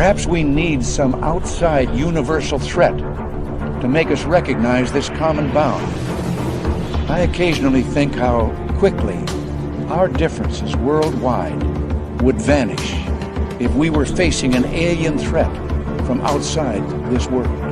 Perhaps we need some outside universal threat to make us recognize this common bound. I occasionally think how quickly our differences worldwide would vanish if we were facing an alien threat from outside this world.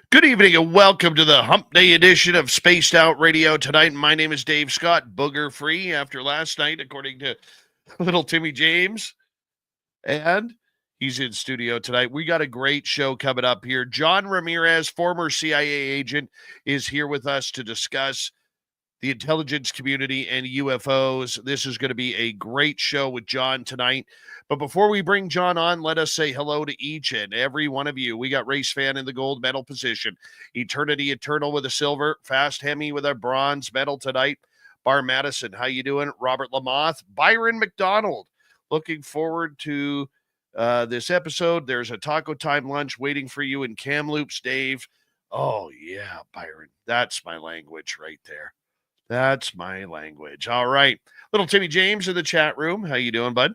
Good evening and welcome to the Hump Day edition of Spaced Out Radio tonight. My name is Dave Scott, booger free after last night, according to little Timmy James. And he's in studio tonight. We got a great show coming up here. John Ramirez, former CIA agent, is here with us to discuss the intelligence community and UFOs. This is going to be a great show with John tonight. But before we bring John on, let us say hello to each and every one of you. We got Race Fan in the gold medal position, Eternity Eternal with a silver, Fast Hemi with a bronze medal tonight. Bar Madison, how you doing? Robert Lamoth, Byron McDonald. Looking forward to this episode. There's a Taco Time lunch waiting for you in Kamloops, Dave. Oh, yeah, Byron. That's my language right there. That's my language. All right. Little Timmy James in the chat room. How you doing, bud?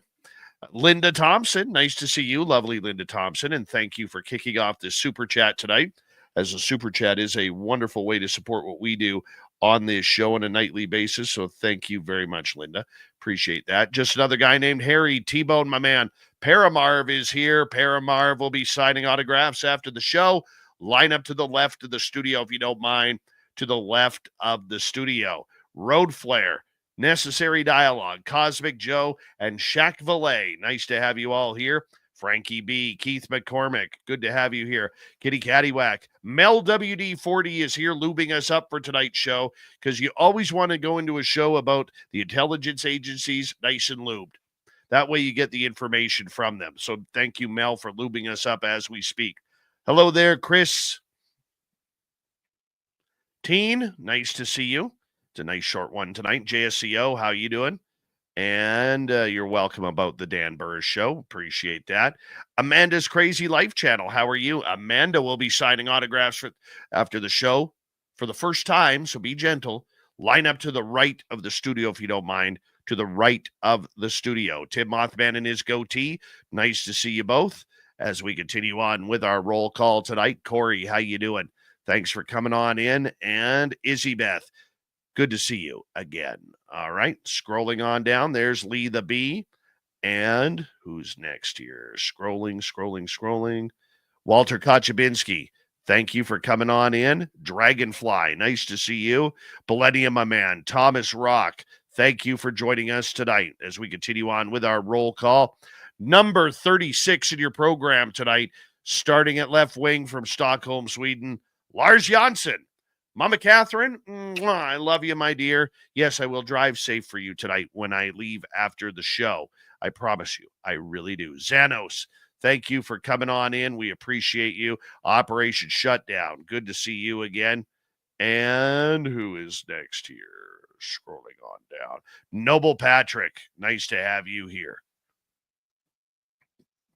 Linda Thompson. Nice to see you, lovely Linda Thompson. And thank you for kicking off this super chat tonight, as a super chat is a wonderful way to support what we do on this show on a nightly basis. So thank you very much, Linda. Appreciate that. Just another guy named Harry T-Bone, my man. Paramarv is here. Paramarv will be signing autographs after the show. Line up to the left of the studio if you don't mind. To the left of the studio. Road Flare, Necessary Dialogue, Cosmic Joe, and Shaq Valet. Nice to have you all here. Frankie B, Keith McCormick, good to have you here. Kitty Caddywhack, Mel WD40 is here lubing us up for tonight's show, because you always want to go into a show about the intelligence agencies nice and lubed. That way you get the information from them. So thank you, Mel, for lubing us up as we speak. Hello there, Chris. Teen, nice to see you. It's a nice short one tonight. JSCO, how you doing? And you're welcome about the Dan Burris Show. Appreciate that. Amanda's Crazy Life Channel, how are you? Amanda will be signing autographs after the show for the first time, so be gentle. Line up to the right of the studio if you don't mind. To the right of the studio. Tim Mothman and his goatee, nice to see you both. As we continue on with our roll call tonight. Corey, how you doing? Thanks for coming on in. And Izzy Beth, good to see you again. All right, scrolling on down. There's Lee the Bee. And who's next here? Scrolling. Walter Kochabinski, thank you for coming on in. Dragonfly, nice to see you. Millennium, my man. Thomas Rock, thank you for joining us tonight as we continue on with our roll call. Number 36 in your program tonight, starting at left wing from Stockholm, Sweden. Lars Janssen. Mama Catherine, I love you, my dear. Yes, I will drive safe for you tonight when I leave after the show. I promise you, I really do. Xanos, thank you for coming on in. We appreciate you. Operation Shutdown, good to see you again. And who is next here? Scrolling on down. Noble Patrick, nice to have you here.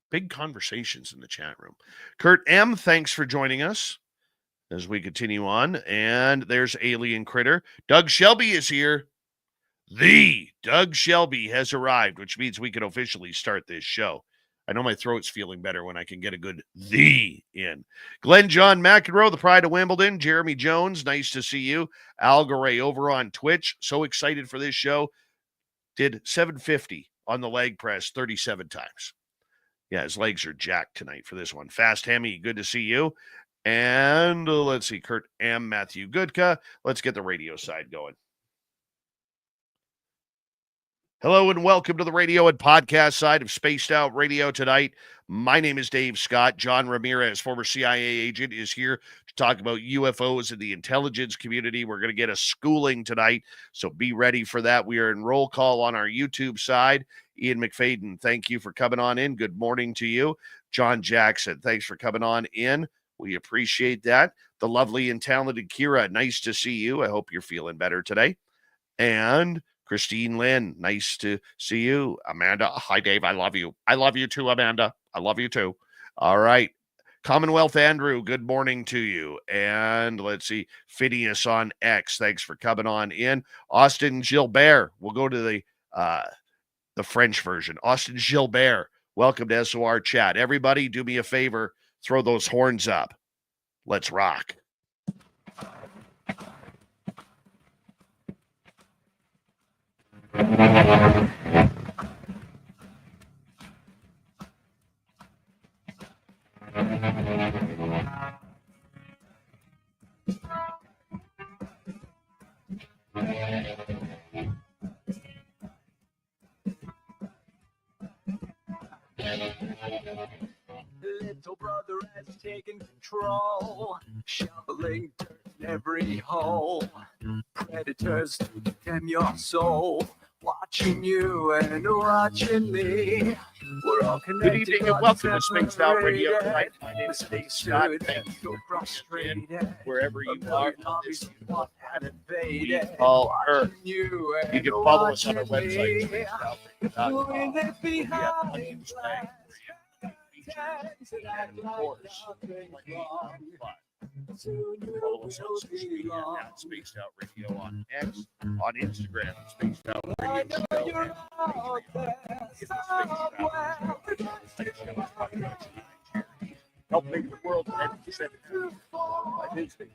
Big conversations in the chat room. Kurt M., thanks for joining us as we continue on. And there's Alien Critter. Doug Shelby is here. The Doug Shelby has arrived, which means we can officially start this show. I know my throat's feeling better when I can get a good "the" in. Glenn John McEnroe, the pride of Wimbledon. Jeremy Jones, nice to see you. Al Garay over on Twitch. So excited for this show. Did 750 on the leg press 37 times. Yeah, his legs are jacked tonight for this one. Fast Hammy, good to see you. And let's see, Kurt M. Matthew Goodka. Let's get the radio side going. Hello and welcome to the radio and podcast side of Spaced Out Radio tonight. My name is Dave Scott. John Ramirez, former CIA agent, is here to talk about UFOs and the intelligence community. We're going to get a schooling tonight, so be ready for that. We are in roll call on our YouTube side. Ian McFadden, thank you for coming on in. Good morning to you. John Jackson, thanks for coming on in. We appreciate that. The lovely and talented Kira, nice to see you. I hope you're feeling better today. And Christine Lynn, nice to see you. Amanda, hi, Dave. I love you. I love you too, Amanda. I love you too. All right. Commonwealth Andrew, good morning to you. And let's see, Phineas on X, thanks for coming on in. Austin Gilbert, we'll go to the French version. Austin Gilbert, welcome to SOR Chat. Everybody, do me a favor, throw those horns up. Let's rock. Little brother has taken control, shoveling dirt in every hole. Predators to condemn your soul, watching you and watching me. We're all connected. Good evening and welcome to Spaced Out Radio tonight. My name is Dave Scott. Thank you so for tuning frustrated. in wherever you are. This is what Haven't we faded. call Earth. You You can follow us on our website, spacedoutradio.com. it We have behind plenty of swag for you. And of course, plenty of fun. Follow us on social media at Spaced Out Radio on X, on Instagram, Spaced Out Radio Show, and help make the world a better place by visiting.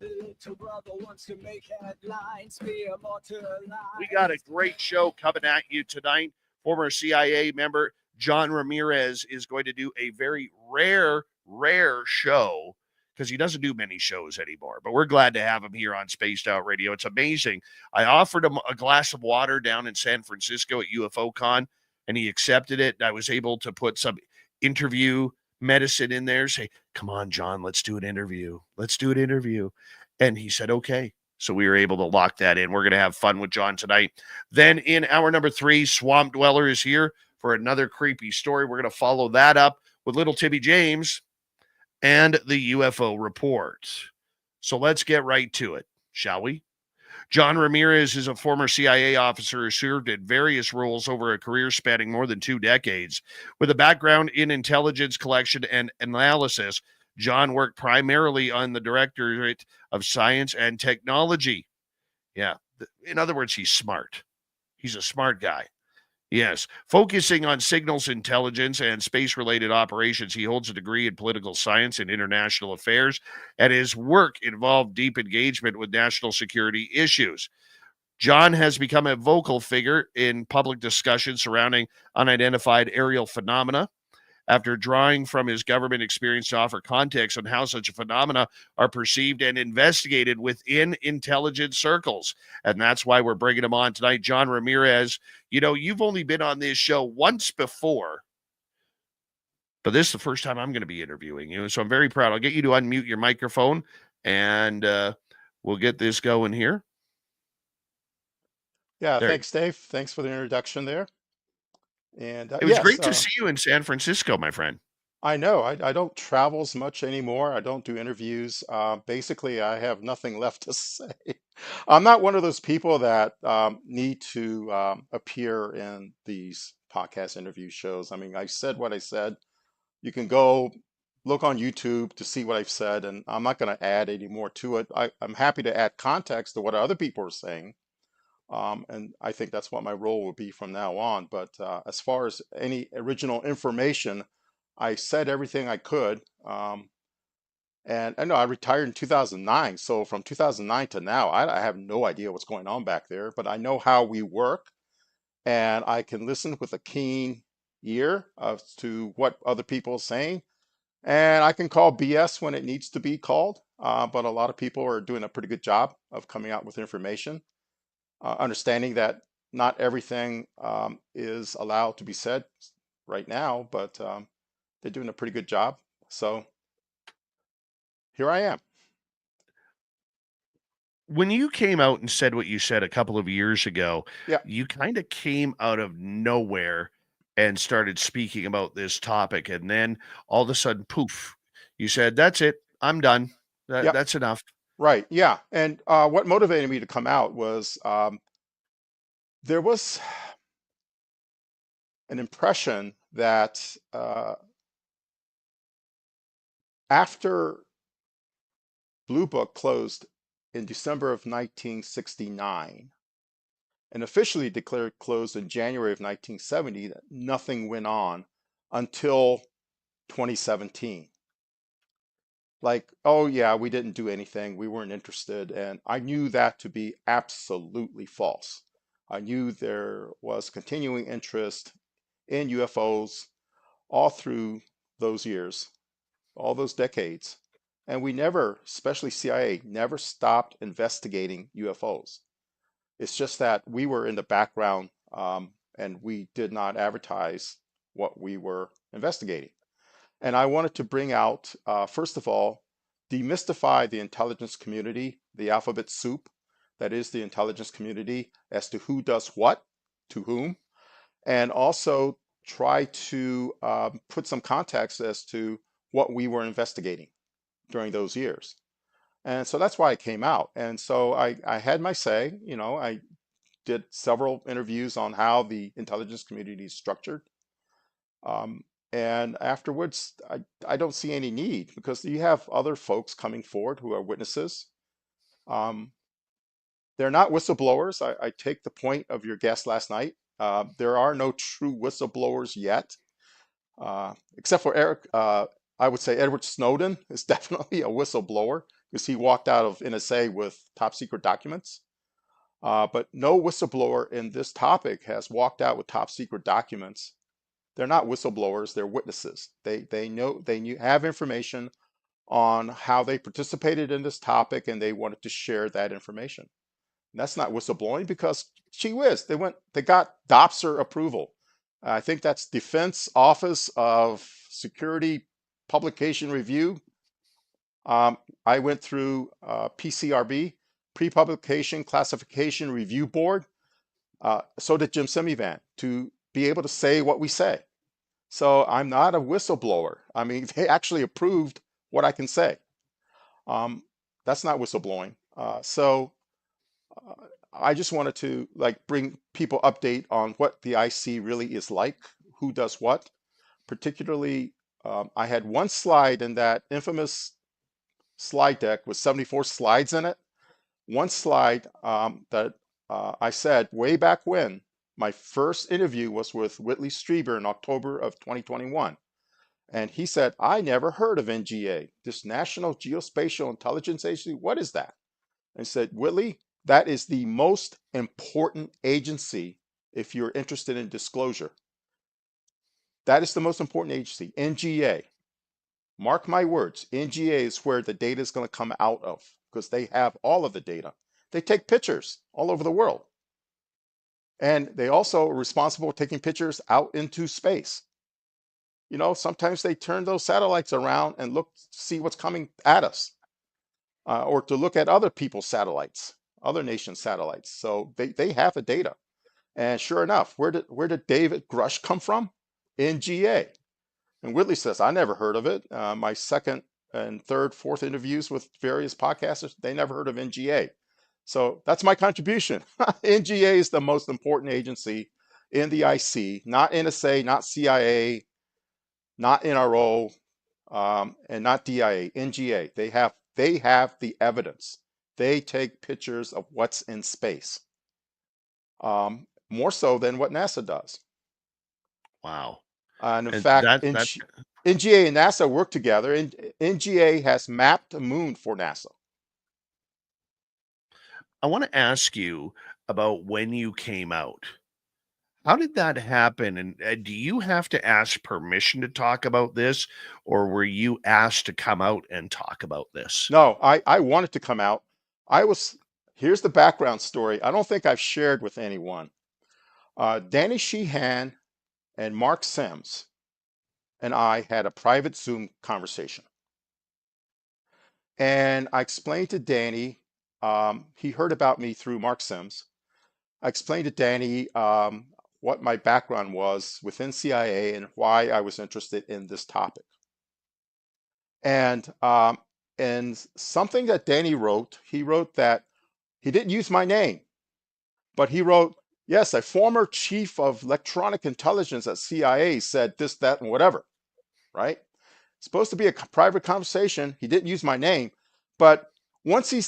Little brother wants to make headlines, be immortalized. We got a great show coming at you tonight. Former CIA member John Ramirez is going to do a very rare show because he doesn't do many shows anymore. But we're glad to have him here on Spaced Out Radio. It's amazing. I offered him a glass of water down in San Francisco at UFO Con, and he accepted it. I was able to put some interview medicine in there, say, come on, John, let's do an interview. Let's do an interview. And he said, okay. So we were able to lock that in. We're going to have fun with John tonight. Then in hour number 3, Swamp Dweller is here for another creepy story. We're going to follow that up with Little Timmy James and the UFO report. So let's get right to it, shall we? John Ramirez is a former CIA officer who served in various roles over a career spanning more than 2 decades. With a background in intelligence collection and analysis, John worked primarily on the Directorate of Science and Technology. Yeah, in other words, he's smart. He's a smart guy. Yes, focusing on signals intelligence and space-related operations, he holds a degree in political science and international affairs, and his work involved deep engagement with national security issues. John has become a vocal figure in public discussion surrounding unidentified aerial phenomena, after drawing from his government experience to offer context on how such phenomena are perceived and investigated within intelligence circles. And that's why we're bringing him on tonight. John Ramirez, you know, you've only been on this show once before, but this is the first time I'm going to be interviewing you. So I'm very proud. I'll get you to unmute your microphone, and we'll get this going here. Yeah, There. thanks, Dave. Thanks for the introduction there. And It was great to see you in San Francisco, my friend. I know I don't travel as much anymore. I don't do interviews. Basically, I have nothing left to say. I'm not one of those people that need to appear in these podcast interview shows. I mean, I said what I said. You can go look on YouTube to see what I've said, and I'm not going to add any more to it. I'm happy to add context to what other people are saying, and I think that's what my role will be from now on. But as far as any original information, I said everything I could. And I know I retired in 2009, so from 2009 to now, I have no idea what's going on back there, but I know how we work, and I can listen with a keen ear as to what other people are saying, and I can call BS when it needs to be called. But a lot of people are doing a pretty good job of coming out with information, understanding that not everything is allowed to be said right now, but they're doing a pretty good job. So here I am. When you came out and said what you said a couple of years ago, Yeah, you kind of came out of nowhere and started speaking about this topic. And then all of a sudden, poof, you said, that's it. I'm done. yeah, That's enough. right. Yeah. And what motivated me to come out was there was an impression that after Blue Book closed in December of 1969 and officially declared closed in January of 1970, that nothing went on until 2017. Like, oh yeah, we didn't do anything, we weren't interested. And I knew that to be absolutely false. I knew there was continuing interest in UFOs all through those years, all those decades. And we never, especially CIA, never stopped investigating UFOs. It's just that we were in the background, and we did not advertise what we were investigating. And I wanted to bring out, first of all, demystify the intelligence community, the alphabet soup that is the intelligence community, as to who does what, to whom, and also try to put some context as to what we were investigating during those years. And so that's why I came out. And so I had my say, I did several interviews on how the intelligence community is structured. And afterwards, I don't see any need, because you have other folks coming forward who are witnesses. Um, they're not whistleblowers. I take the point of your guest last night. There are no true whistleblowers yet, except for Eric. I would say Edward Snowden is definitely a whistleblower, because he walked out of NSA with top secret documents. But no whistleblower in this topic has walked out with top secret documents. They're not whistleblowers, they're witnesses. They know, have information on how they participated in this topic, and they wanted to share that information. And that's not whistleblowing, because gee whiz, they got DOPSR approval. I think that's Defense Office of Security Publication Review. I went through PCRB, Pre-Publication Classification Review Board. So did Jim Semivan, to be able to say what we say. So I'm not a whistleblower. I mean, they actually approved what I can say. That's not whistleblowing. So I just wanted to bring people update on what the IC really is like, who does what. Particularly, I had one slide in that infamous slide deck with 74 slides in it. One slide that I said way back when, my first interview was with Whitley Strieber in October of 2021. And he said, I never heard of NGA, this National Geospatial Intelligence Agency. What is that? And I said, Whitley, that is the most important agency if you're interested in disclosure. That is the most important agency, NGA. Mark my words, NGA is where the data is going to come out of, because they have all of the data. They take pictures all over the world. And they also are responsible for taking pictures out into space. Sometimes they turn those satellites around and look to see what's coming at us, or to look at other people's satellites, other nations' satellites. So they have the data. And sure enough, where did David Grush come from? NGA. And Whitley says, I never heard of it. My second and third, fourth interviews with various podcasters, they never heard of NGA. So that's my contribution. NGA is the most important agency in the IC, not NSA, not CIA, not NRO. and not DIA, NGA. They have the evidence. They take pictures of what's in space, more so than what NASA does. Wow. And in And fact, that NGA and NASA work together, and NGA has mapped the moon for NASA. I want to ask you about when you came out. How did that happen? And do you have to ask permission to talk about this, or were you asked to come out and talk about this? No, I wanted to come out. I was, here's the background story. I don't think I've shared with anyone. Danny Sheehan and Mark Sims and I had a private Zoom conversation. And I explained to Danny, he heard about me through Mark Sims. I explained to Danny what my background was within CIA and why I was interested in this topic. And something that Danny wrote, he wrote that he didn't use my name, but he wrote, yes, a former chief of electronic intelligence at CIA said this, that, and whatever, right? It's supposed to be a private conversation. He didn't use my name, but once he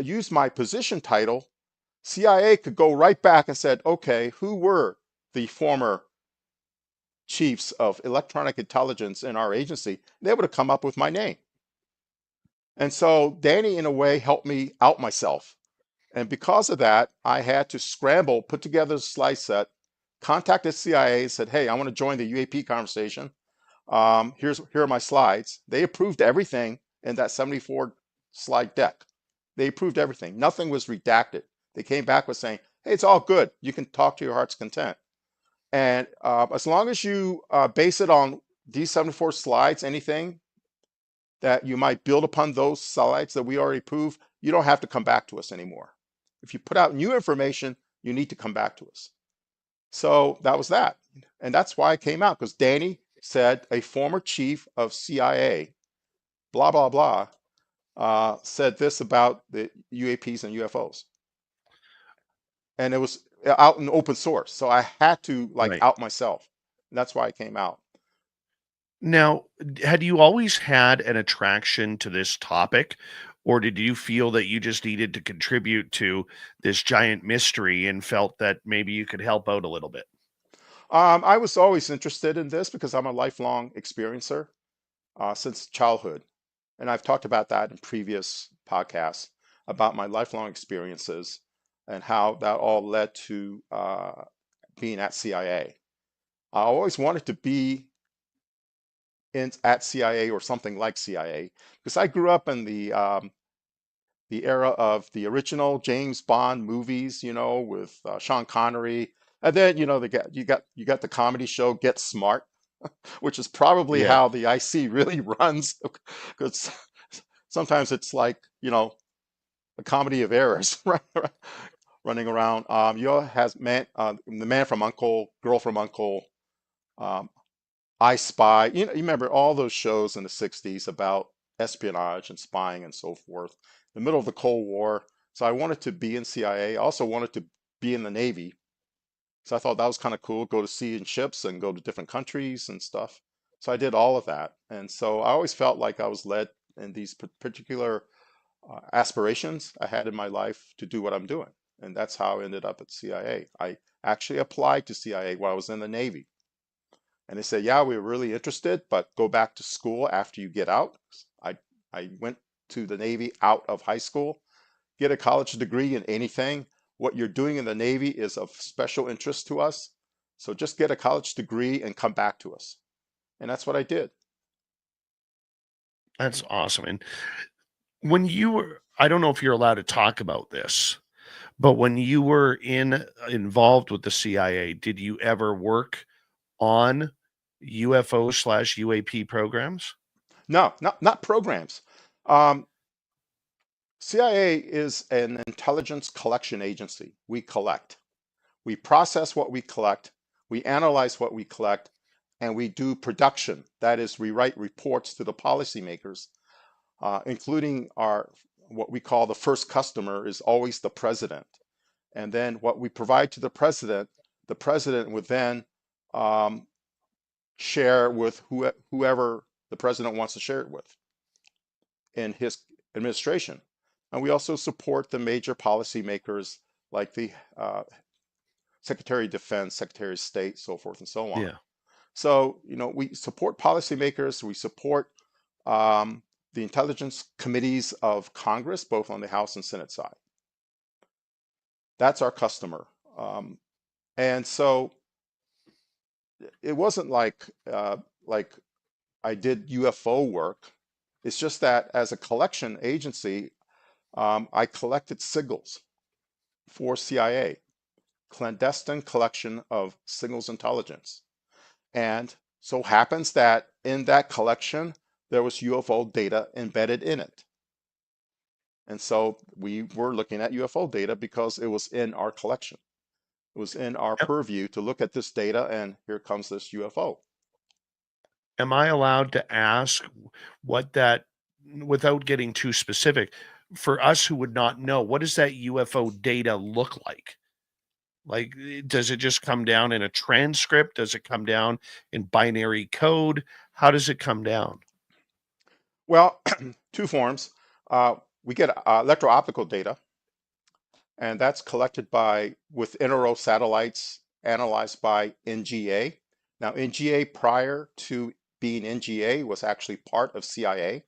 used my position title, CIA could go right back and said, okay, who were the former chiefs of electronic intelligence in our agency? They would have come up with my name. And so Danny, in a way, helped me out myself. And because of that, I had to scramble, put together a slide set, contacted CIA, said, hey, I want to join the UAP conversation. Here are my slides. They approved everything in that 74 slide deck. They approved everything. Nothing was redacted. They came back with saying, hey, it's all good. You can talk to your heart's content. And as long as you base it on these 74 slides, anything that you might build upon those slides that we already proved, you don't have to come back to us anymore. If you put out new information, you need to come back to us. So that was that. And that's why I came out, because Danny said a former chief of CIA, blah, blah, blah, said this about the UAPs and UFOs. And it was out in open source. So I had to Right. out myself. And that's why I came out. Now, had you always had an attraction to this topic, or did you feel that you just needed to contribute to this giant mystery and felt that maybe you could help out a little bit? I was always interested in this because I'm a lifelong experiencer since childhood. And I've talked about that in previous podcasts about my lifelong experiences and how that all led to being at CIA. I always wanted to be at CIA or something like CIA because I grew up in the era of the original James Bond movies, with Sean Connery, and then you got the comedy show Get Smart, which is probably Yeah. how the IC really runs, because sometimes it's like a comedy of errors, right, running around. You has the Man from Uncle, Girl from Uncle, um, I Spy. You remember all those shows in the '60s about espionage and spying and so forth. The middle of the Cold War. So I wanted to be in CIA. I also wanted to be in the Navy. So I thought that was kind of cool. Go to sea in ships and go to different countries and stuff. So I did all of that. And so I always felt like I was led in these particular aspirations I had in my life to do what I'm doing. And that's how I ended up at CIA. I actually applied to CIA while I was in the Navy. And they said, yeah, we were really interested, but go back to school after you get out. I went to the Navy out of high school, get a college degree in anything. What you're doing in the Navy is of special interest to us. So just get a college degree and come back to us. And that's what I did. That's awesome. And when you were, I don't know if you're allowed to talk about this, but when you were involved with the CIA, did you ever work on UFO/UAP programs? No, not programs. Um, CIA is an intelligence collection agency. We collect. We process what we collect, we analyze what we collect, and we do production. That is, we write reports to the policymakers, including what we call the first customer is always the president. And then what we provide to the president would then share with whoever the president wants to share it with in his administration. And we also support the major policymakers like the Secretary of Defense, Secretary of State, so forth and so on. Yeah. So, we support policymakers, we support the intelligence committees of Congress, both on the House and Senate side. That's our customer. And so it wasn't like I did UFO work. It's just that as a collection agency, I collected signals for CIA, clandestine collection of signals intelligence. And so happens that in that collection, there was UFO data embedded in it. And so we were looking at UFO data because it was in our collection. It was in our purview to look at this data, and here comes this UFO. Am I allowed to ask what that, without getting too specific, for us who would not know, what does that UFO data look like? Like, does it just come down in a transcript? Does it come down in binary code? How does it come down? Well, two forms. We get electro-optical data, and that's collected with NRO satellites analyzed by NGA. Now, NGA prior to being NGA was actually part of CIA.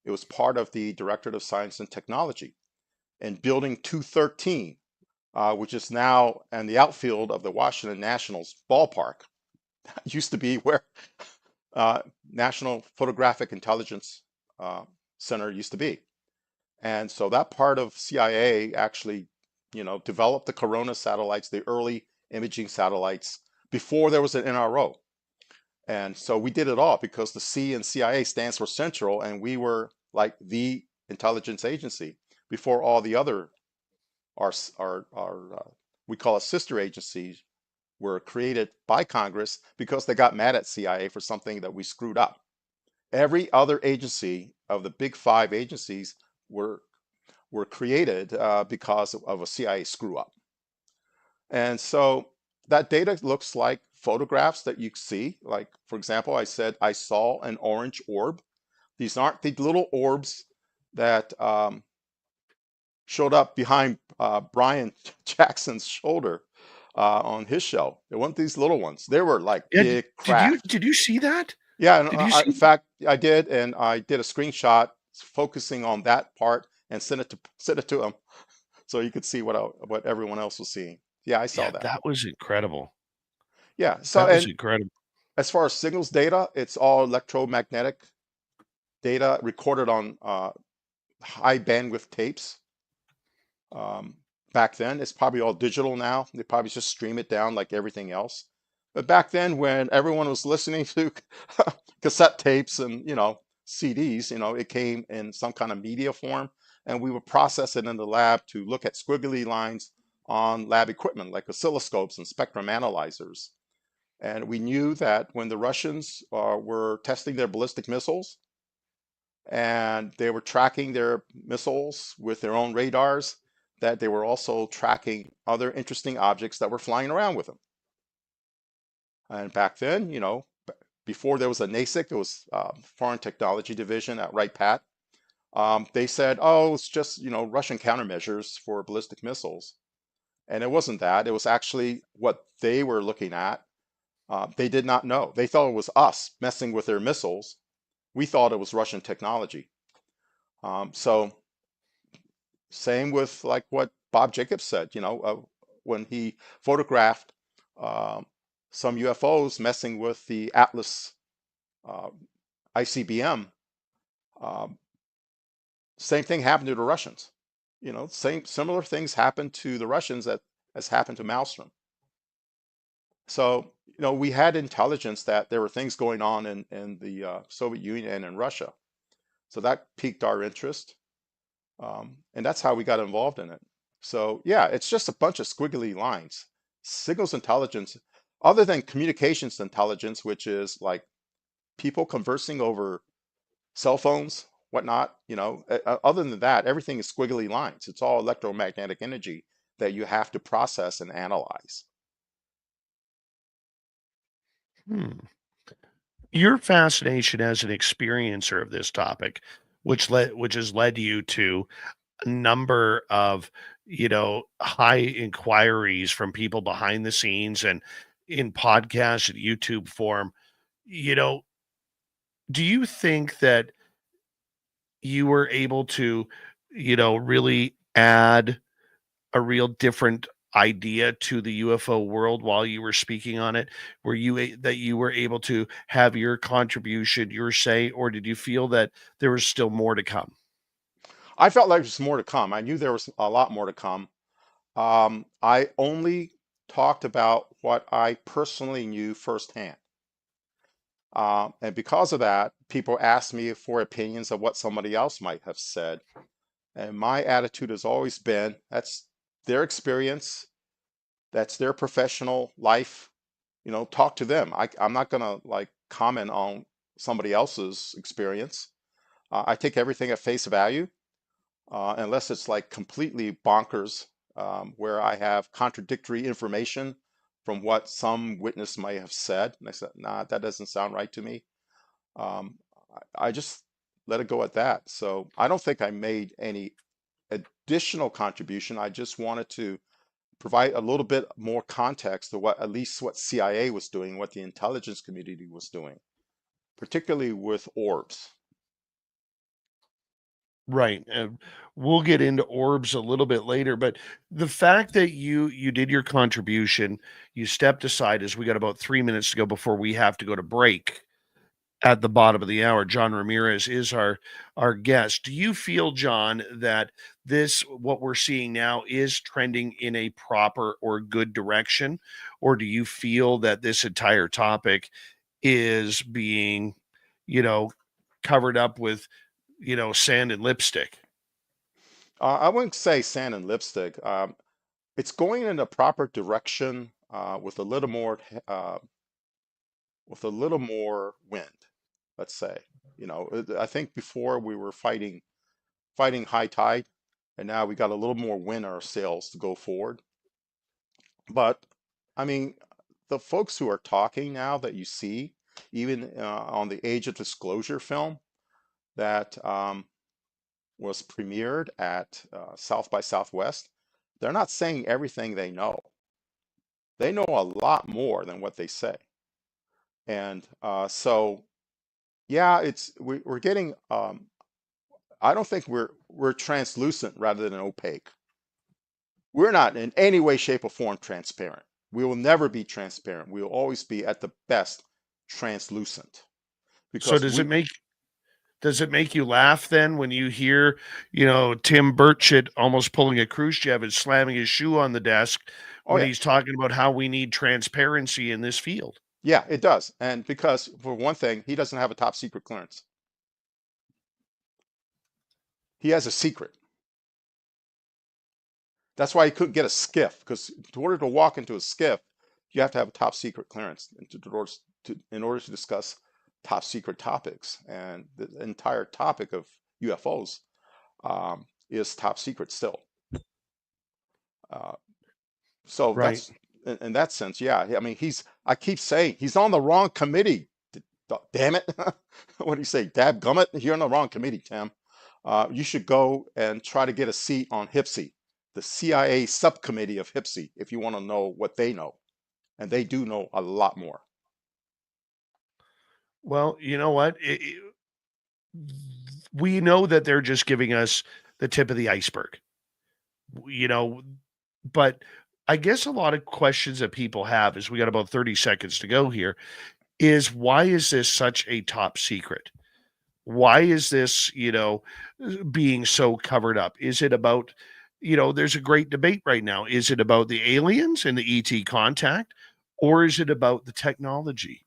It was part of the Directorate of Science and Technology. And Building 213, which is now in the outfield of the Washington Nationals ballpark, used to be where National Photographic Intelligence Center used to be. And so that part of CIA actually, developed the Corona satellites, the early imaging satellites, before there was an NRO. And so we did it all because the C in CIA stands for Central, and we were like the intelligence agency before all the other, we call it sister agencies, were created by Congress because they got mad at CIA for something that we screwed up. Every other agency of the big five agencies were created because of a CIA screw up. And so that data looks like photographs that you see. Like, for example, I said I saw an orange orb. These aren't the little orbs that showed up behind Brian Jackson's shoulder on his show. They weren't these little ones. They were like big craft. Did you see that? Yeah, and Did you see? in fact, I did, and I did a screenshot focusing on that part and sent it to him, so you could see what everyone else was seeing. Yeah, I saw Yeah, that. that was incredible. Yeah, so That was and incredible. as far as signals data, it's all electromagnetic data recorded on high bandwidth tapes. Back then, it's probably all digital now. They probably just stream it down like everything else. But back then, when everyone was listening to cassette tapes and CDs, it came in some kind of media form, and we would process it in the lab to look at squiggly lines on lab equipment like oscilloscopes and spectrum analyzers. And we knew that when the Russians were testing their ballistic missiles and they were tracking their missiles with their own radars, that they were also tracking other interesting objects that were flying around with them. And back then, before there was a NASIC, it was Foreign Technology Division at Wright Pat. They said, oh, it's just, Russian countermeasures for ballistic missiles. And it wasn't that. It was actually what they were looking at. They did not know. They thought it was us messing with their missiles. We thought it was Russian technology. So same with like what Bob Jacobs said, when he photographed some UFOs messing with the Atlas ICBM. Same thing happened to the Russians. Similar things happened to the Russians as happened to Maelstrom. So, we had intelligence that there were things going on in the Soviet Union and in Russia. So that piqued our interest. And that's how we got involved in it. So yeah, it's just a bunch of squiggly lines. Signals intelligence, other than communications intelligence, which is like people conversing over cell phones, whatnot, other than that, everything is squiggly lines. It's all electromagnetic energy that you have to process and analyze. Your fascination as an experiencer of this topic, which has led you to a number of, high inquiries from people behind the scenes and in podcast and YouTube form, you know, do you think that you were able to, really add a real different idea to the UFO world while you were speaking on it? Were that you were able to have your contribution, your say, or did you feel that there was still more to come? I felt like there's more to come. I knew there was a lot more to come. I only talked about what I personally knew firsthand. And because of that, people asked me for opinions of what somebody else might have said. And my attitude has always been that's their experience, that's their professional life. Talk to them. I'm not going to like comment on somebody else's experience. I take everything at face value, unless it's like completely bonkers, where I have contradictory information from what some witness might have said. And I said, nah, that doesn't sound right to me. Um, I just let it go at that. So I don't think I made any additional contribution. I just wanted to provide a little bit more context to at least what CIA was doing, what the intelligence community was doing, particularly with orbs. Right. And we'll get into orbs a little bit later, but the fact that you did your contribution, you stepped aside as we got about 3 minutes to go before we have to go to break at the bottom of the hour. John Ramirez is our guest. Do you feel, John, that this what we're seeing now is trending in a proper or good direction, or do you feel that this entire topic is being, you know, covered up with, sand and lipstick? I wouldn't say sand and lipstick. It's going in the proper direction, with a little more wind, let's say. I think before we were fighting high tide, and now we got a little more wind in our sails to go forward. But I mean, the folks who are talking now that you see, even on the Age of Disclosure film that was premiered at South by Southwest, they're not saying everything they know. They know a lot more than what they say. And so, yeah, we're getting. I don't think we're translucent rather than opaque. We're not in any way, shape, or form transparent. We will never be transparent. We will always be at the best translucent So because does it make you laugh then when you hear, Tim Burchett almost pulling a Khrushchev and slamming his shoe on the desk oh when yeah, he's talking about how we need transparency in this field? yeah, it does. And because for one thing, he doesn't have a top secret clearance. He has a secret. That's why he couldn't get a skiff, because in order to walk into a skiff, you have to have a top secret clearance in order to discuss top secret topics. And the entire topic of UFOs is top secret still. So Right. that's in that sense, yeah. I mean, I keep saying he's on the wrong committee. Damn it. What do you say? Dab gummit? You're on the wrong committee, Tim. You should go and try to get a seat on HIPSI, the CIA subcommittee of HIPSI, if you want to know what they know. And they do know a lot more. Well, you know what? We know that they're just giving us the tip of the iceberg, you know, but I guess a lot of questions that people have is we got about 30 seconds to go here is why is this such a top secret? Why is this, being so covered up? Is it about, there's a great debate right now. Is it about the aliens and the ET contact, or is it about the technology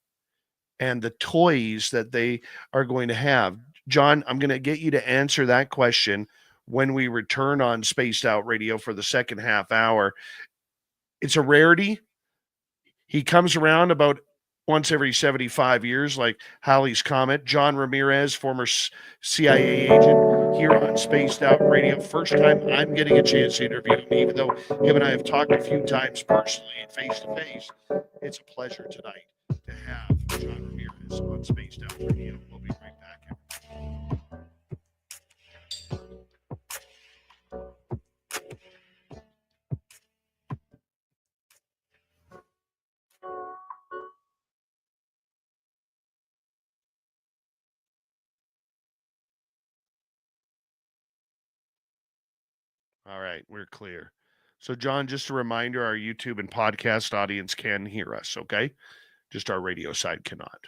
and the toys that they are going to have? John, I'm going to get you to answer that question when we return on Spaced Out Radio for the second half hour. It's a rarity. He comes around about once every 75 years, like Halley's Comet. John Ramirez, former CIA agent, here on Spaced Out Radio. First time I'm getting a chance to interview him, even though him and I have talked a few times personally and face to face. It's a pleasure tonight to have John Ramirez. is on Spaced Out Radio. We'll be right back. All right, we're clear. So, John, just a reminder, our YouTube and podcast audience can hear us, okay? Just our radio side cannot.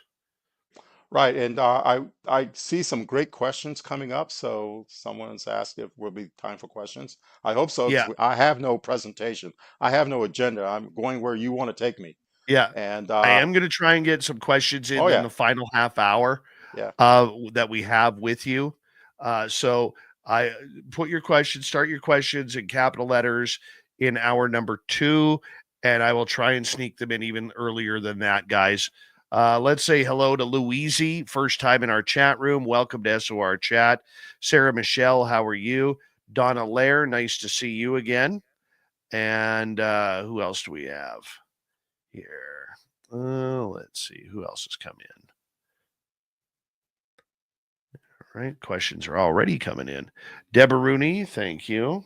Right, and I see some great questions coming up. So someone's asked if will be time for questions. I hope so because Yeah, I have no presentation. I have no agenda. I'm going where you want to take me. yeah. And I am going to try and get some questions oh in yeah, the final half hour yeah. that we have with you. So I start your questions in capital letters in hour number 2, and I will try and sneak them in even earlier than that, guys. Let's say hello to Louise, first time in our chat room. Welcome to SOR Chat. Sarah Michelle, how are you? Donna Lair, nice to see you again. And who else do we have here? Let's see who else has come in. All right, questions are already coming in. Deborah Rooney, thank you.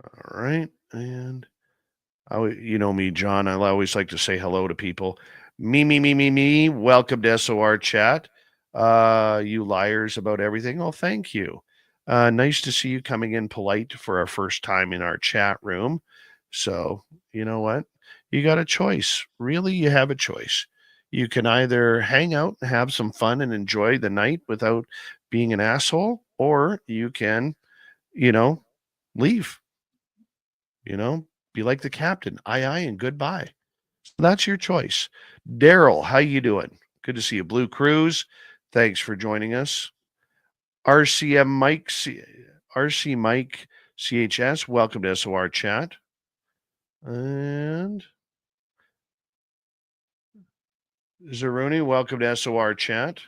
All right, and you know me, John. I always like to say hello to people. Me. Welcome to SOR Chat. You liars about everything. Oh, thank you. Nice to see you coming in polite for our first time in our chat room. So, you know what? You got a choice. Really, you have a choice. You can either hang out and have some fun and enjoy the night without being an asshole, or you can, you know, leave, be like the captain. Aye, and goodbye. So that's your choice. Daryl, how you doing? Good to see you. Blue Cruise, thanks for joining us. RCM Mike, RC Mike CHS, welcome to SOR Chat. And Zaruni, welcome to SOR Chat.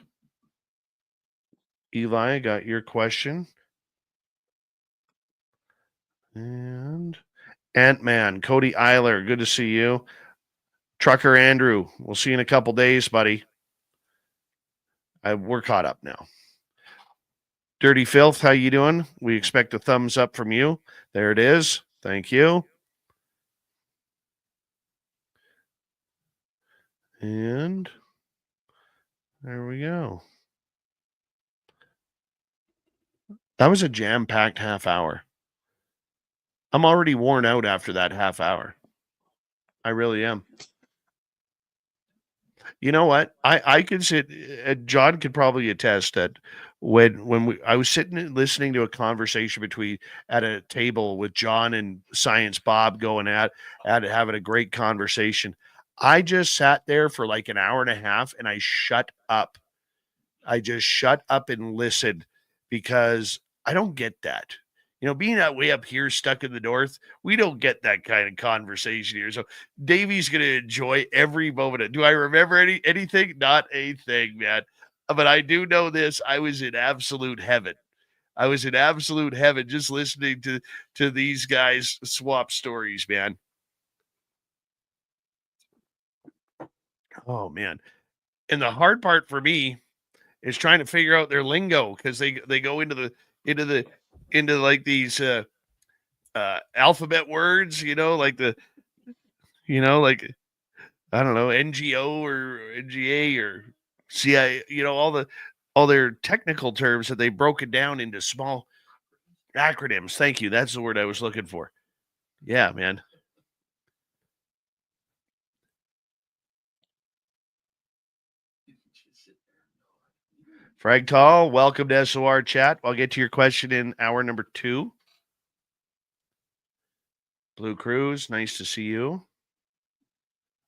Eli, I got your question. And Ant-Man, Cody Eiler, good to see you. Trucker Andrew, we'll see you in a couple days, buddy. We're caught up now. Dirty Filth, how you doing? We expect a thumbs up from you. There it is. Thank you. And there we go. That was a jam-packed half hour. I'm already worn out after that half hour. I really am. You know what? I could sit. John could probably attest that I was sitting and listening to a conversation at a table with John and Science Bob going at having a great conversation. I just sat there for like an hour and a half and I shut up. I just shut up and listened because I don't get that. Being that way up here, stuck in the north, we don't get that kind of conversation here. So Davey's going to enjoy every moment. Do I remember anything? Not a thing, man. But I do know this. I was in absolute heaven. I was in absolute heaven just listening to these guys swap stories, man. Oh, man. And the hard part for me is trying to figure out their lingo because they go into like these alphabet words, like like I don't know, NGO or NGA or CI, all their technical terms that they've broken down into small acronyms. Thank you. That's the word I was looking for. Yeah, man. Frag Tall, welcome to SOR Chat. I'll get to your question in hour number 2. Blue Cruise, nice to see you. All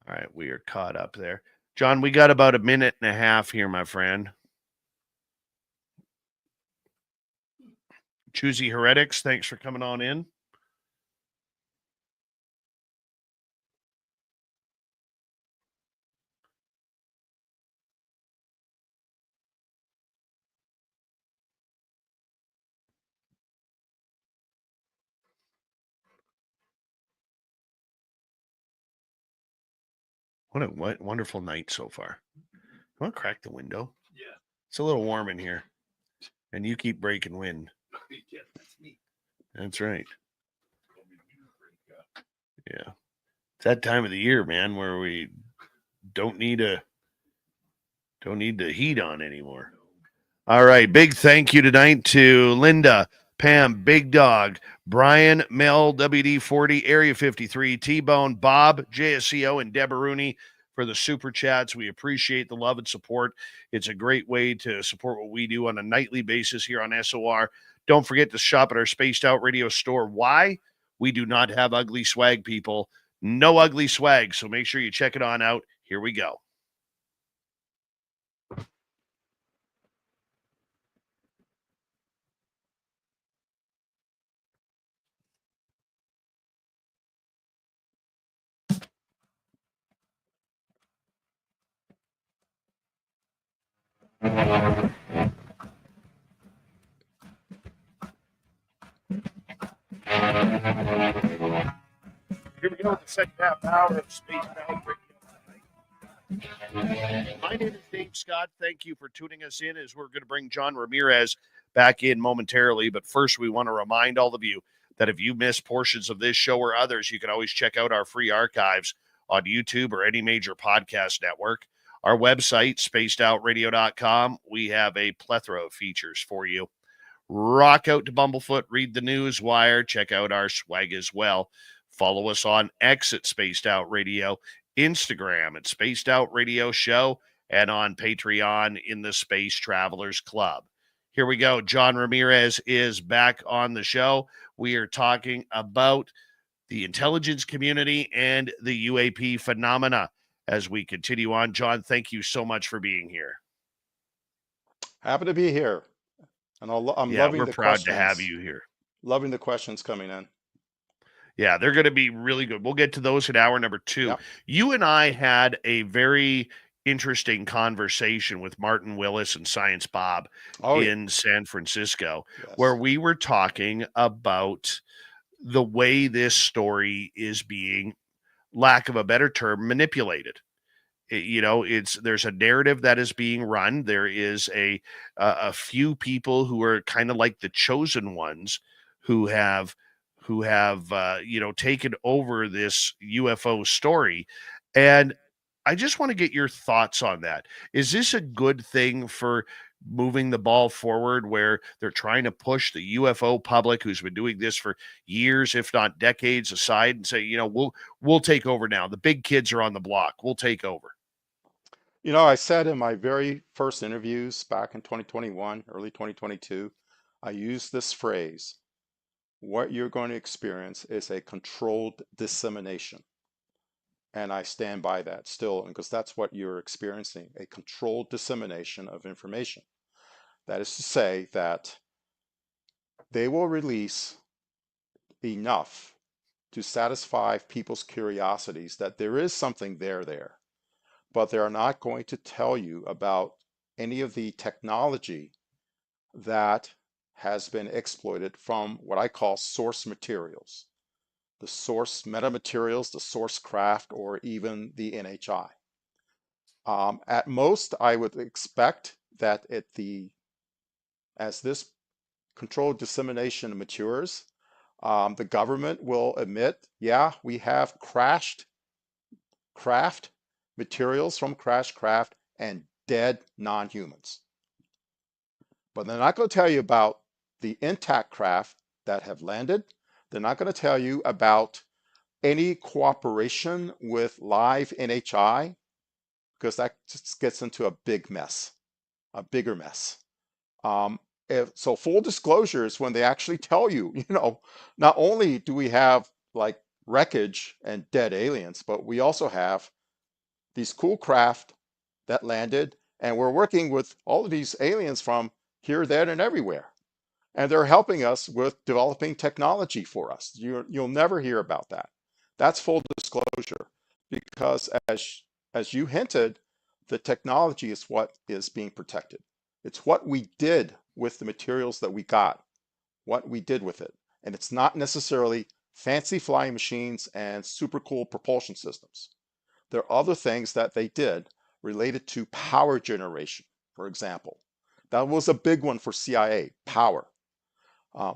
right, we are caught up there. John, we got about a minute and a half here, my friend. Choosy Heretics, thanks for coming on in. What wonderful night so far. You want to crack the window? Yeah. It's a little warm in here. And you keep breaking wind. Yeah, that's me. That's right. Yeah. It's that time of the year, man, where we don't need the heat on anymore. All right. Big thank you tonight to Linda, Pam, Big Dog, Brian, Mel, WD40, Area 53, T-Bone, Bob, JSCO, and Deborah Rooney for the super chats. We appreciate the love and support. It's a great way to support what we do on a nightly basis here on SOR. Don't forget to shop at our Spaced Out Radio store. Why? We do not have ugly swag, people. No ugly swag. So make sure you check it on out. Here we go. Here we go with the second half hour of Spaced Out Radio. My name is Dave Scott. Thank you for tuning us in as we're going to bring John Ramirez back in momentarily. But first, we want to remind all of you that if you miss portions of this show or others, you can always check out our free archives on YouTube or any major podcast network. Our website, spacedoutradio.com, we have a plethora of features for you. Rock out to Bumblefoot, read the news wire, check out our swag as well. Follow us on X at Spaced Out Radio, Instagram at Spaced Out Radio Show, and on Patreon in the Space Travelers Club. Here we go. John Ramirez is back on the show. We are talking about the intelligence community and the UAP phenomena as we continue on. John, thank you so much for being here. Happy to be here. And I'm Yeah, loving we're the proud questions. to have you here. Loving the questions coming in. Yeah, they're going to be really good. We'll get to those in hour number 2. Yep. You and I had a very interesting conversation with Martin Willis and Science Bob in San Francisco, where we were talking about the way this story is being, lack of a better term, manipulated. There's a narrative that is being run. There is a few people who are kind of like the chosen ones who have taken over this UFO story. And I just want to get your thoughts on that. Is this a good thing for moving the ball forward, where they're trying to push the UFO public who's been doing this for years, if not decades, aside and say, we'll take over now. The big kids are on the block. We'll take over. I said in my very first interviews back in 2021, early 2022, I used this phrase: what you're going to experience is a controlled dissemination. And I stand by that still, because that's what you're experiencing, a controlled dissemination of information. That is to say that they will release enough to satisfy people's curiosities that there is something there, but they're not going to tell you about any of the technology that has been exploited from what I call source materials, the source metamaterials, the source craft, or even the NHI. At most, I would expect that as this controlled dissemination matures, the government will admit, yeah, we have crashed craft, materials from crashed craft, and dead non-humans. But they're not going to tell you about the intact craft that have landed. They're not going to tell you about any cooperation with live NHI, because that just gets into a big mess, a bigger mess. So full disclosure is when they actually tell you, not only do we have like wreckage and dead aliens, but we also have these cool craft that landed, and we're working with all of these aliens from here, there, and everywhere. And they're helping us with developing technology for us. You'll never hear about that. That's full disclosure, because as you hinted, the technology is what is being protected. It's what we did with the materials that we got, what we did with it. And it's not necessarily fancy flying machines and super cool propulsion systems. There are other things that they did related to power generation, for example. That was a big one for CIA, power.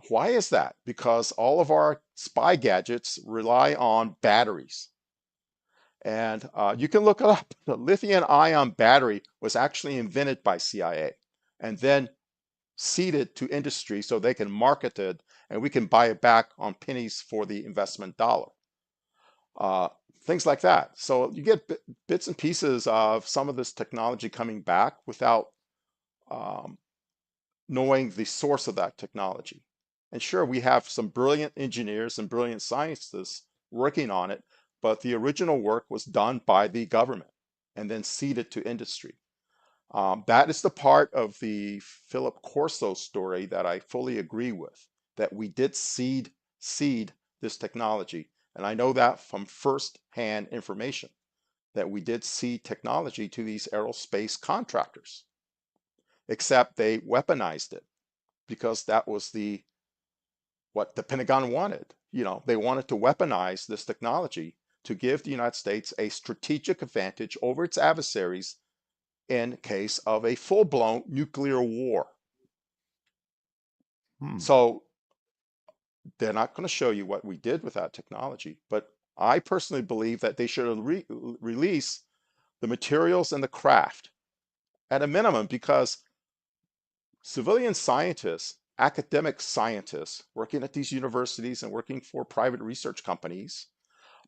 Why is that? Because all of our spy gadgets rely on batteries. And you can look it up. The lithium ion battery was actually invented by CIA and then seeded to industry so they can market it and we can buy it back on pennies for the investment dollar. Uh, Things like that. So you get bits and pieces of some of this technology coming back without um, knowing the source of that technology. And sure, we have some brilliant engineers and brilliant scientists working on it, but the original work was done by the government and then seeded to industry. That is the part of the Philip Corso story that I fully agree with, that we did seed this technology. And I know that from first-hand information, that we did seed technology to these aerospace contractors, except they weaponized it because that was what the Pentagon wanted. You know, they wanted to weaponize this technology to give the United States a strategic advantage over its adversaries in case of a full-blown nuclear war. So they're not going to show you what we did with that technology, but I personally believe that they should release the materials and the craft at a minimum, because civilian scientists, academic scientists working at these universities and working for private research companies,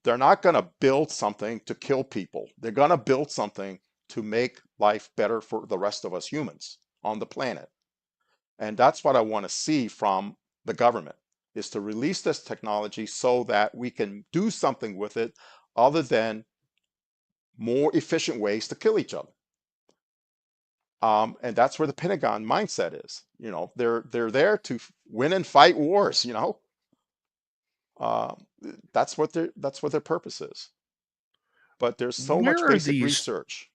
they're not going to build something to kill people. They're going to build something to make life better for the rest of us humans on the planet. And that's what I want to see from the government, is to release this technology so that we can do something with it other than more efficient ways to kill each other. And that's where the Pentagon mindset is. You know, they're there to win and fight wars. You know, uh, that's what their purpose is. But there's so much Where are basic these research.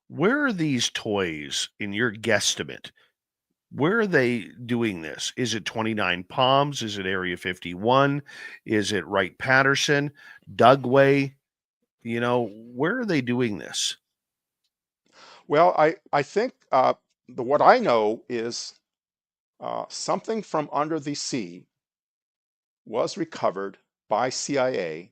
where are these toys in your guesstimate? Where are they doing this? Is it 29 Palms? Is it Area 51? Is it Wright-Patterson, Dugway? You know, where are they doing this? Well, I think what I know is something from under the sea was recovered by CIA.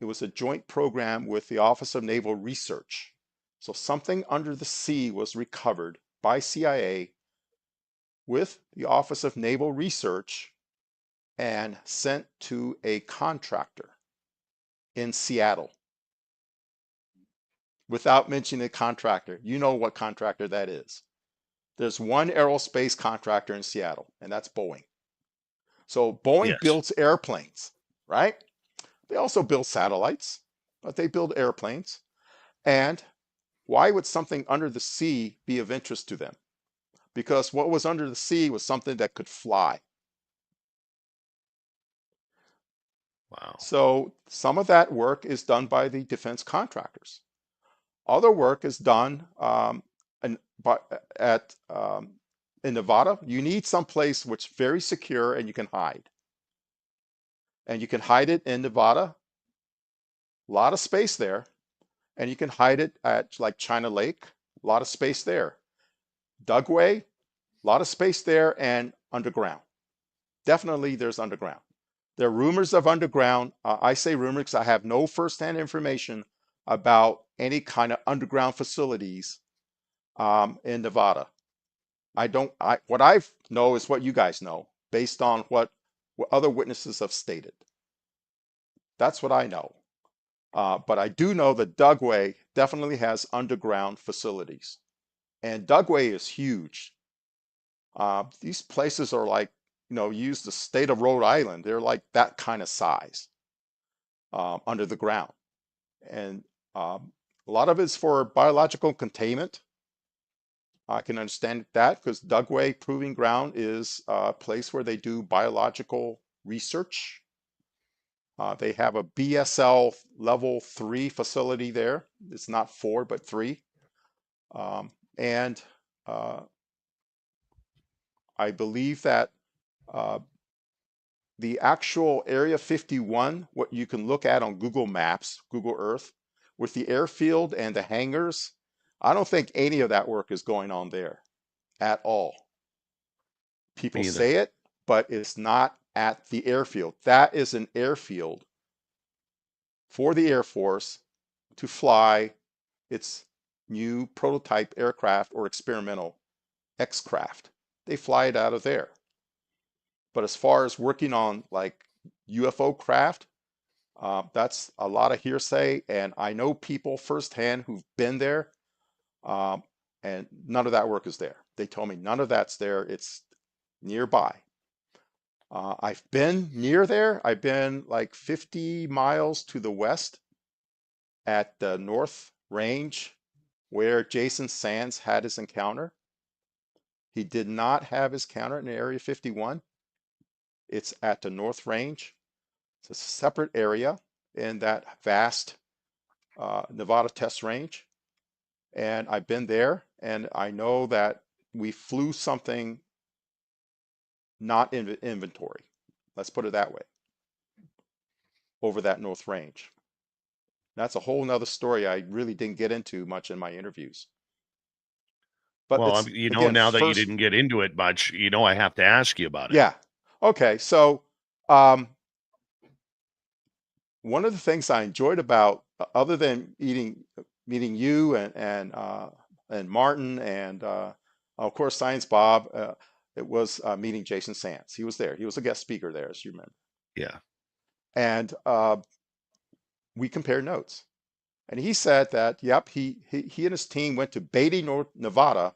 It was a joint program with the Office of Naval Research. So something under the sea was recovered by CIA with the Office of Naval Research and sent to a contractor in Seattle. Without mentioning the contractor, you know what contractor that is. There's one aerospace contractor in Seattle, and that's Boeing. So Boeing Yes. builds airplanes, right? They also build satellites, but they build airplanes. And why would something under the sea be of interest to them? Because what was under the sea was something that could fly. Wow. So some of that work is done by the defense contractors. Other work is done in Nevada. You need some place which is very secure and you can hide. And you can hide it in Nevada. A lot of space there. And you can hide it at like China Lake. A lot of space there. Dugway, a lot of space there, and underground. Definitely there's underground. There are rumors of underground. I say rumors because I have no firsthand information about any kind of underground facilities in Nevada. What I know is what you guys know, based on what other witnesses have stated. That's what I know. But I do know that Dugway definitely has underground facilities. And Dugway is huge. These places are like, use the state of Rhode Island. They're like that kind of size under the ground. And a lot of it's for biological containment. I can understand that because Dugway Proving Ground is a place where they do biological research. They have a BSL level 3 facility there. It's not 4, but 3. And I believe that the actual Area 51, what you can look at on Google Maps, Google Earth, with the airfield and the hangars, I don't think any of that work is going on there at all. People Me either. say it, but it's not at the airfield. That is an airfield for the Air Force to fly its new prototype aircraft or experimental X-craft. They fly it out of there. But as far as working on like UFO craft, that's a lot of hearsay, and I know people firsthand who've been there, um, and none of that work is there. They told me none of that's there. It's nearby. I've been near there. I've been like 50 miles to the west at the North Range where Jason Sands had his encounter. He did not have his encounter in Area 51. It's at the North Range. It's a separate area in that vast Nevada test range. And I've been there, and I know that we flew something not in inventory. Let's put it that way. Over that North Range. That's a whole nother story I really didn't get into much in my interviews. But Well, it's, you know, again, now that you first, didn't get into it much, you know, I have to ask you about it. yeah. Okay, so um, one of the things I enjoyed about, other than meeting you and Martin and of course Science Bob, it was meeting Jason Sands. He was there. He was a guest speaker there, as you remember. Yeah. And we compared notes. And he said that, yep, he and his team went to Beatty, Nevada,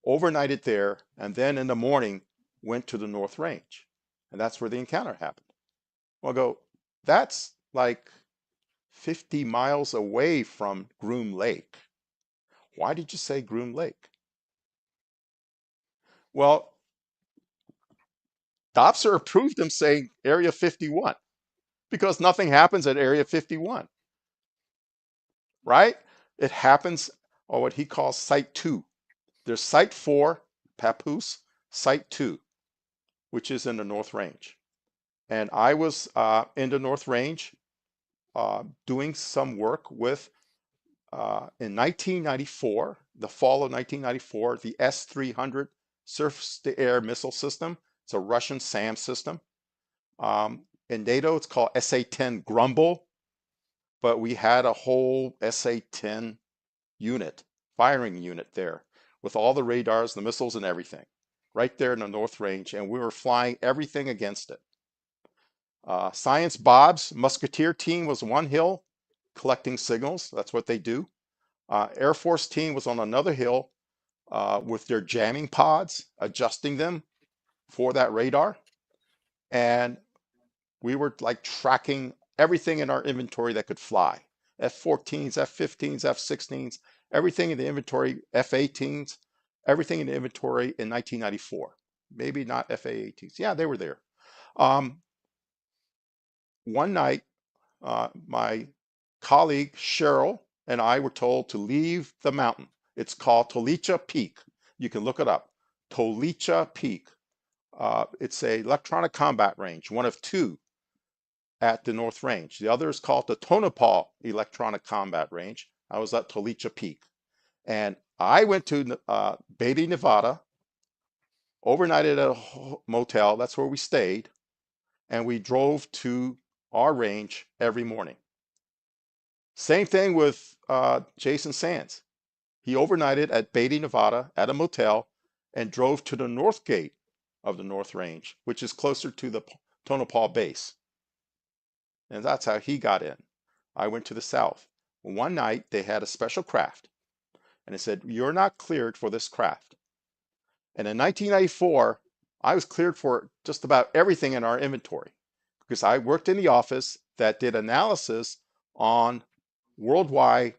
overnighted there, and then in the morning went to the North Range. And that's where the encounter happened. Well, I go, that's like 50 miles away from Groom Lake. Why did you say Groom Lake? Well, the officer approved him saying Area 51 because nothing happens at Area 51, right? It happens on what he calls Site 2. There's Site 4, Papoose, Site 2, which is in the North Range. And I was in the North Range doing some work with, in 1994, the fall of 1994, the S-300 surface-to-air missile system. It's a Russian SAM system. In NATO, it's called SA-10 Grumble, but we had a whole SA-10 unit, firing unit there, with all the radars, the missiles, and everything, right there in the North Range, and we were flying everything against it. Science Bob's Musketeer team was one hill, collecting signals. That's what they do. Air Force team was on another hill with their jamming pods, adjusting them for that radar. And we were like tracking everything in our inventory that could fly. F-14s, F-15s, F-16s, everything in the inventory, F-18s, everything in the inventory in 1994. Maybe not F-A-18s. Yeah, they were there. One night, my colleague Cheryl and I were told to leave the mountain. It's called Tolicha Peak. You can look it up. Tolicha Peak. It's a electronic combat range, one of two at the North Range. The other is called the Tonopah Electronic Combat Range. I was at Tolicha Peak. And I went to Beatty, Nevada, overnighted at a motel. That's where we stayed. And we drove to our range every morning. Same thing with Jason Sands. He overnighted at Beatty, Nevada at a motel and drove to the north gate of the North Range, which is closer to the Tonopah base. And that's how he got in. I went to the south. One night they had a special craft and it said, "You're not cleared for this craft." And in 1994, I was cleared for just about everything in our inventory because I worked in the office that did analysis on worldwide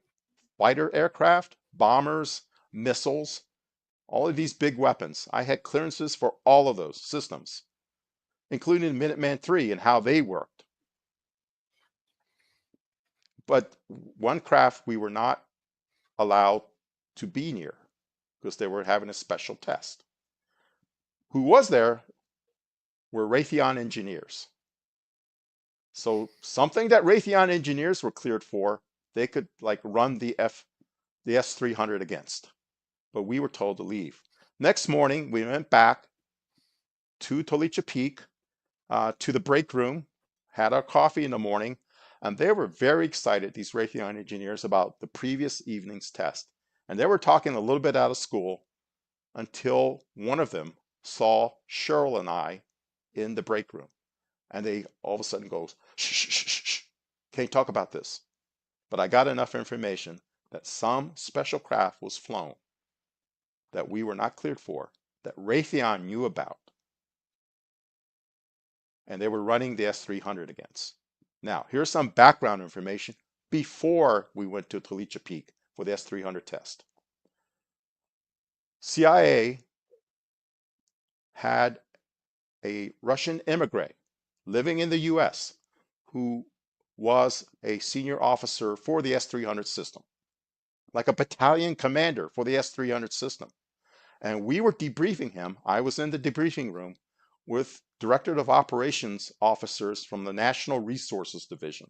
fighter aircraft, bombers, missiles, all of these big weapons. I had clearances for all of those systems, including Minuteman III and how they worked. But one craft we were not allowed to be near because they were having a special test. Who was there were Raytheon engineers. So something that Raytheon engineers were cleared for, they could like run the S-300 against. But we were told to leave. Next morning, we went back to Tolicha Peak, to the break room, had our coffee in the morning, and they were very excited, these Raytheon engineers, about the previous evening's test. And they were talking a little bit out of school until one of them saw Cheryl and I in the break room. And they all of a sudden goes, shh, shh, shh, shh, shh. Can't talk about this. But I got enough information that some special craft was flown that we were not cleared for, that Raytheon knew about, and they were running the S-300 against. Now, here's some background information before we went to Tolicha Peak for the S-300 test. CIA had a Russian immigrant living in the US who was a senior officer for the S-300 system, like a battalion commander for the S-300 system. And we were debriefing him. I was in the debriefing room with Directorate of Operations officers from the National Resources Division.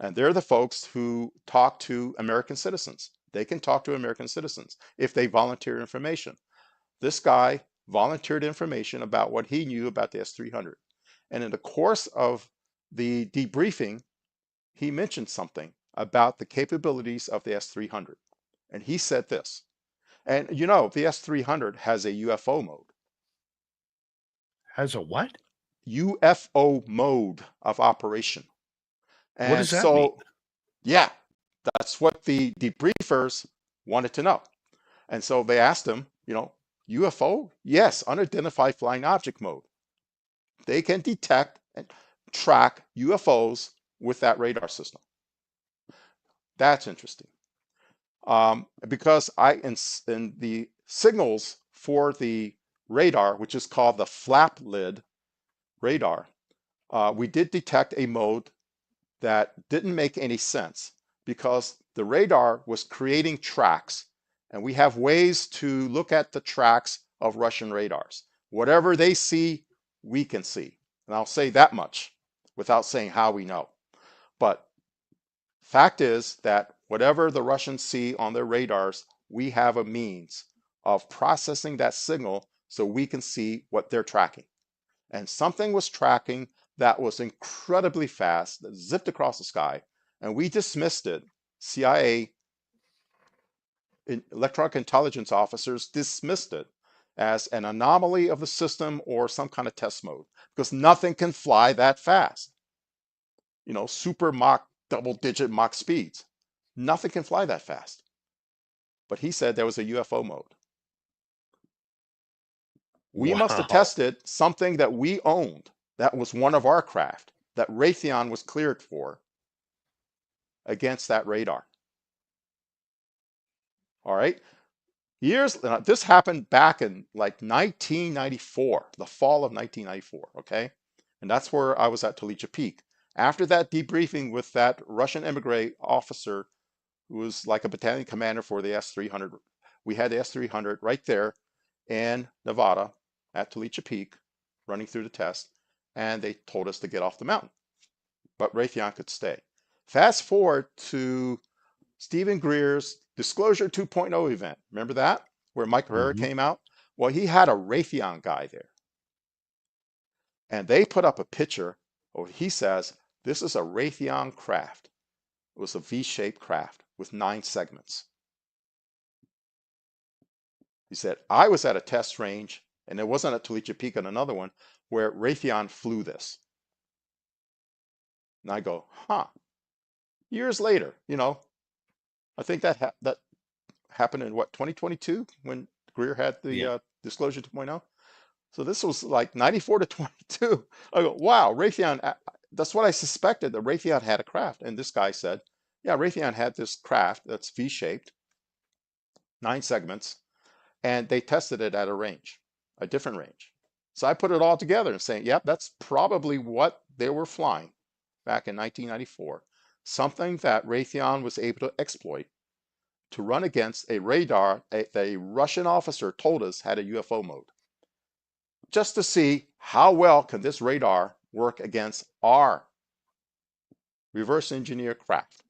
And they're the folks who talk to American citizens. They can talk to American citizens if they volunteer information. This guy volunteered information about what he knew about the S-300. And in the course of the debriefing, he mentioned something about the capabilities of the S-300. And he said this, and you know, the S-300 has a UFO mode. Has a what? UFO mode of operation. What And does that mean? so, yeah, that's what the debriefers wanted to know. And so they asked him, you know, UFO? Yes, unidentified flying object mode. They can detect and track UFOs with that radar system. That's interesting. Because in the signals for the radar, which is called the flap lid radar, we did detect a mode that didn't make any sense because the radar was creating tracks, and we have ways to look at the tracks of Russian radars. Whatever they see, we can see. And I'll say that much without saying how we know. But fact is that whatever the Russians see on their radars, we have a means of processing that signal so we can see what they're tracking. And something was tracking that was incredibly fast, that zipped across the sky, and we dismissed it. CIA electronic intelligence officers dismissed it as an anomaly of the system or some kind of test mode, because nothing can fly that fast. You know, super Mach, double-digit Mach speeds. Nothing can fly that fast. But he said there was a UFO mode. We must have Wow. tested something that we owned, that was one of our craft, that Raytheon was cleared for, against that radar. All right. This happened back in like 1994, the fall of 1994. Okay. And that's where I was at Tolicha Peak. After that debriefing with that Russian emigre officer who was like a battalion commander for the S-300, we had the S-300 right there in Nevada at Tolicha Peak running through the test, and they told us to get off the mountain. But Raytheon could stay. Fast forward to Stephen Greer's Disclosure 2.0 event. Remember that? Where Mike Herrera came out? Well, he had a Raytheon guy there. And they put up a picture. Oh, he says, this is a Raytheon craft. It was a V-shaped craft with 9 segments. He said, I was at a test range, and it wasn't at Tolicha Peak and another one, where Raytheon flew this. And I go, huh. Years later, you know, I think that happened in what, 2022, when Greer had the Disclosure 2.0. So this was like 94 to 22. I go, wow, Raytheon, that's what I suspected, that Raytheon had a craft. And this guy said, yeah, Raytheon had this craft that's V-shaped, 9 segments, and they tested it at a range, a different range. So I put it all together and saying, yep, that's probably what they were flying back in 1994. Something that Raytheon was able to exploit to run against a radar a Russian officer told us had a UFO mode. Just to see how well can this radar work against our reverse engineer craft.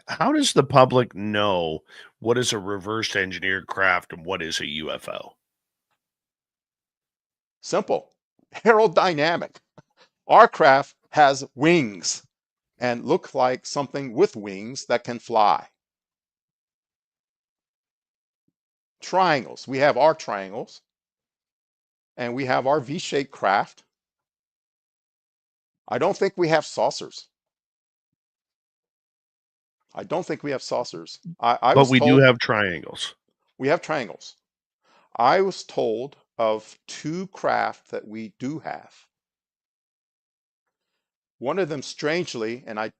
How does the public know what is a reverse engineered craft and what is a UFO? Simple. Aerodynamic. Our craft has wings and look like something with wings that can fly. Triangles. We have our triangles and we have our V-shaped craft. I don't think we have saucers. I don't think we have saucers. I But was we do told have triangles. we have triangles. I was told of two craft that we do have. One of them, strangely, and I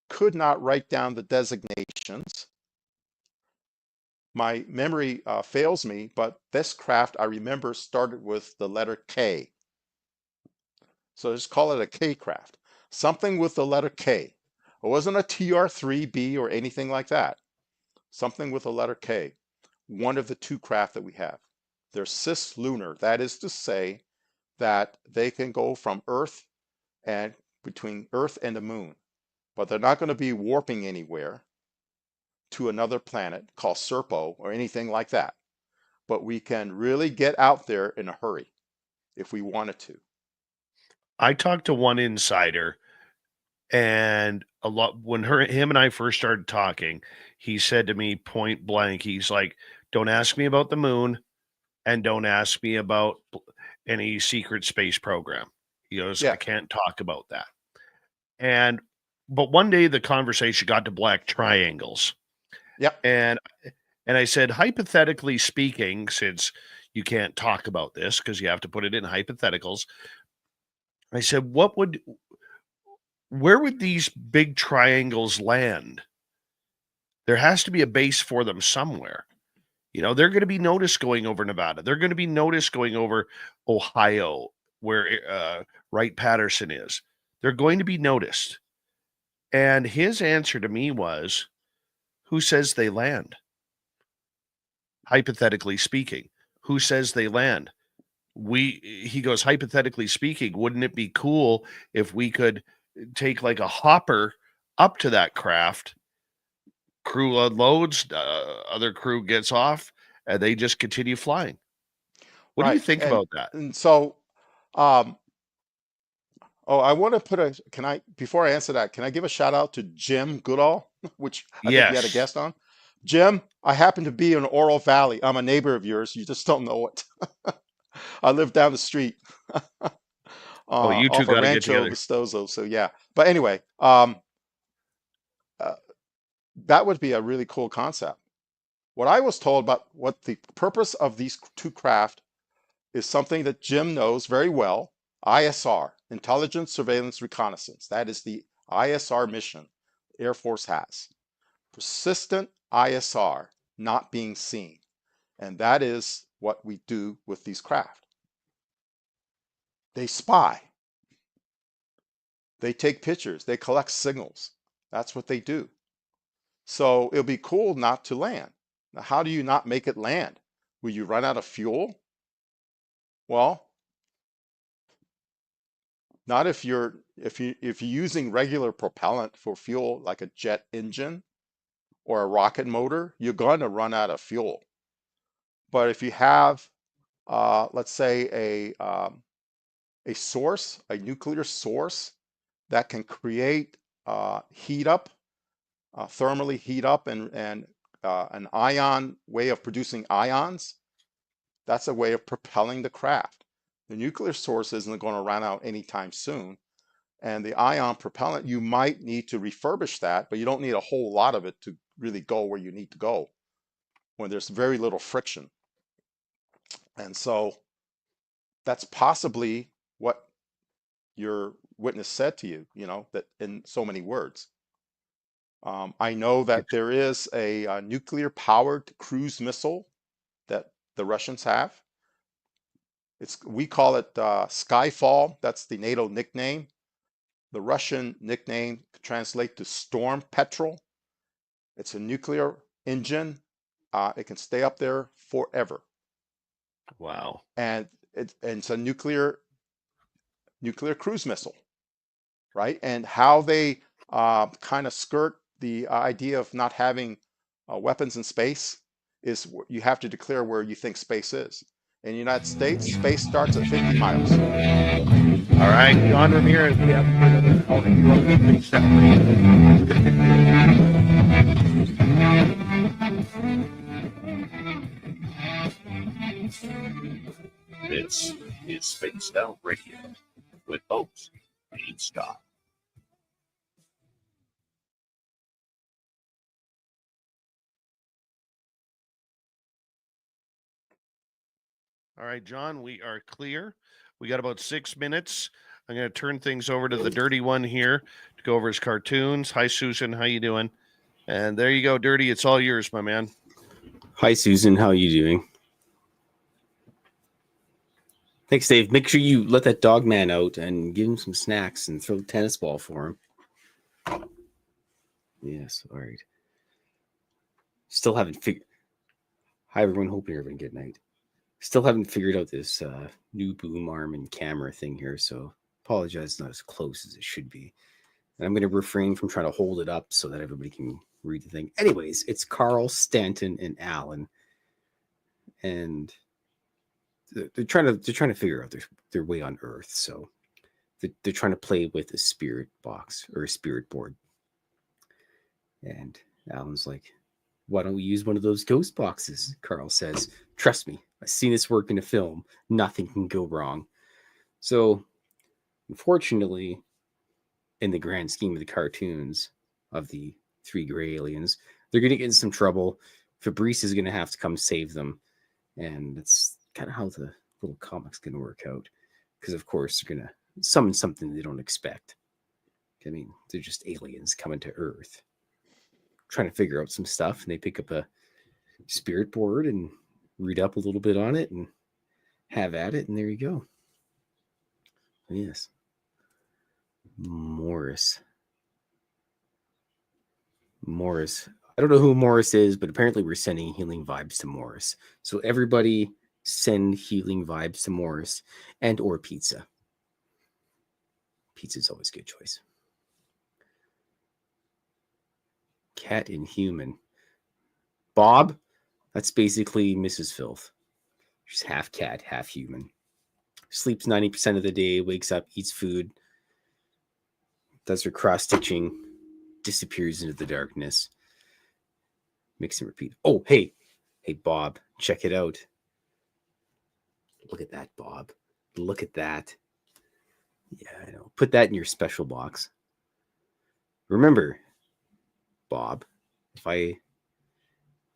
could not write down the designations. My memory fails me, but this craft I remember started with the letter K. So just call it a K craft. Something with the letter K. It wasn't a TR-3B or anything like that. Something with the letter K. One of the two craft that we have. They're cislunar. That is to say that they can go from Earth and between Earth and the moon. But they're not going to be warping anywhere to another planet called Serpo or anything like that. But we can really get out there in a hurry if we wanted to. I talked to one insider, and a lot when him and I first started talking, he said to me point blank, he's like, "Don't ask me about the moon, and don't ask me about any secret space program." He goes, "I Yeah, can't talk about that." And but one day the conversation got to black triangles, yeah, and I said, hypothetically speaking, since you can't talk about this because you have to put it in hypotheticals, I said, where would these big triangles land? There has to be a base for them somewhere. You know, they're going to be noticed going over Nevada. They're going to be noticed going over Ohio, where Wright Patterson is. They're going to be noticed. And his answer to me was, who says they land? Hypothetically speaking, who says they land? He goes, hypothetically speaking, wouldn't it be cool if we could take like a hopper up to that craft, crew unloads, other crew gets off, and they just continue flying? What do you right. think about that? And so, um, oh, I want to put can I, before I answer that, can I give a shout out to Jim Goodall, which I think you had a Yes. guest on? Jim, I happen to be in Oro Valley. I'm a neighbor of yours. You just don't know it. I live down the street Oh, you two off of got to get Rancho together. Vistoso. So yeah. But anyway, uh, that would be a really cool concept. What I was told about what the purpose of these two craft is something that Jim knows very well. ISR, Intelligence, Surveillance, Reconnaissance. That is the ISR mission Air Force has. Persistent ISR, not being seen. And that is what we do with these craft. They spy. They take pictures. They collect signals. That's what they do. So it'll be cool not to land. Now, how do you not make it land? Will you run out of fuel? Well, not if you're using regular propellant for fuel like a jet engine or a rocket motor, you're going to run out of fuel. But if you have, let's say, a source, a nuclear source that can create heat up, thermally heat up, and an ion way of producing ions, that's a way of propelling the craft. The nuclear source isn't going to run out anytime soon. And the ion propellant, you might need to refurbish that, but you don't need a whole lot of it to really go where you need to go when there's very little friction. And so that's possibly what your witness said to you, that in so many words. I know that It's there is a nuclear powered cruise missile that the Russians have. We call it Skyfall. That's the NATO nickname. The Russian nickname translates to Storm Petrel. It's a nuclear engine. It can stay up there forever, wow. and it's a nuclear cruise missile. right? And how they kind of skirt the idea of not having weapons in space is you have to declare where you think space is. In the United States, space starts at 50 miles. All right, John Ramirez, we have another call. This is Spaced Out Radio with host Dave Scott. All right, John, we are clear. We got about 6 minutes. I'm going to turn things over to the dirty one here to go over his cartoons. Hi, Susan. How you doing? And there you go, Dirty. It's all yours, my man. Hi, Susan. How are you doing? Thanks, Dave. Make sure you let that dog man out and give him some snacks and throw the tennis ball for him. Yes, all right. Still haven't figured... Hi, everyone. Hoping you're having a good night. Still haven't figured out this new boom arm and camera thing here, so apologize, it's not as close as it should be. And I'm going to refrain from trying to hold it up so that everybody can read the thing. Anyways, it's Carl, Stanton, and Alan. And they're trying to figure out their way on Earth. So they're trying to play with a spirit box or a spirit board. And Alan's like, why don't we use one of those ghost boxes? Carl says, trust me, I've seen this work in a film. Nothing can go wrong. So, unfortunately, in the grand scheme of the cartoons of the three gray aliens, they're going to get in some trouble. Fabrice is going to have to come save them. And that's kind of how the little comic's going to work out. Because, of course, they're going to summon something they don't expect. I mean, they're just aliens coming to Earth, trying to figure out some stuff. And they pick up a spirit board and read up a little bit on it and have at it. And there you go. Yes. Morris. I don't know who Morris is, but apparently we're sending healing vibes to Morris. So everybody send healing vibes to Morris and or pizza. Pizza's always a good choice. Cat and human. Bob, that's basically Mrs. Filth. She's half cat, half human. Sleeps 90% of the day, wakes up, eats food, does her cross-stitching, disappears into the darkness. Mix and repeat. Oh, hey, Bob, check it out. Look at that, Bob. Look at that. Yeah, I know. Put that in your special box. Remember, Bob, if I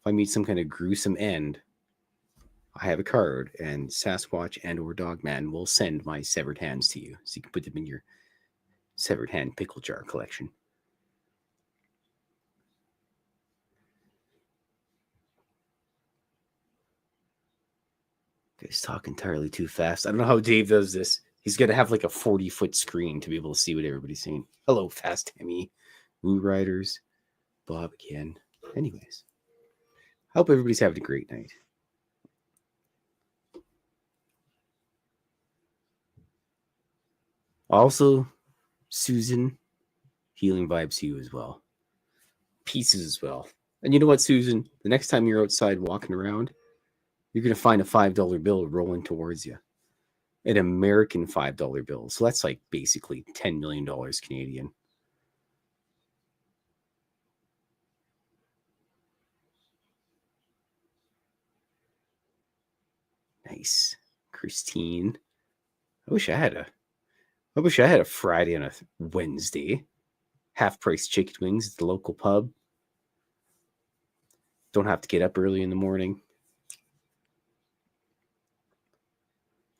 meet some kind of gruesome end, I have a card, and Sasquatch and or Dogman will send my severed hands to you, so you can put them in your severed hand pickle jar collection. Guys talk entirely too fast. I don't know how Dave does this. He's got to have like a 40-foot screen to be able to see what everybody's saying. Hello, Fast Timmy, Woo Riders, Bob again. Anyways, I hope everybody's having a great night. Also, Susan, healing vibes to you as well. Pieces as well. And you know what, Susan? The next time you're outside walking around, you're going to find a $5 bill rolling towards you. An American $5 bill. So that's like basically $10 million Canadian. Nice. Christine. I wish I had a Friday and a Wednesday. Half-price chicken wings at the local pub. Don't have to get up early in the morning.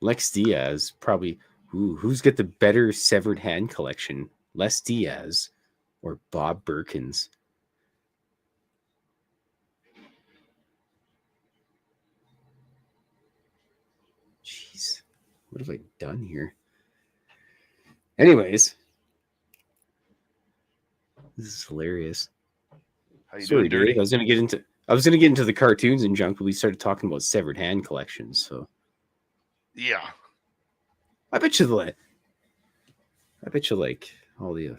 Lex Diaz, probably. Who's got the better severed hand collection? Les Diaz or Bob Birkins? Jeez, what have I done here? Anyways, this is hilarious. How you Sorry, doing, Dirty? Dave. I was gonna get into the cartoons and junk, but we started talking about severed hand collections. So Yeah. I bet you like all the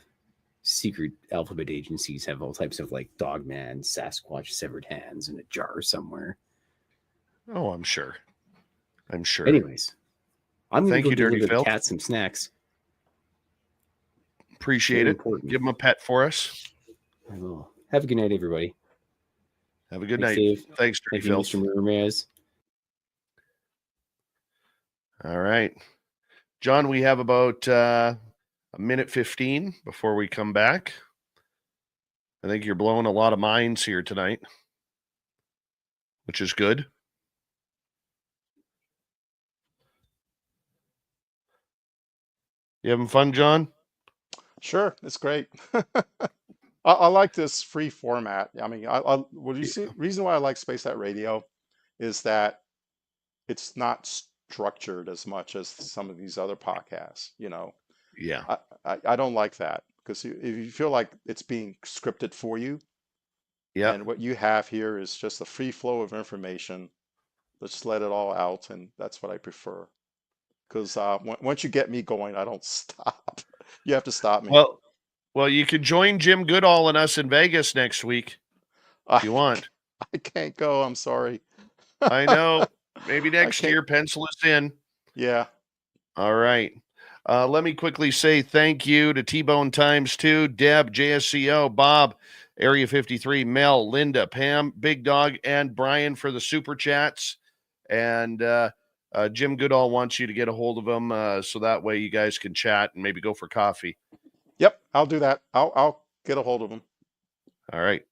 secret alphabet agencies have all types of like Dogman, Sasquatch, severed hands in a jar somewhere. Oh, I'm sure. I'm sure. Anyways, I'm going to Thank go you, deliver Dirty the Phil. cat some snacks. Appreciate Very it. important. Give him a pet for us. I will. Have a good night, everybody. Have a good Thanks, night. Dave. Thanks, Dirty Thank you, Phil. Mr. Ramirez. All right. John, we have about a minute 15 before we come back. I think you're blowing a lot of minds here tonight, which is good. You having fun, John? Sure, it's great. I like this free format. I mean, what you see, reason why I like Space Out Radio is that it's not structured as much as some of these other podcasts. You know, Yeah. I don't like that because if you feel like it's being scripted for you, Yeah. and what you have here is just a free flow of information. Let's let it all out, and that's what I prefer. Because once you get me going, I don't stop. You have to stop me. Well, you can join Jim Goodall and us in Vegas next week if you want. I can't go. I'm sorry. I know. Maybe next can't- year, pencil us in. Yeah. All right. Let me quickly say thank you to T-Bone Times 2, Deb, JSCO, Bob, Area 53, Mel, Linda, Pam, Big Dog, and Brian for the super chats. And Jim Goodall wants you to get a hold of him so that way you guys can chat and maybe go for coffee. Yep, I'll do that. I'll get a hold of him. All right.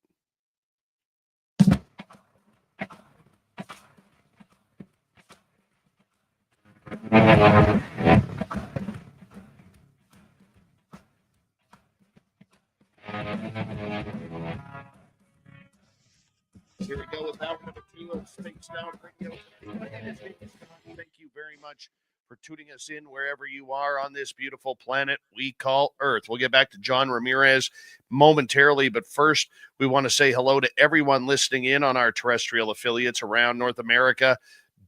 Here we go with hour number 2 of Spaced Out Radio. Thank you very much for tuning us in wherever you are on this beautiful planet we call Earth. We'll get back to John Ramirez momentarily, but first we want to say hello to everyone listening in on our terrestrial affiliates around North America,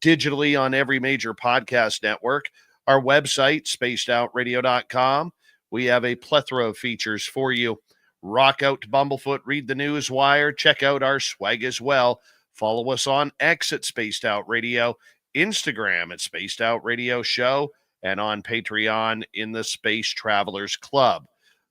digitally on every major podcast network. Our website, spacedoutradio.com. We have a plethora of features for you. Rock out to Bumblefoot, read the news wire, check out our swag as well. Follow us on X at Spaced Out Radio, Instagram at Spaced Out Radio Show, and on Patreon in the Space Travelers Club.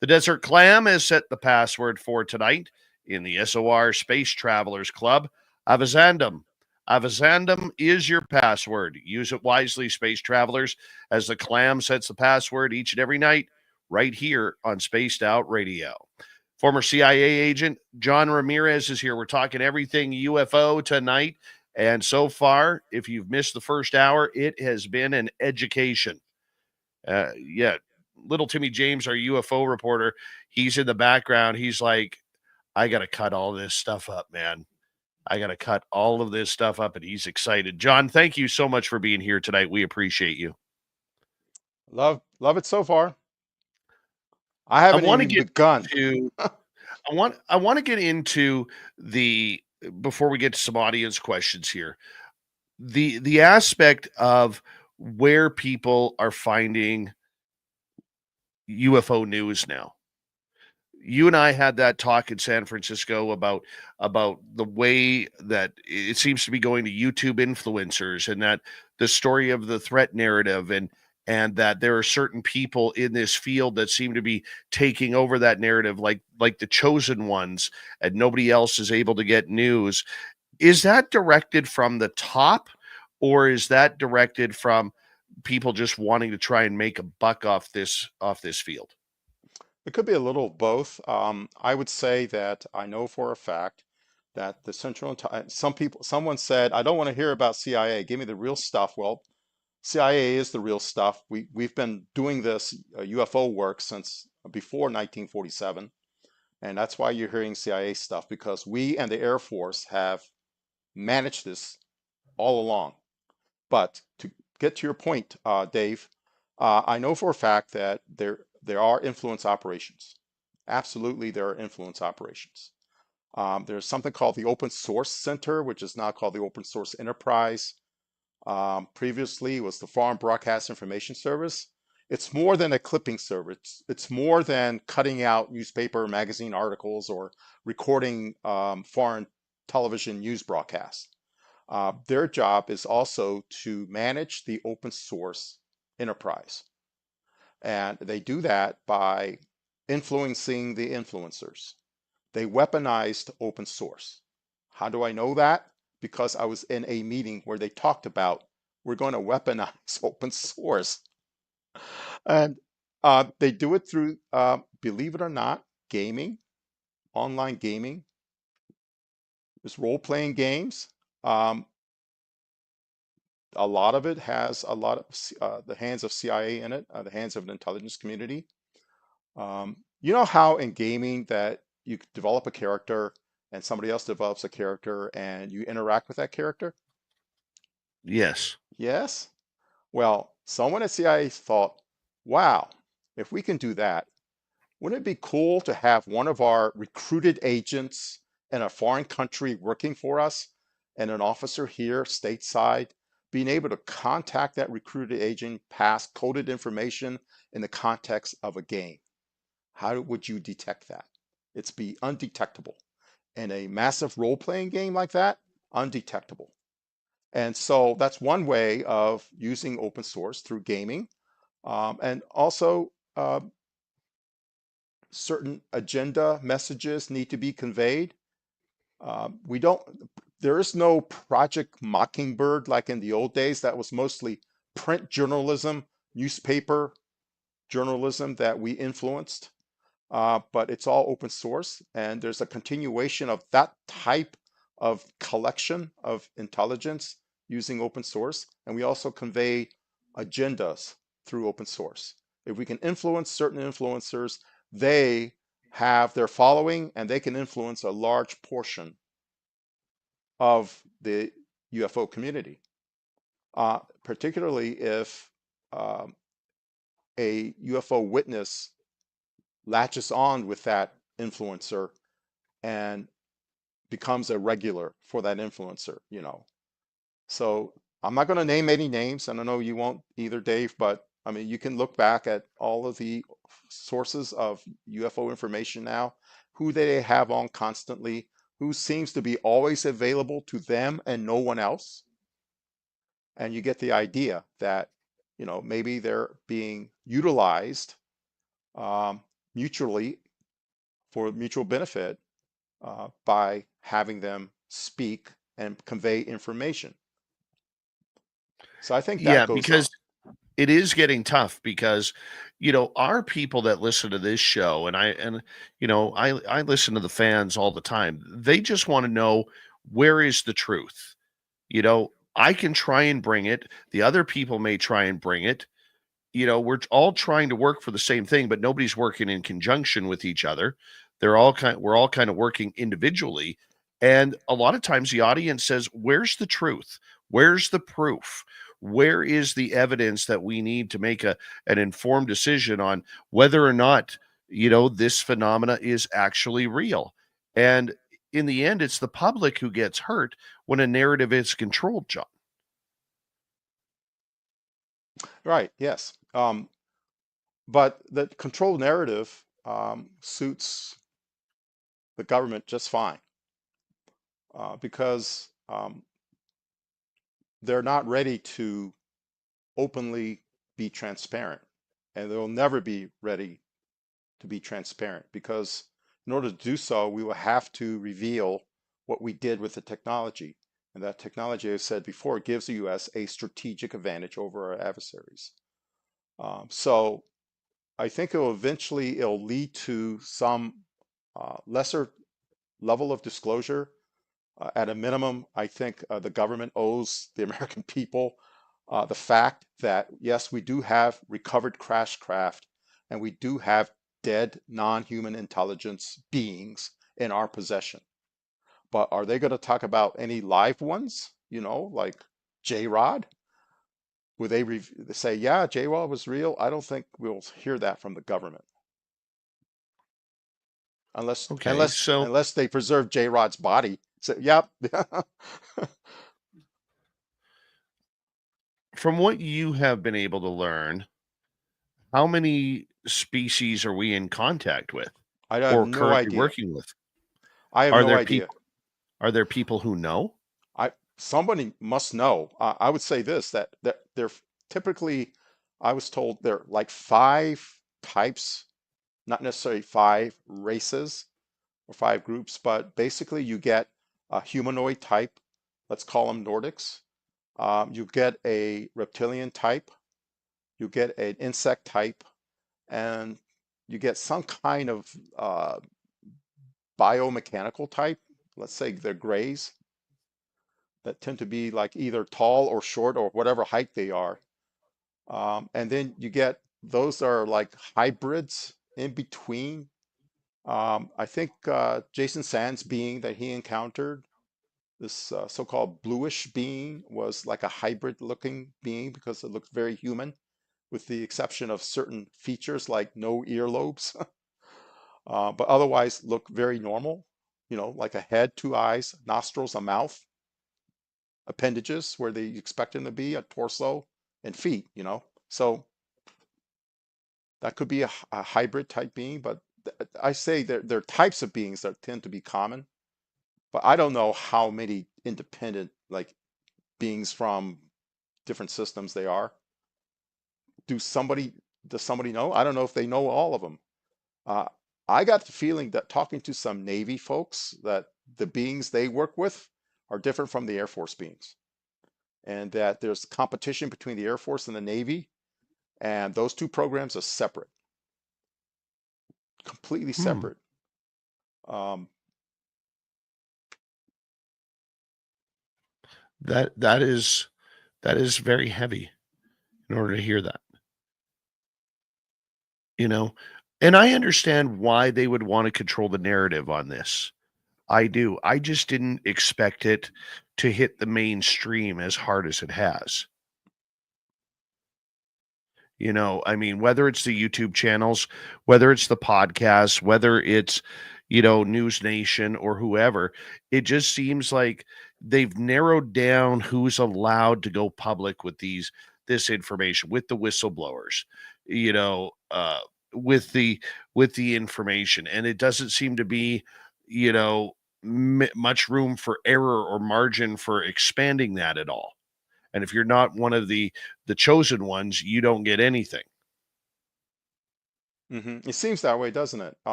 The Desert Clam has set the password for tonight in the SOR Space Travelers Club. Avizandum. Avizandum is your password. Use it wisely, Space Travelers, as the Clam sets the password each and every night right here on Spaced Out Radio. Former CIA agent John Ramirez is here. We're talking everything UFO tonight. And so far, if you've missed the first hour, it has been an education. Little Timmy James, our UFO reporter, he's in the background. He's like, I got to cut all this stuff up, man. I got to cut all of this stuff up, and he's excited. John, thank you so much for being here tonight. We appreciate you. Love it so far. I haven't even begun. I want to get into the, before we get to some audience questions here, the aspect of where people are finding UFO news now. You and I had that talk in San Francisco about the way that it seems to be going to YouTube influencers, and that the story of the threat narrative, and that there are certain people in this field that seem to be taking over that narrative, like the chosen ones, and nobody else is able to get news. Is that directed from the top, or is that directed from people just wanting to try and make a buck off this field? It could be a little of both. I would say that I know for a fact that the someone said, I don't want to hear about CIA. Give me the real stuff. Well, CIA is the real stuff. We've been doing this UFO work since before 1947, and that's why you're hearing CIA stuff, because we and the Air Force have managed this all along. But to get to your point, Dave, I know for a fact that there are influence operations. Absolutely, there are influence operations. There's something called the Open Source Center, which is now called the Open Source Enterprise. Previously, it was the Foreign Broadcast Information Service. It's more than a clipping server. It's more than cutting out newspaper, magazine articles, or recording foreign television news broadcasts. Their job is also to manage the open source enterprise. And they do that by influencing the influencers. They weaponized open source. How do I know that? Because I was in a meeting where they talked about we're going to weaponize open source. And they do it through, believe it or not, gaming, online gaming. There's role-playing games. Um, a lot of it has a lot of the hands of CIA in it, the hands of an intelligence community. You know how in gaming that you develop a character and somebody else develops a character and you interact with that character? Yes. Yes? Well, someone at CIA thought, wow, if we can do that, wouldn't it be cool to have one of our recruited agents in a foreign country working for us and an officer here stateside being able to contact that recruited agent, pass coded information in the context of a game? How would you detect that? It's be undetectable. In a massive role-playing game like that, undetectable. And so that's one way of using open source through gaming. And also, certain agenda messages need to be conveyed. There is no Project Mockingbird like in the old days. That was mostly print journalism, newspaper journalism that we influenced. But it's all open source, and there's a continuation of that type of collection of intelligence using open source. And we also convey agendas through open source. If we can influence certain influencers, they have their following and they can influence a large portion of the UFO community, particularly if a UFO witness latches on with that influencer and becomes a regular for that influencer, you know. So I'm not going to name any names, and I know you won't either, Dave, but I mean, you can look back at all of the sources of UFO information now, who they have on constantly, who seems to be always available to them and no one else. And you get the idea that, you know, maybe they're being utilized mutually for mutual benefit by having them speak and convey information. So I think that Yeah, goes on. because it is getting tough because, our people that listen to this show, I listen to the fans all the time. They just want to know, where is the truth? I can try and bring it. The other people may try and bring it. We're all trying to work for the same thing, but nobody's working in conjunction with each other. We're all kind of working individually. And a lot of times the audience says, where's the truth? Where's the proof? Where is the evidence that we need to make an informed decision on whether or not, this phenomena is actually real? And in the end, it's the public who gets hurt when a narrative is controlled, John. Right, yes. But the controlled narrative suits the government just fine because they're not ready to openly be transparent, and they'll never be ready to be transparent because in order to do so, we will have to reveal what we did with the technology. And that technology, as I said before, gives the US a strategic advantage over our adversaries. So I think it'll lead to some lesser level of disclosure. At a minimum, I think the government owes the American people the fact that, yes, we do have recovered crash craft and we do have dead non-human intelligence beings in our possession. But are they going to talk about any live ones, like J-Rod? Would they say, yeah, J-Rod was real? I don't think we'll hear that from the government. Unless Okay, unless so unless they preserve J-Rod's body. So, yep. from what you have been able to learn, how many species are we in contact with I have or no currently idea. working with? I have Are no there idea. people? Are there people who know? Somebody must know. I would say this, that they're typically, I was told they're like 5 types, not necessarily 5 races or 5 groups, but basically you get a humanoid type, let's call them Nordics. You get a reptilian type, you get an insect type, and you get some kind of biomechanical type. Let's say they're grays that tend to be like either tall or short or whatever height they are. And then you get those are like hybrids in between. I think Jason Sands being that he encountered, this so-called bluish being, was like a hybrid looking being because it looked very human, with the exception of certain features like no earlobes, but otherwise look very normal, like a head, 2 eyes, nostrils, a mouth, appendages where they expect them to be, a torso, and feet. So that could be a hybrid type being, but I say there are types of beings that tend to be common, but I don't know how many independent like beings from different systems they are. Do somebody does somebody know? I don't know if they know all of them. Uh, I got the feeling that talking to some Navy folks that the beings they work with are different from the Air Force beings, and that there's competition between the Air Force and the Navy, and those two programs are separate, completely Hmm. separate. Um, That is very heavy in order to hear that, you know? And I understand why they would want to control the narrative on this. I do. I just didn't expect it to hit the mainstream as hard as it has. I mean, whether it's the YouTube channels, whether it's the podcasts, whether it's, News Nation or whoever, it just seems like they've narrowed down who's allowed to go public with this information, with the whistleblowers, you know, uh, with the information, and it doesn't seem to be, you know, much room for error or margin for expanding that at all. And if you're not one of the chosen ones, you don't get anything. It seems that way, doesn't it?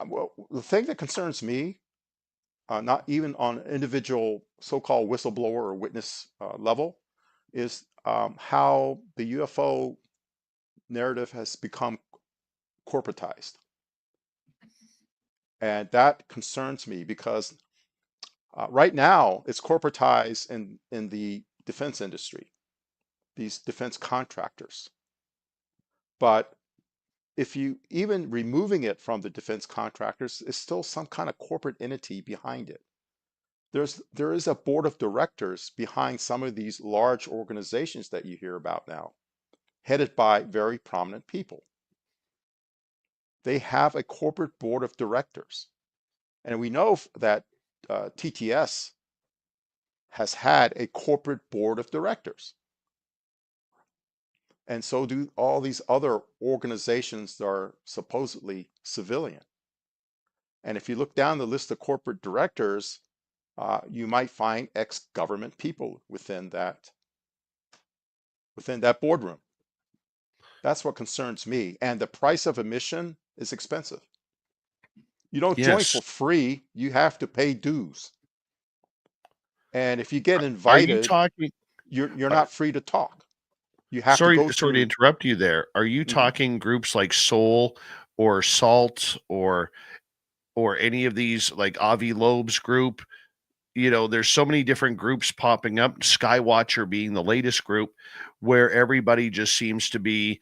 Well, the thing that concerns me, not even on an individual so-called whistleblower or witness level, is how the UFO narrative has become corporatized. And that concerns me because right now it's corporatized in the defense industry, these defense contractors. But if you even removing it from the defense contractors, is still some kind of corporate entity behind it. There is a board of directors behind some of these large organizations that you hear about now, headed by very prominent people. They have a corporate board of directors. And we know that TTS has had a corporate board of directors. And so do all these other organizations that are supposedly civilian. And if you look down the list of corporate directors, you might find ex-government people within that boardroom. That's what concerns me. And the price of admission is expensive. You don't join Yes. for free, you have to pay dues. And if you get Are you invited, talking? you're Are, not free to talk. You have to sorry, go sorry to through. interrupt you there. Are you Mhm. talking groups like Soul or Salt or any of these like Avi Loeb's group? There's so many different groups popping up. Skywatcher being the latest group, where everybody just seems to be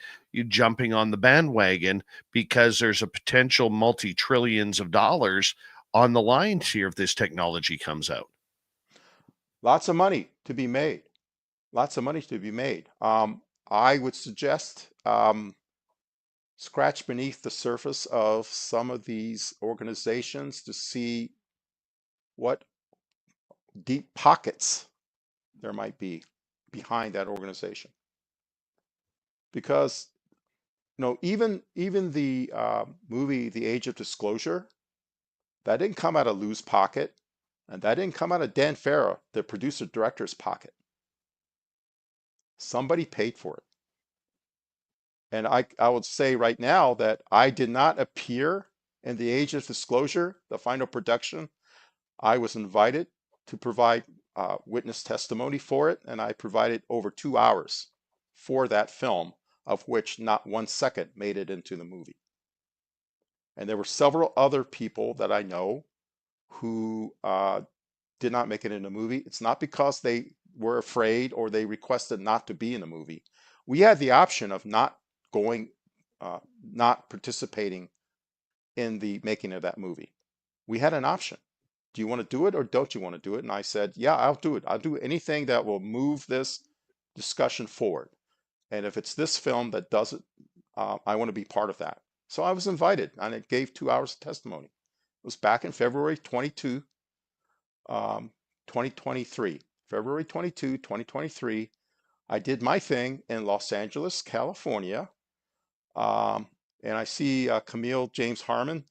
jumping on the bandwagon because there's a potential multi-trillions of dollars on the lines here if this technology comes out. Lots of money to be made. Lots of money to be made. I would suggest scratch beneath the surface of some of these organizations to see what deep pockets there might be behind that organization. because even the movie The Age of Disclosure, that didn't come out of Lou's pocket, and that didn't come out of Dan Farrow, the producer director's pocket. Somebody paid for it. And I would say right now that I did not appear in The Age of Disclosure, the final production. I was invited to provide witness testimony for it, and I provided over 2 hours for that film, of which not 1 second made it into the movie. And there were several other people that I know who did not make it in the movie. It's not because they were afraid or they requested not to be in the movie. We had the option of not going, not participating in the making of that movie. We had an option. Do you want to do it or don't you want to do it? And I said, yeah, I'll do it. I'll do anything that will move this discussion forward. And if it's this film that does it, I want to be part of that. So I was invited, and it gave 2 hours of testimony. It was back in February 22, 2023. February 22, 2023. I did my thing in Los Angeles, California. And I see Camille James Harmon.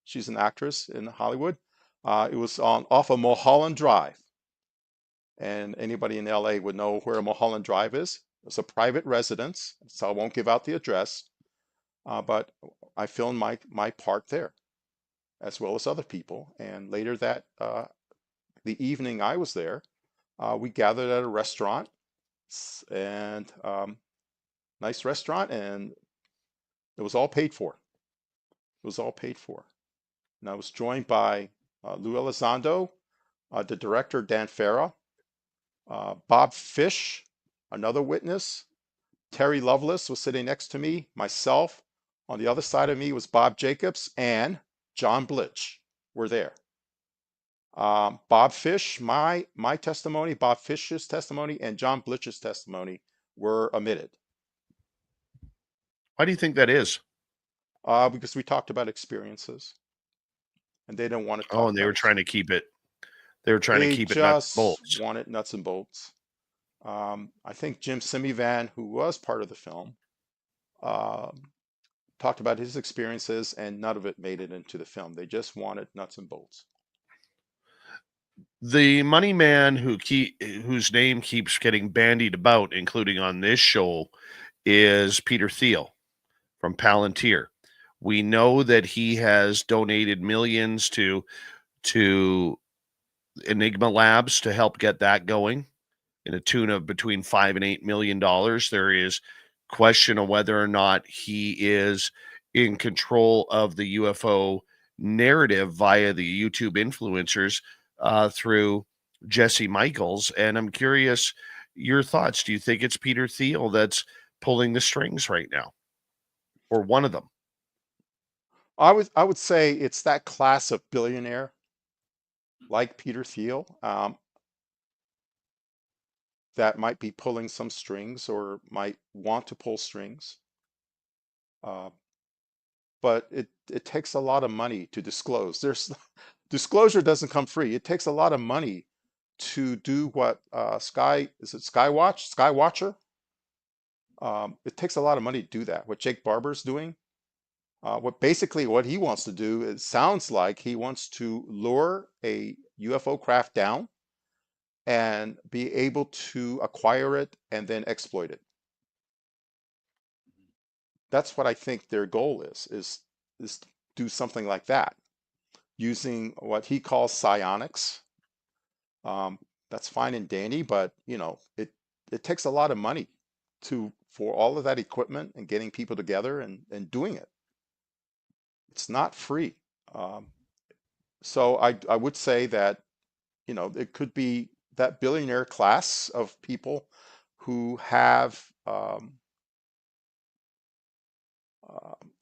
She's an actress in Hollywood. It was off of Mulholland Drive. And anybody in LA would know where Mulholland Drive is. It's a private residence, so I won't give out the address. But I filmed my part there, as well as other people. And later that the evening I was there, we gathered at a restaurant, and nice restaurant, and it was all paid for. It was all paid for. And I was joined by Lou Elizondo, the director Dan Farrow, Bob Fish, another witness. Terry Lovelace was sitting next to me, myself. On the other side of me was Bob Jacobs and John Blitch were there. Bob Fish, my testimony, Bob Fish's testimony, and John Blitch's testimony were omitted. Why do you think that is? Because we talked about experiences, and they didn't want to talk. Oh, and they were trying to keep it. They were trying to keep it nuts and bolts. Wanted nuts and bolts. I think Jim Simivan, who was part of the film, talked about his experiences, and none of it made it into the film. They just wanted nuts and bolts. The money man whose name keeps getting bandied about, including on this show, is Peter Thiel from Palantir. We know that he has donated millions to Enigma Labs to help get that going, in a tune of between $5 and $8 million. There is question of whether or not he is in control of the UFO narrative via the YouTube influencers through Jesse Michaels. And I'm curious your thoughts. Do you think it's Peter Thiel that's pulling the strings right now, or one of them? I would say it's that class of billionaire, like Peter Thiel, that might be pulling some strings or might want to pull strings. But it takes a lot of money to disclose. Disclosure doesn't come free. It takes a lot of money to do what Skywatcher? It takes a lot of money to do that. What Jake Barber's doing. What he wants to do, it sounds like he wants to lure a UFO craft down and be able to acquire it and then exploit it. That's what I think their goal is do something like that, using what he calls psionics. That's fine and dandy, but it takes a lot of money for all of that equipment and getting people together and doing it. It's not free. So I would say that it could be that billionaire class of people who have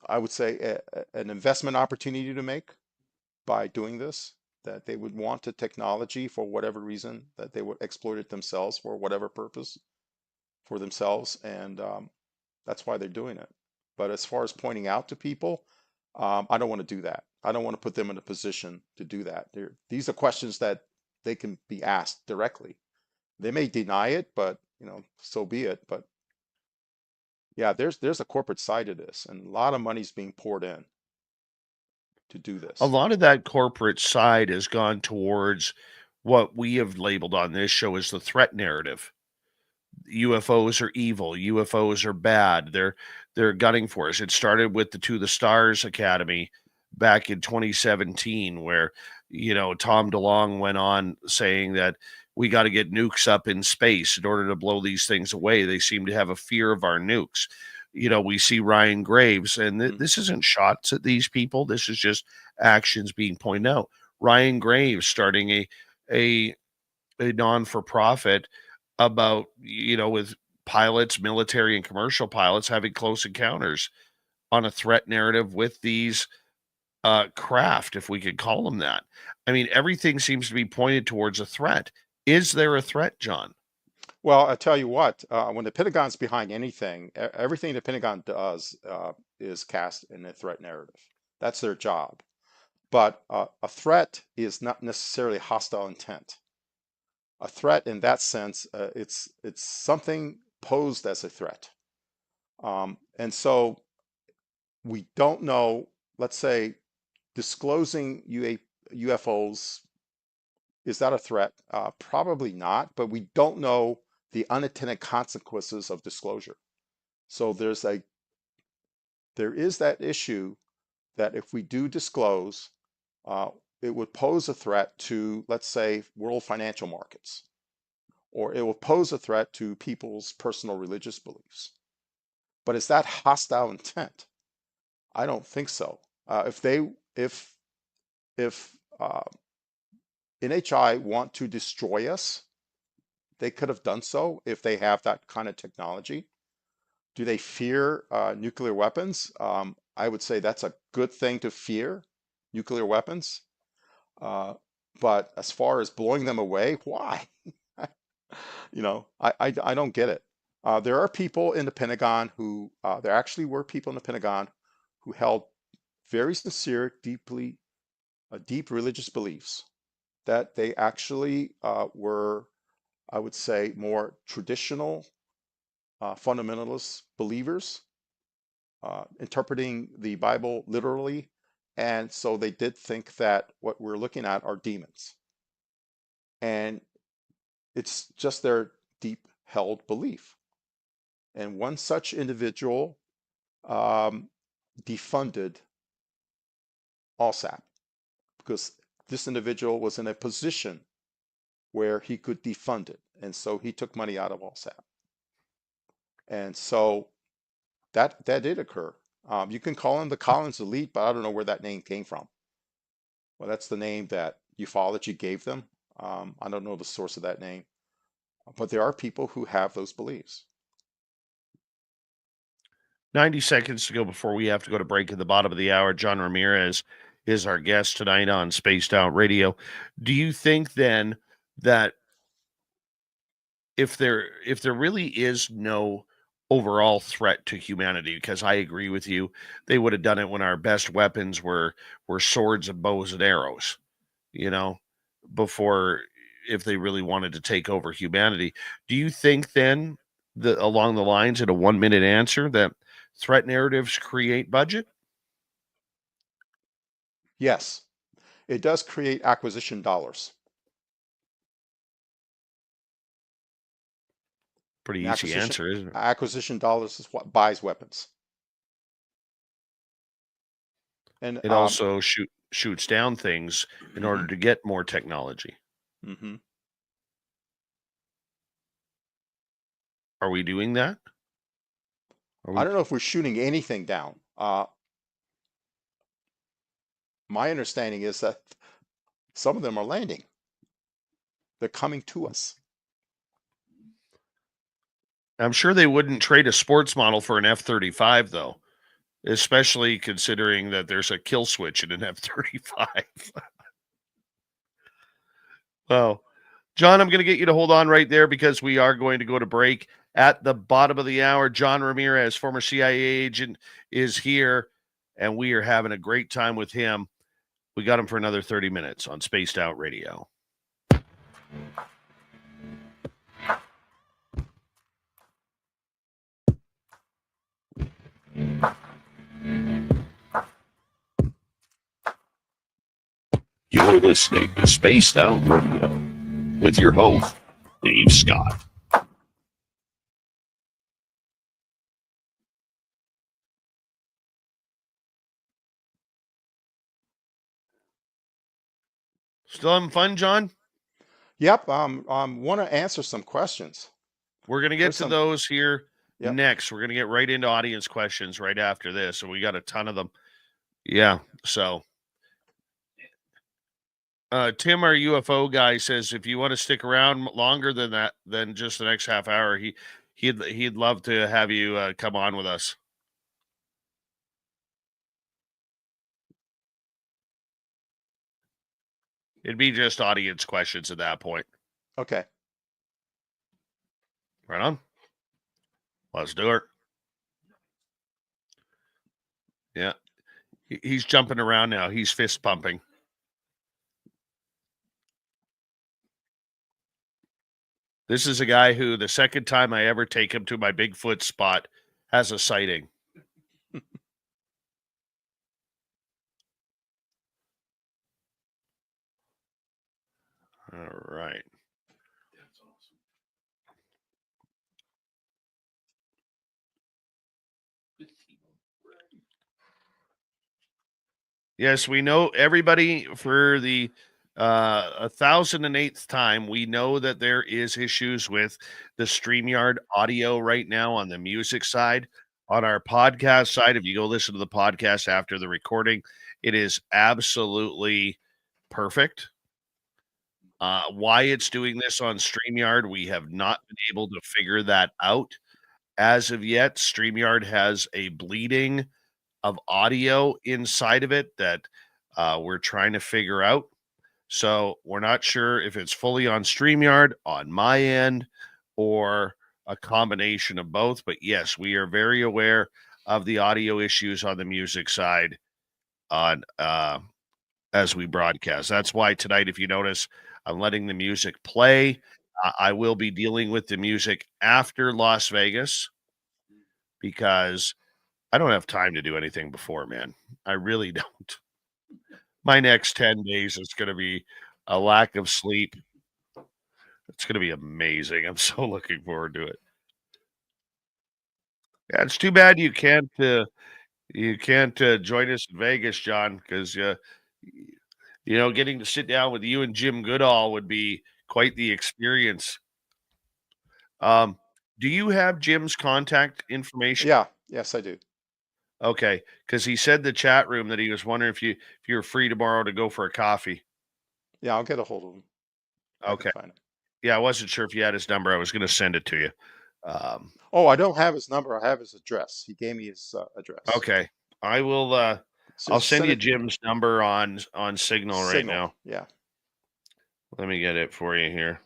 I would say an investment opportunity to make by doing this, that they would want the technology for whatever reason, that they would exploit it themselves for whatever purpose for themselves, and that's why they're doing it. But as far as pointing out to people, I don't want to do that. I don't want to put them in a position to do that. These are questions that they can be asked directly. They may deny it, but so be it. But Yeah, there's a corporate side to this, and a lot of money's being poured in to do A this. lot of that corporate side has gone towards what we have labeled on this show as the threat narrative. UFOs are evil. UFOs are bad. They're gunning for us. It started with the To the Stars Academy back in 2017, where Tom DeLonge went on saying that we got to get nukes up in space in order to blow these things away. They seem to have a fear of our nukes. We see Ryan Graves, and this isn't shots at these people. This is just actions being pointed out. Ryan Graves starting a non-for-profit about, with pilots, military and commercial pilots having close encounters on a threat narrative with these craft, if we could call them that. I mean, everything seems to be pointed towards a threat. Is there a threat, John? Well, I tell you what, when the Pentagon's behind anything, everything the Pentagon does is cast in a threat narrative. That's their job. But a threat is not necessarily hostile intent. A threat in that sense, it's something posed as a threat. And so we don't know, let's say, disclosing UFOs, is that a threat? Probably not, but we don't know the unintended consequences of disclosure. So there is that issue that if we do disclose, it would pose a threat to, let's say, world financial markets, or it will pose a threat to people's personal religious beliefs. But is that hostile intent? I don't think so. If NHI want to destroy us, they could have done so if they have that kind of technology. Do they fear nuclear weapons? I would say that's a good thing to fear, nuclear weapons. But as far as blowing them away, why? I don't get it. There are people in the Pentagon who, there actually were people in the Pentagon who held very sincere, deep religious beliefs that they actually were, I would say, more traditional fundamentalist believers, interpreting the Bible literally. And so they did think that what we're looking at are demons. And it's just their deep held belief. And one such individual defunded ALSAP because this individual was in a position where he could defund it. And so he took money out of ALSAP. And so that did occur. You can call him the Collins Elite, but I don't know where that name came from. Well, that's the name that ufology gave them. I don't know the source of that name, but there are people who have those beliefs. 90 seconds to go before we have to go to break at the bottom of the hour. John Ramirez is our guest tonight on Spaced Out Radio. Do you think then that if there really is no overall threat to humanity, because I agree with you, they would have done it when our best weapons were swords and bows and arrows, before, if they really wanted to take over humanity. Do you think then that along the lines in a 1-minute answer that threat narratives create budget? Yes, it does create acquisition dollars. Pretty And easy answer, isn't it? acquisition dollars is what buys weapons. And It also shoots down things in order to get more technology. Are we doing that? I don't know if we're shooting anything down. My understanding is that some of them are landing. They're coming to us. I'm sure they wouldn't trade a sports model for an F-35, though, especially considering that there's a kill switch in an F-35. Well, John, I'm going to get you to hold on right there because we are going to go to break at the bottom of the hour. John Ramirez, former CIA agent, is here, and we are having a great time with him. We got him for another 30 minutes on Spaced Out Radio. You're listening to Spaced Out Radio with your host, Dave Scott. Still having fun, John? Yep. Want to answer some questions. We're going to get There's to some- those here Yep. next. We're going to get right into audience questions right after this. And we got a ton of them. Yeah. So, Tim, our UFO guy, says if you want to stick around longer than that, than just the next half hour, he'd love to have you come on with us. It'd be just audience questions at that point. Okay. Right on. Let's do it. Yeah. He's jumping around now. He's fist pumping. This is a guy who the second time I ever take him to my Bigfoot spot has a sighting. All right. Yes, we know everybody for the 1,008th time. We know that there is issues with the StreamYard audio right now on the music side. On our podcast side, if you go listen to the podcast after the recording, it is absolutely perfect. Why it's doing this on StreamYard, we have not been able to figure that out as of yet. StreamYard has a bleeding of audio inside of it that we're trying to figure out. So we're not sure if it's fully on StreamYard on my end or a combination of both. But yes, we are very aware of the audio issues on the music side on as we broadcast. That's why tonight, if you notice, I'm letting the music play. I will be dealing with the music after Las Vegas because I don't have time to do anything before, man. I really don't. My next 10 days is going to be a lack of sleep. It's going to be amazing. I'm so looking forward to it. Yeah, it's too bad you can't join us in Vegas, John, because getting to sit down with you and Jim Goodall would be quite the experience. Do you have Jim's contact information? Yeah. Yes, I do. Okay, because he said in the chat room that he was wondering if you were free tomorrow to go for a coffee. Yeah, I'll get a hold of him. I Okay. can find him. Yeah, I wasn't sure if you had his number. I was going to send it to you. Oh, I don't have his number. I have his address. He gave me his address. Okay, I will. So I'll send you it- Jim's number on Signal right now. Yeah. Let me get it for you here.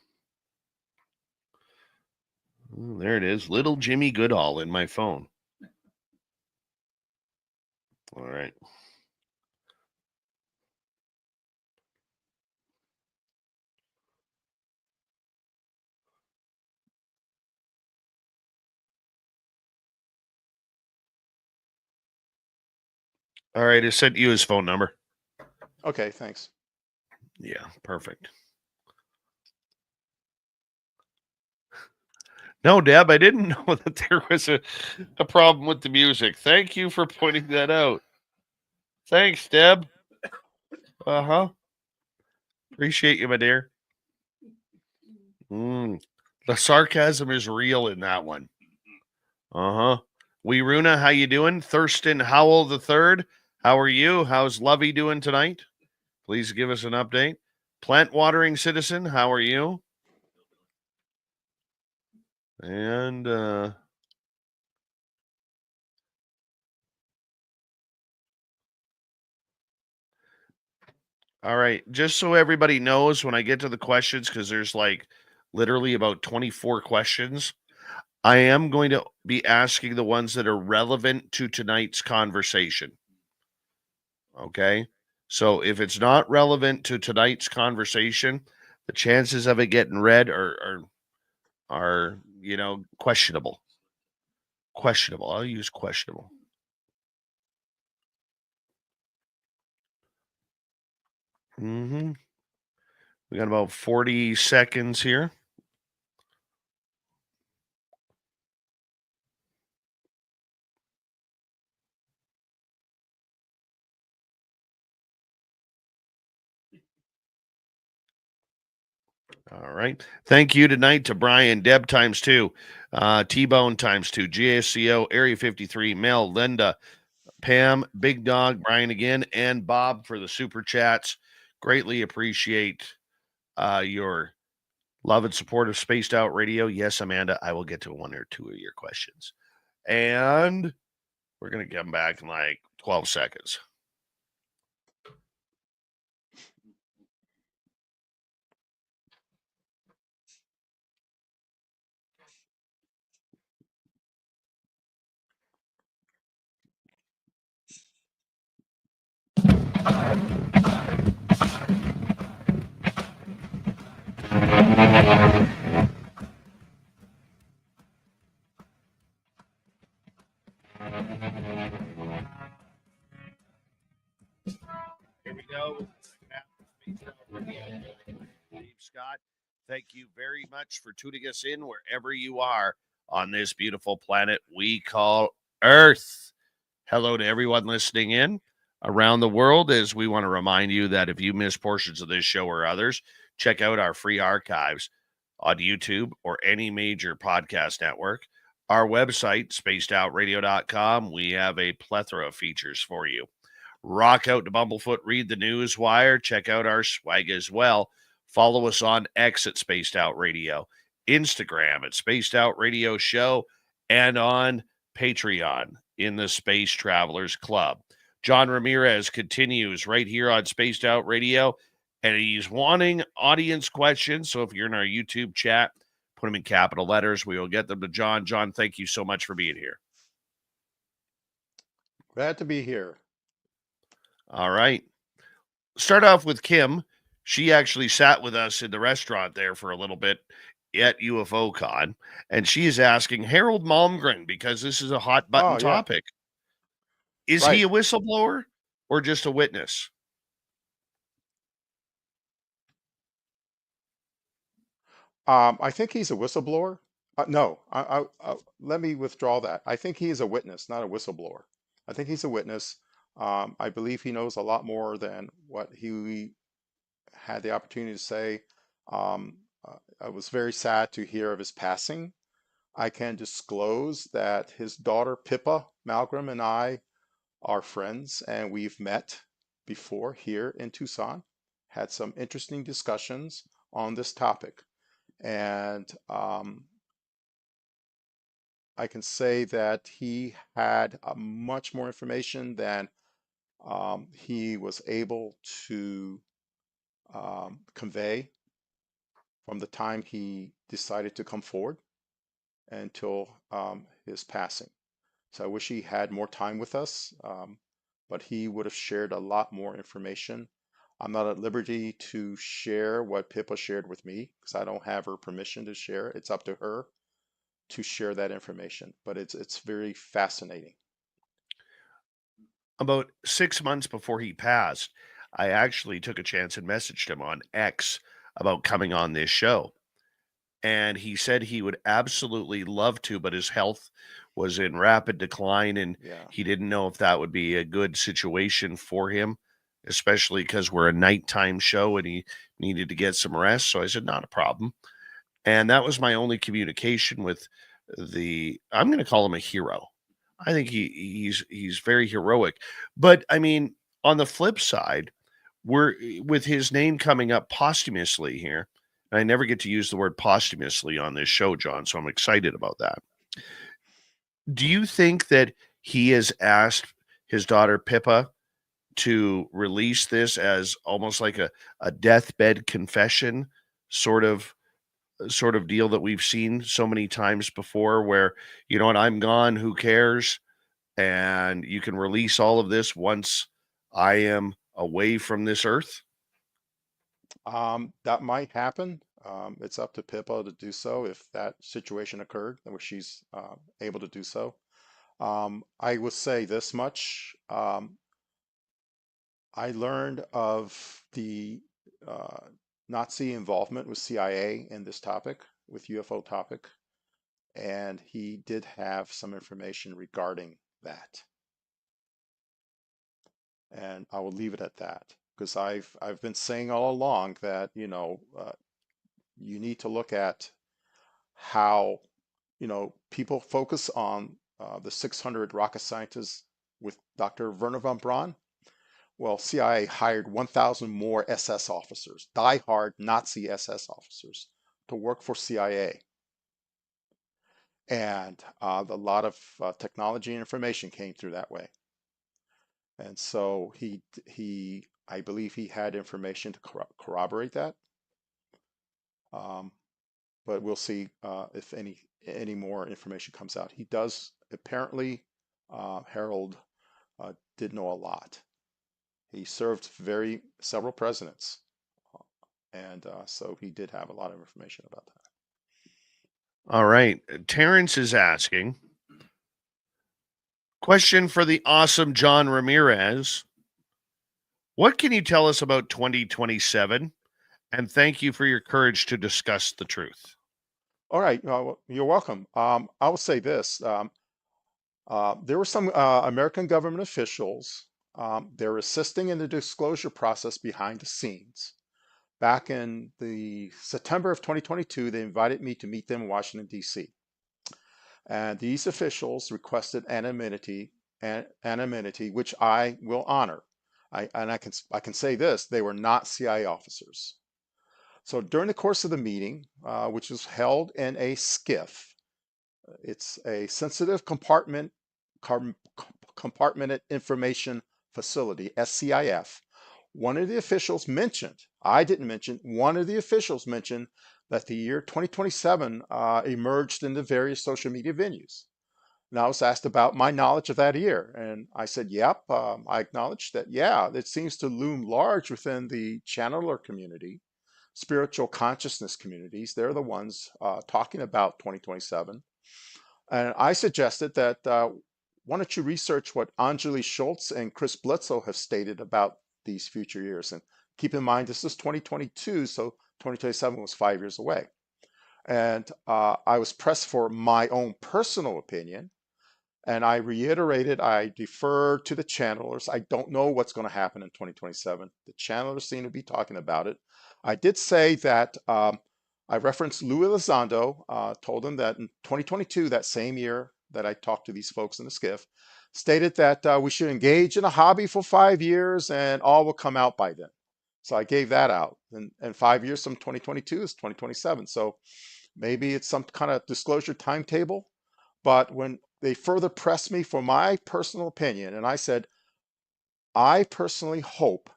Oh, there it is, little Jimmy Goodall in my phone. All right. All right, I sent you his phone number. Okay, thanks. Yeah, perfect. No, Deb, I didn't know that there was a problem with the music. Thank you for pointing that out. Thanks, Deb. Uh-huh. Appreciate you, my dear. The sarcasm is real in that one. Uh-huh. Runa, how you doing? Thurston Howell III, how are you? How's Lovey doing tonight? Please give us an update. Plant Watering Citizen, how are you? And all right, just so everybody knows when I get to the questions, because there's like literally about 24 questions, I am going to be asking the ones that are relevant to tonight's conversation. Okay? So if it's not relevant to tonight's conversation, the chances of it getting read are questionable. Questionable. I'll use questionable. We got about 40 seconds here. All right. Thank you tonight to Brian, Deb times 2, T-Bone times 2, GSCO, Area 53, Mel, Linda, Pam, Big Dog, Brian again, and Bob for the super chats. Greatly appreciate your love and support of Spaced Out Radio. Yes, Amanda, I will get to one or two of your questions. And we're going to come back in like 12 seconds. Here we go. Dave Scott, thank you very much for tuning us in wherever you are on this beautiful planet we call Earth. Hello to everyone listening in around the world, as we want to remind you that if you miss portions of this show or others, check out our free archives on YouTube or any major podcast network. Our website, spacedoutradio.com, we have a plethora of features for you. Rock out to Bumblefoot, read the news wire, check out our swag as well. Follow us on X at Spaced Out Radio, Instagram at Spaced Out Radio Show, and on Patreon in the Space Travelers Club. John Ramirez continues right here on Spaced Out Radio, and he's wanting audience questions. So if you're in our YouTube chat, put them in capital letters. We will get them to John. John, thank you so much for being here. Glad to be here. All right. Start off with Kim. She actually sat with us in the restaurant there for a little bit at UFO Con, and she is asking Harold Malmgren, because this is a hot button topic. Is he a whistleblower or just a witness? I think he's a whistleblower. No, let me withdraw that. I think he is a witness, not a whistleblower. I think he's a witness. I believe he knows a lot more than what he had the opportunity to say. I was very sad to hear of his passing. I can disclose that his daughter Pippa Malcolm and I are friends, and we've met before here in Tucson, had some interesting discussions on this topic. And I can say that he had much more information than he was able to convey from the time he decided to come forward until his passing. So I wish he had more time with us, but he would have shared a lot more information. I'm not at liberty to share what Pippa shared with me because I don't have her permission to share. It's up to her to share that information, but it's very fascinating. About 6 months before he passed, I actually took a chance and messaged him on X about coming on this show. And he said he would absolutely love to, but his health was in rapid decline, and he didn't know if that would be a good situation for him, especially because we're a nighttime show and he needed to get some rest. So I said, not a problem. And that was my only communication with I'm going to call him a hero. I think he's very heroic. But I mean, on the flip side, we're with his name coming up posthumously here. And I never get to use the word posthumously on this show, John, so I'm excited about that. Do you think that he has asked his daughter Pippa to release this as almost like a deathbed confession sort of deal that we've seen so many times before, where, you know what, I'm gone, who cares? And you can release all of this once I am away from this earth? That might happen. It's up to Pippa to do so if that situation occurred, where she's able to do so. I will say this much. I learned of the Nazi involvement with CIA in this topic, with UFO topic, and he did have some information regarding that. And I will leave it at that because I've been saying all along that you need to look at how people focus on the 600 rocket scientists with Dr. Werner von Braun. Well, CIA hired 1,000 more SS officers, die-hard Nazi SS officers, to work for CIA. And a lot of technology and information came through that way. And so I believe he had information to corroborate that. But we'll see if any more information comes out. He does apparently, Harold did know a lot. He served several presidents, and so he did have a lot of information about that. All right. Terrence is asking, question for the awesome John Ramirez. What can you tell us about 2027? And thank you for your courage to discuss the truth. All right. Well, you're welcome. I will say this. There were some American government officials. They're assisting in the disclosure process behind the scenes. Back in the September of 2022, they invited me to meet them in Washington, D.C. And these officials requested anonymity, which I will honor. I can say this: they were not CIA officers. So during the course of the meeting, which was held in a SCIF, it's a sensitive compartmented information facility, SCIF. One of the officials mentioned, I didn't mention, one of the officials mentioned that the year 2027 emerged in the various social media venues. And I was asked about my knowledge of that year. And I said, yep, I acknowledged that, yeah, it seems to loom large within the channeler community, spiritual consciousness communities. They're the ones talking about 2027. And I suggested that why don't you research what Anjali Schultz and Chris Bledsoe have stated about these future years? And keep in mind, this is 2022, so 2027 was 5 years away. And I was pressed for my own personal opinion. And I reiterated, I defer to the channelers. I don't know what's going to happen in 2027. The channelers seem to be talking about it. I did say that I referenced Louis Elizondo, told him that in 2022, that same year that I talked to these folks in the SCIF, stated that we should engage in a hobby for 5 years and all will come out by then. So I gave that out. And 5 years from 2022 is 2027. So maybe it's some kind of disclosure timetable. But when they further pressed me for my personal opinion, and I said, I personally hope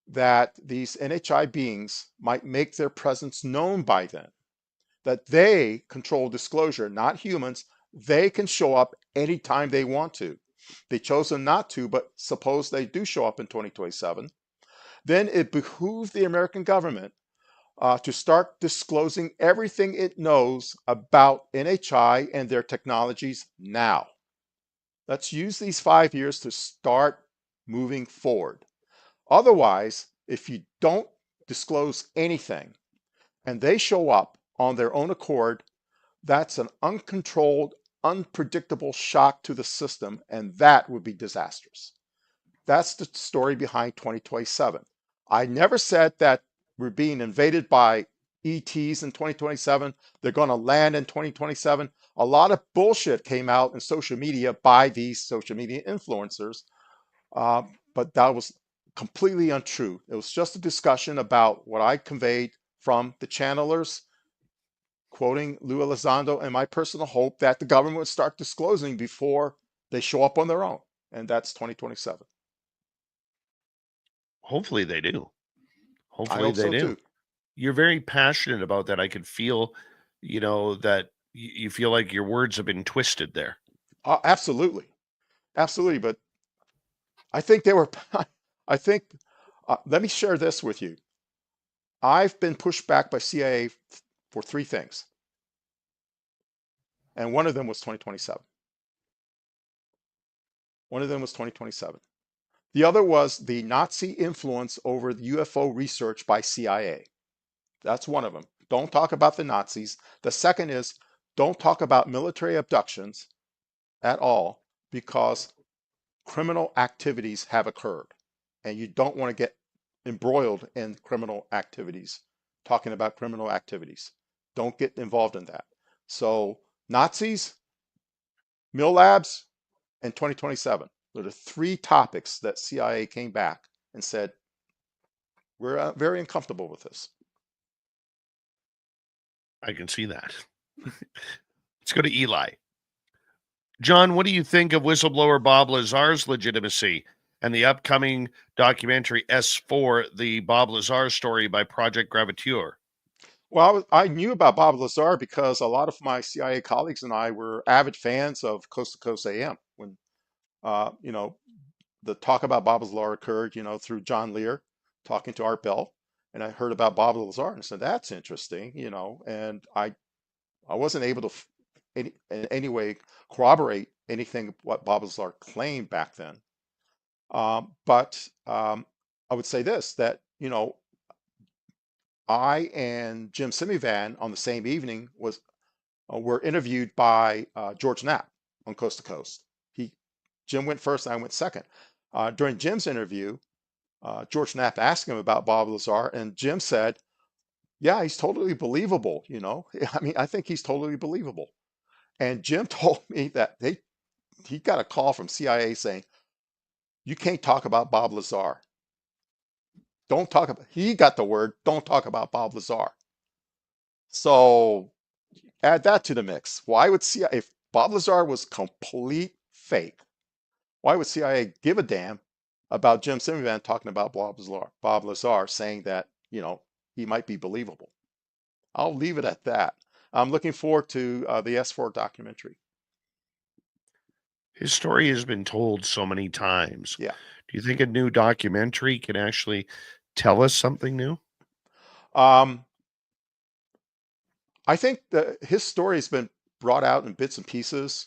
that these NHI beings might make their presence known by then, that they control disclosure, not humans. They can show up anytime they want to. They chosen not to, but suppose they do show up in 2027, then it behooves the American government to start disclosing everything it knows about NHI and their technologies now. Let's use these 5 years to start moving forward. Otherwise, if you don't disclose anything and they show up on their own accord, that's an uncontrolled, unpredictable shock to the system, and that would be disastrous. That's the story behind 2027. I never said that we're being invaded by ETs in 2027. They're going to land in 2027. A lot of bullshit came out in social media by these social media influencers, but that was completely untrue. It was just a discussion about what I conveyed from the channelers, quoting Lou Elizondo, and my personal hope that the government would start disclosing before they show up on their own, and that's 2027. Hopefully they do. I Hopefully hope they so do. too. You're very passionate about that. I could feel, that you feel like your words have been twisted there. Absolutely, absolutely. But I think they were. I think. Let me share this with you. I've been pushed back by CIA for 3 things, and one of them was 2027. One of them was 2027. The other was the Nazi influence over the UFO research by CIA. That's one of them. Don't talk about the Nazis. The second is don't talk about military abductions at all because criminal activities have occurred. And you don't want to get embroiled in criminal activities, talking about criminal activities. Don't get involved in that. So, Nazis, Mill Labs, and 2027. Those are the three topics that CIA came back and said, we're very uncomfortable with this. I can see that. Let's go to Eli. John, what do you think of whistleblower Bob Lazar's legitimacy and the upcoming documentary S4, the Bob Lazar story by Project Graviture? Well, I knew about Bob Lazar because a lot of my CIA colleagues and I were avid fans of Coast to Coast AM when, you know, the talk about Bob Lazar occurred, you know, through John Lear talking to Art Bell. And I heard about Bob Lazar and said, that's interesting, you know, and I wasn't able to in any way corroborate anything what Bob Lazar claimed back then. But I would say this, that, you know, I and Jim Simivan on the same evening were interviewed by George Knapp on Coast to Coast. Jim went first, and I went second. During Jim's interview, George Knapp asked him about Bob Lazar, and Jim said, "Yeah, he's totally believable. You know, I mean, I think he's totally believable." And Jim told me that he got a call from CIA saying, "You can't talk about Bob Lazar. Don't talk about." He got the word, "Don't talk about Bob Lazar." So add that to the mix. Why would CIA, if Bob Lazar was complete fake, why would CIA give a damn about Jim Simivan talking about Bob Lazar saying that, you know, he might be believable? I'll leave it at that. I'm looking forward to the S4 documentary. His story has been told so many times. Yeah. Do you think a new documentary can actually tell us something new? Um, I think that his story has been brought out in bits and pieces.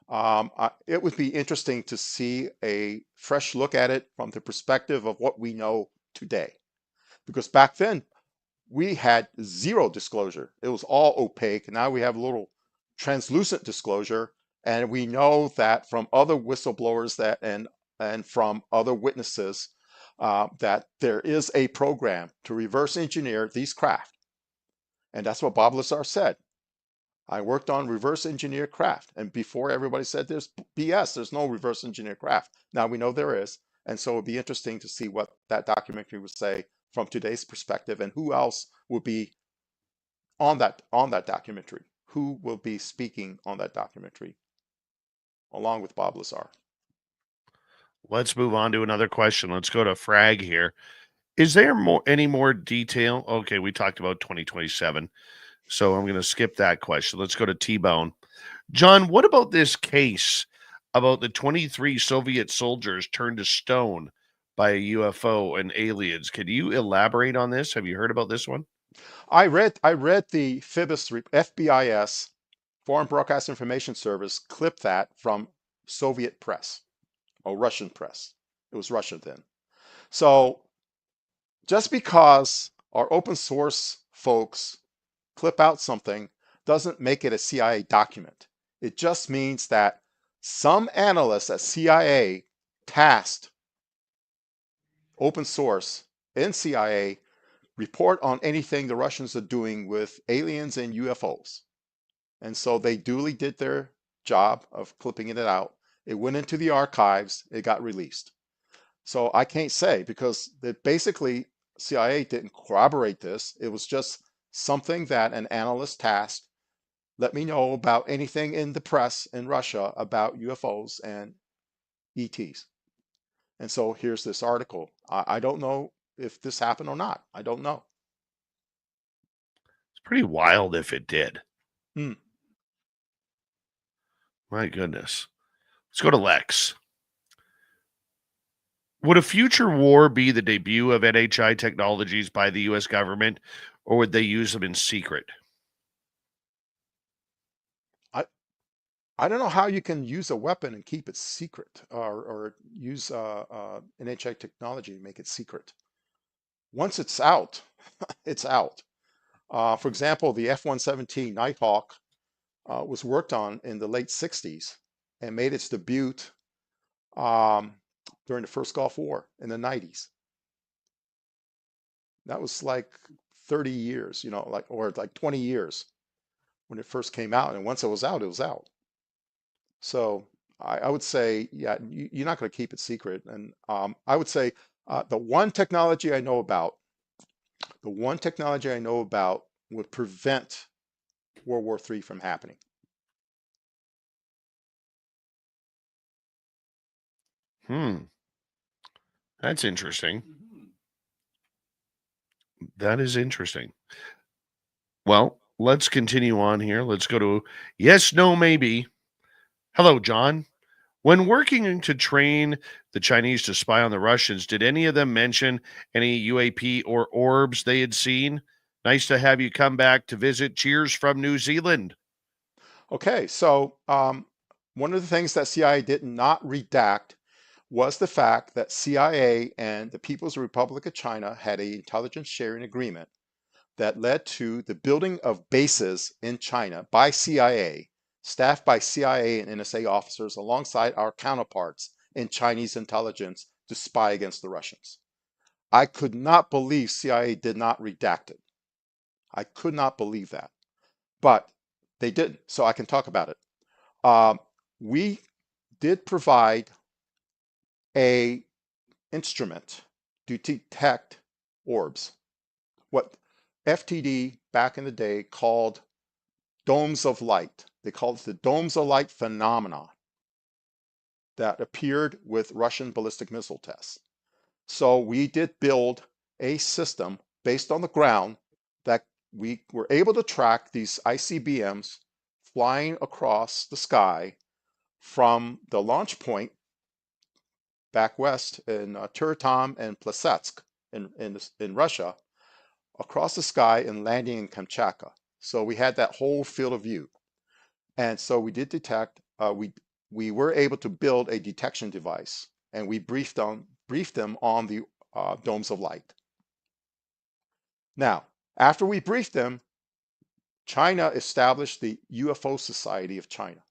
It would be interesting to see a fresh look at it from the perspective of what we know today. Because back then, we had zero disclosure. It was all opaque. Now we have a little translucent disclosure. And we know that from other whistleblowers and from other witnesses that there is a program to reverse engineer these craft. And that's what Bob Lazar said. I worked on reverse engineer craft. And before everybody said there's BS, there's no reverse engineer craft. Now we know there is. And so it'd be interesting to see what that documentary would say from today's perspective and who else will be on that documentary. Who will be speaking on that documentary along with Bob Lazar. Let's move on to another question. Let's go to Frag here. Is there any more detail? Okay, we talked about 2027. So I'm going to skip that question. Let's go to T-Bone. John, what about this case about the 23 Soviet soldiers turned to stone by a UFO and aliens? Can you elaborate on this? Have you heard about this one? I read the FBIS, Foreign Broadcast Information Service, clip that from Soviet press or Russian press. It was Russian then. So just because our open source folks clip out something doesn't make it a CIA document. It just means that some analysts at CIA tasked open source in CIA report on anything the Russians are doing with aliens and UFOs. And so they duly did their job of clipping it out. It went into the archives, it got released. So I can't say because basically CIA didn't corroborate this. It was just something that an analyst tasked. Let me know about anything in the press in Russia about UFOs and ETs. And so here's this article. I don't know if this happened or not. I don't know. It's pretty wild if it did. Hmm. My goodness. Let's go to Lex. Would a future war be the debut of NHI technologies by the U.S. government, or would they use them in secret? I don't know how you can use a weapon and keep it secret, or use NHI technology to make it secret. Once it's out, it's out. For example, the F-117 Nighthawk was worked on in the late 60s and made its debut um, during the first Gulf War in the 90s. That was like 30 years, or like 20 years when it first came out. And once it was out, it was out. So I would say, yeah, you're not going to keep it secret. And I would say the one technology I know about would prevent World War III from happening. That's interesting. That is interesting. Well, let's continue on here. Let's go to yes, no, maybe. Hello, John. When working to train the Chinese to spy on the Russians, did any of them mention any UAP or orbs they had seen? Nice to have you come back to visit. Cheers from New Zealand. Okay, so one of the things that CIA did not redact was the fact that CIA and the People's Republic of China had an intelligence sharing agreement that led to the building of bases in China by CIA, staffed by CIA and NSA officers alongside our counterparts in Chinese intelligence to spy against the Russians. I could not believe CIA did not redact it. I could not believe that. But they didn't, so I can talk about it. We did provide a instrument to detect orbs, what FTD back in the day called domes of light. They called it the domes of light phenomena that appeared with Russian ballistic missile tests. So we did build a system based on the ground that we were able to track these ICBMs flying across the sky from the launch point back west in Turtom and Plesetsk in Russia, across the sky and landing in Kamchatka. So we had that whole field of view. And so we did detect, we were able to build a detection device, and we briefed them on the domes of light. Now, after we briefed them, China established the UFO Society of China.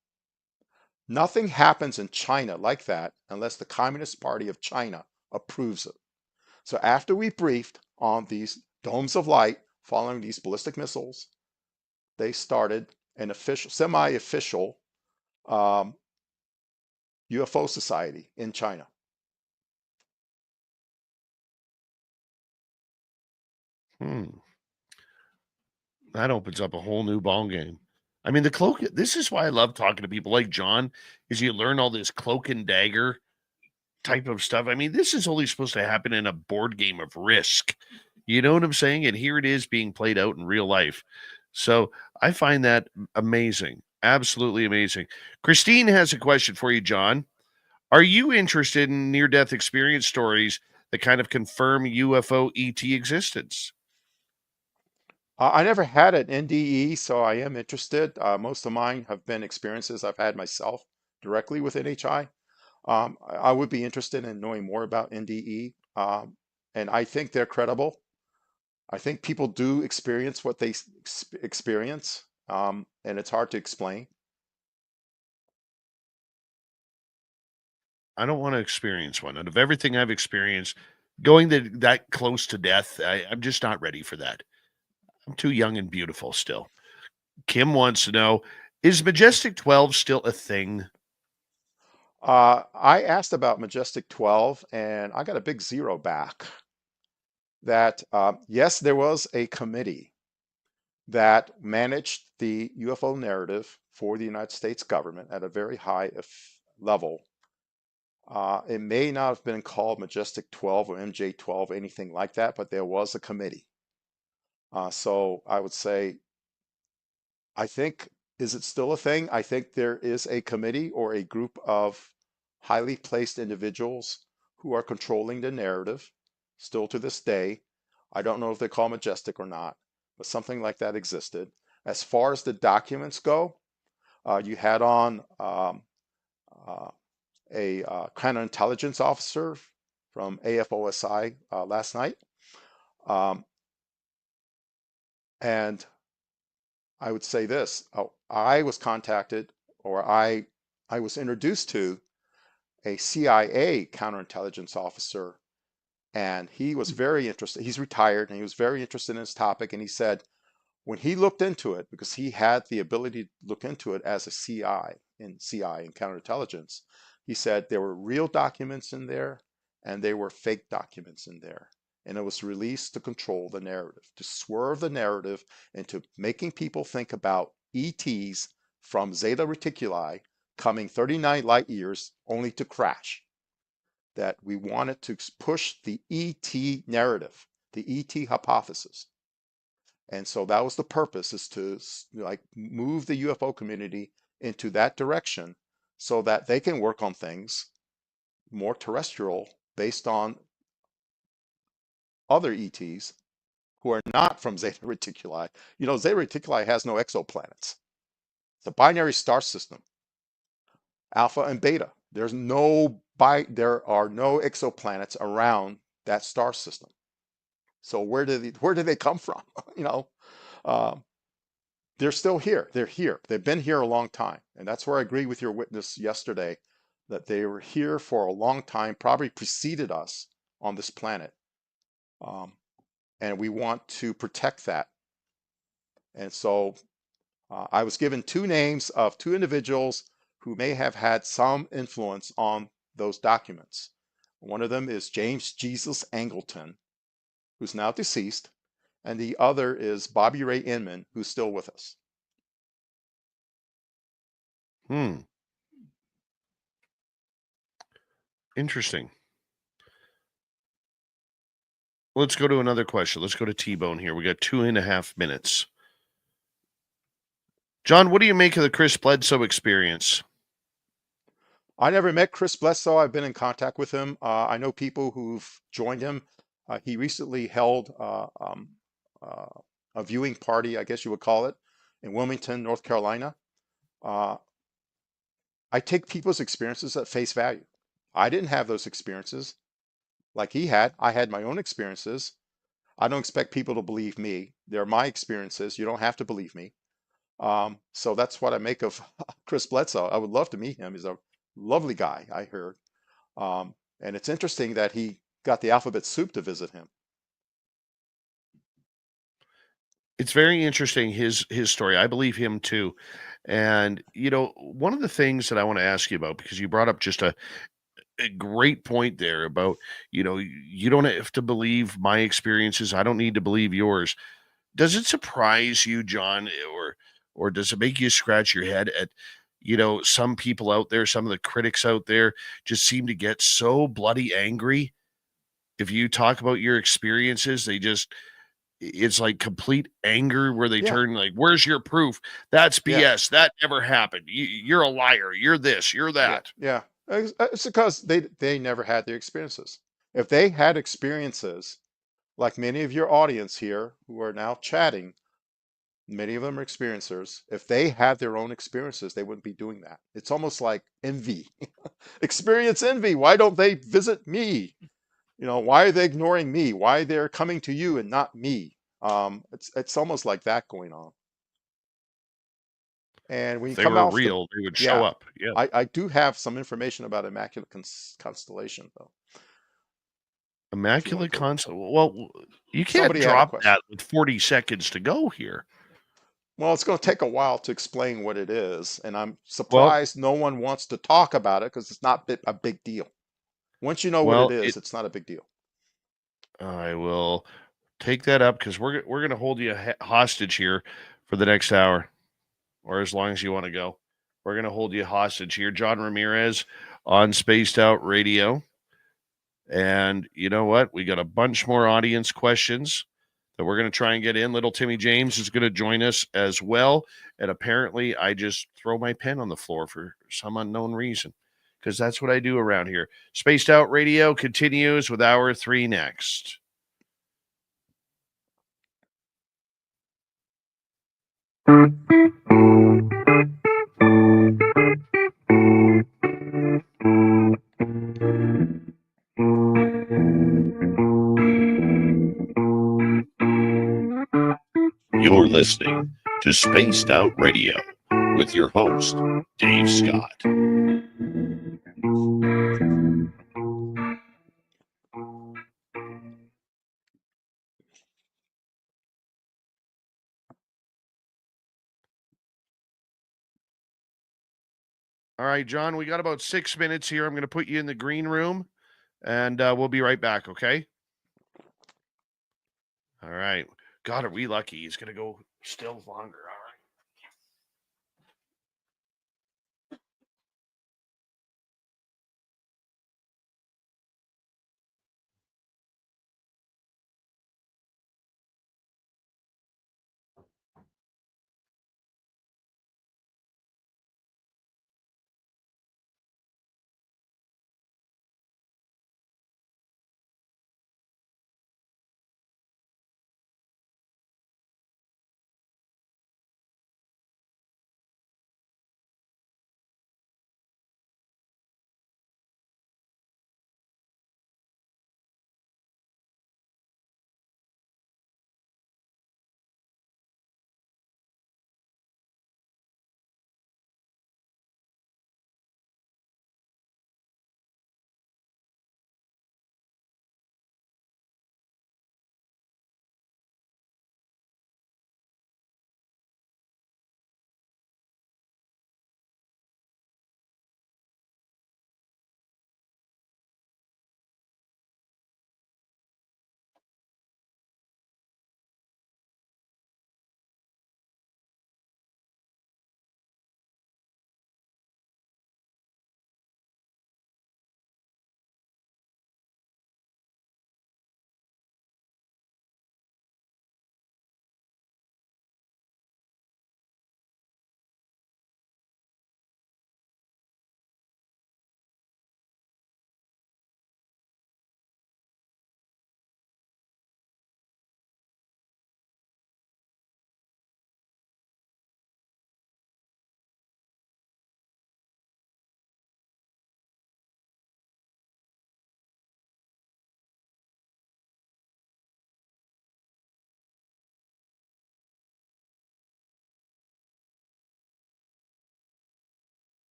Nothing happens in China like that unless the Communist Party of China approves it. So after we briefed on these domes of light following these ballistic missiles, they started an official, semi-official UFO society in China. That opens up a whole new ball game. I mean, the cloak. This is why I love talking to people like John. Is you learn all this cloak and dagger type of stuff. I mean, this is only supposed to happen in a board game of Risk. You know what I'm saying? And here it is being played out in real life. So I find that amazing. Absolutely amazing. Christine has a question for you, John. Are you interested in near death experience stories that kind of confirm UFO ET existence? I never had an NDE, so I am interested. Most of mine have been experiences I've had myself directly with NHI. I would be interested in knowing more about NDE, and I think they're credible. I think people do experience what they experience, and it's hard to explain. I don't want to experience one. Out of everything I've experienced, going that close to death, I'm just not ready for that. I'm too young and beautiful still. Kim wants to know, is Majestic 12 still a thing? I asked about Majestic 12, and I got a big zero back. That yes, there was a committee that managed the UFO narrative for the United States government at a very high level. It may not have been called Majestic 12 or MJ12, anything like that, but there was a committee. So I would say, I think, is it still a thing? I think there is a committee or a group of highly placed individuals who are controlling the narrative still to this day. I don't know if they call Majestic or not, but something like that existed. As far as the documents go, you had on a counterintelligence officer from AFOSI last night. And I would say this, I was contacted, or I was introduced to a CIA counterintelligence officer, and he was very interested. He's retired, and he was very interested in this topic. And he said when he looked into it, because he had the ability to look into it as a CI in counterintelligence, he said there were real documents in there and there were fake documents in there. And it was released to control the narrative, to swerve the narrative into making people think about ETs from Zeta Reticuli coming 39 light years only to crash. That we wanted to push the ET narrative, the ET hypothesis. And so that was the purpose, is to like move the UFO community into that direction so that they can work on things more terrestrial based on other ETs who are not from Zeta Reticuli. You know, Zeta Reticuli has no exoplanets. It's a binary star system, alpha and beta. There are no exoplanets around that star system. So where do they come from? You know, they're still here. They're here. They've been here a long time, and that's where I agree with your witness yesterday, that they were here for a long time, probably preceded us on this planet, and we want to protect that. And so I was given two names of two individuals who may have had some influence on those documents. One of them is James Jesus Angleton, who's now deceased, and the other is Bobby Ray Inman, who's still with us. Interesting. Let's go to another question. Let's go to T-Bone here. We got 2.5 minutes. John, what do you make of the Chris Bledsoe experience? I never met Chris Bledsoe. I've been in contact with him. I know people who've joined him. He recently held a viewing party, I guess you would call it, in Wilmington, North Carolina. I take people's experiences at face value. I didn't have those experiences like he had. I had my own experiences. I don't expect people to believe me. They're my experiences. You don't have to believe me. So that's what I make of Chris Bledsoe. I would love to meet him. He's a lovely guy, I heard. And it's interesting that he got the alphabet soup to visit him. It's very interesting, his story. I believe him too. And, you know, one of the things that I want to ask you about, because you brought up just a great point there about, you know, you don't have to believe my experiences. I don't need to believe yours. Does it surprise you, John, or does it make you scratch your head at, you know, some people out there, some of the critics out there just seem to get so bloody angry if you talk about your experiences? It's like complete anger where they turn like, where's your proof? That's BS. That never happened. You're a liar. You're this, you're that. Yeah. It's because they never had their experiences. If they had experiences like many of your audience here who are now chatting, many of them are experiencers. If they had their own experiences, they wouldn't be doing that. It's almost like envy. Experience envy. Why don't they visit me? You know, why are they ignoring me? Why they're coming to you and not me? It's almost like that going on. And when you If they come were out, real, they would show up. Yeah. I do have some information about Immaculate Constellation, though. Immaculate Constellation. Well, you can't Somebody had a drop question. that with 40 seconds to go here. Well, it's going to take a while to explain what it is, and I'm surprised no one wants to talk about it because it's not a big deal. Once you know what it is, it's not a big deal. I will take that up because we're going to hold you hostage here for the next hour, or as long as you want to go. We're going to hold you hostage here. John Ramirez on Spaced Out Radio. And you know what? We got a bunch more audience questions that we're going to try and get in. Little Timmy James is going to join us as well. And apparently I just throw my pen on the floor for some unknown reason, because that's what I do around here. Spaced Out Radio continues with hour 3 next. listening to Spaced Out Radio with your host, Dave Scott. All right, John, we got about 6 minutes here. I'm going to put you in the green room, and we'll be right back, okay? All right. God, are we lucky? He's going to go still longer. All right.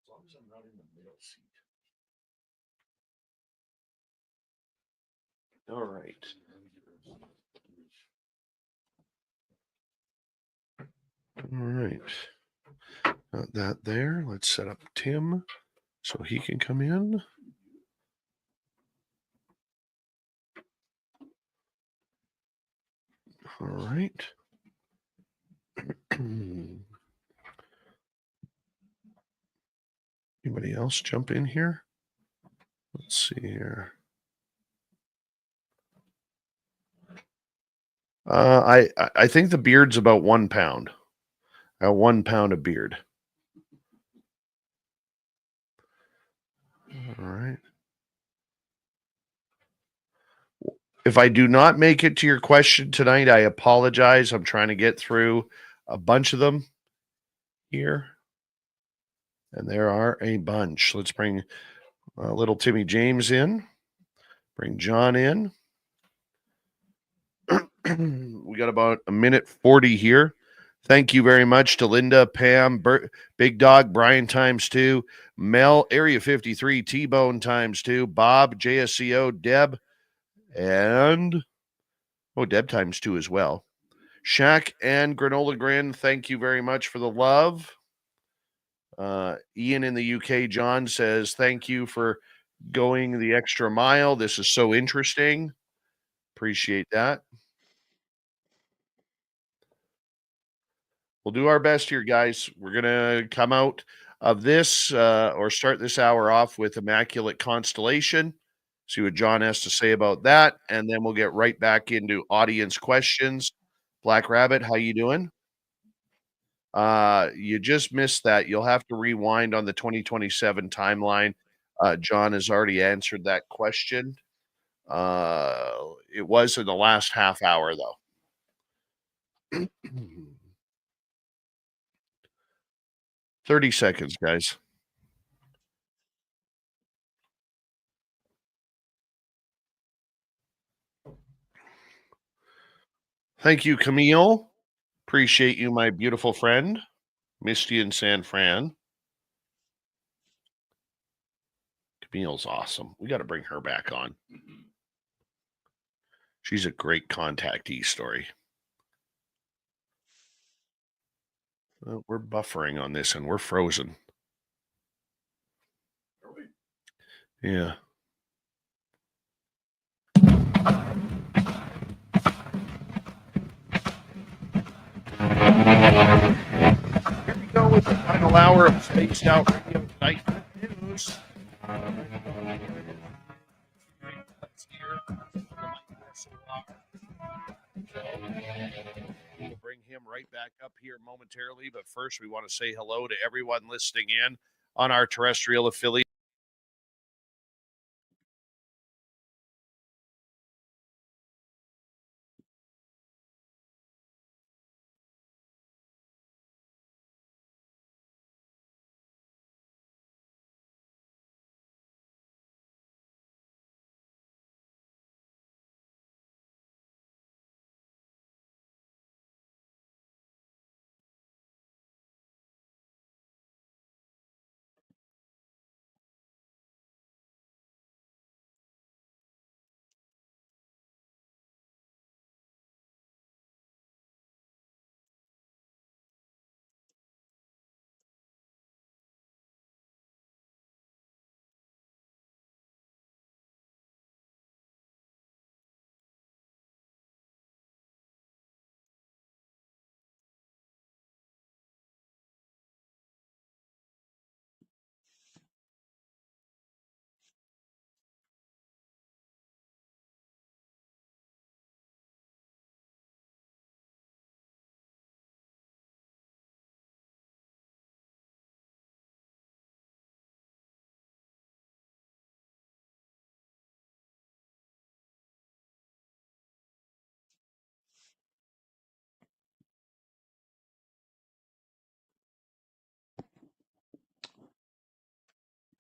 As long as I'm not in the middle seat. All right. All right. Got that there. Let's set up Tim so he can come in. All right. Anybody else jump in here? Let's see here. I think the beard's about 1 pound. 1 pound of beard. All right. If I do not make it to your question tonight, I apologize. I'm trying to get through a bunch of them here. And there are a bunch. Let's bring little Timmy James in. Bring John in. We got about a minute 40 here. Thank you very much to Linda, Pam, Big Dog, Brian ×2, Mel, Area 53, T-Bone ×2, Bob, JSCO, Deb, and Deb ×2 as well. Shaq and Granola Grin, thank you very much for the love. Ian in the UK, John says, thank you for going the extra mile. This is so interesting. Appreciate that. We'll do our best here, guys. We're going to come out of this or start this hour off with Immaculate Constellation. See what John has to say about that. And then we'll get right back into audience questions. Black Rabbit, how you doing? You just missed that. You'll have to rewind on the 2027 timeline. John has already answered that question. It was in the last half hour, though. 30 seconds, guys. Thank you, Camille. Appreciate you, my beautiful friend. Misty in San Fran. Camille's awesome. We got to bring her back on. She's a great contactee story. We're buffering on this and we're frozen. Yeah. Here we go with the final hour of Spaced Out Radio Tonight News. We'll bring him right back up here momentarily, but first we want to say hello to everyone listening in on our terrestrial affiliate.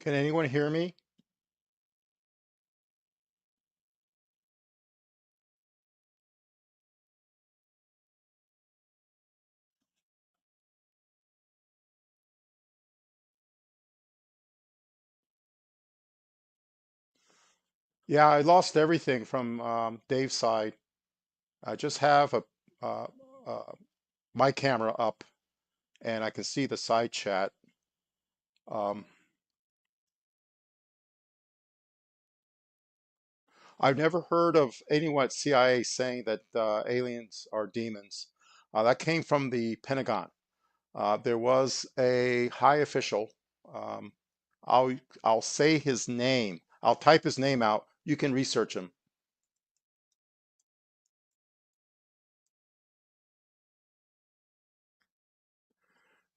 Can anyone hear me? Yeah, I lost everything from Dave's side. I just have uh, uh, my camera up and I can see the side chat. Um, I've never heard of anyone at CIA saying that aliens are demons. That came from the Pentagon. There was a high official. Um, I'll say his name. I'll type his name out. You can research him.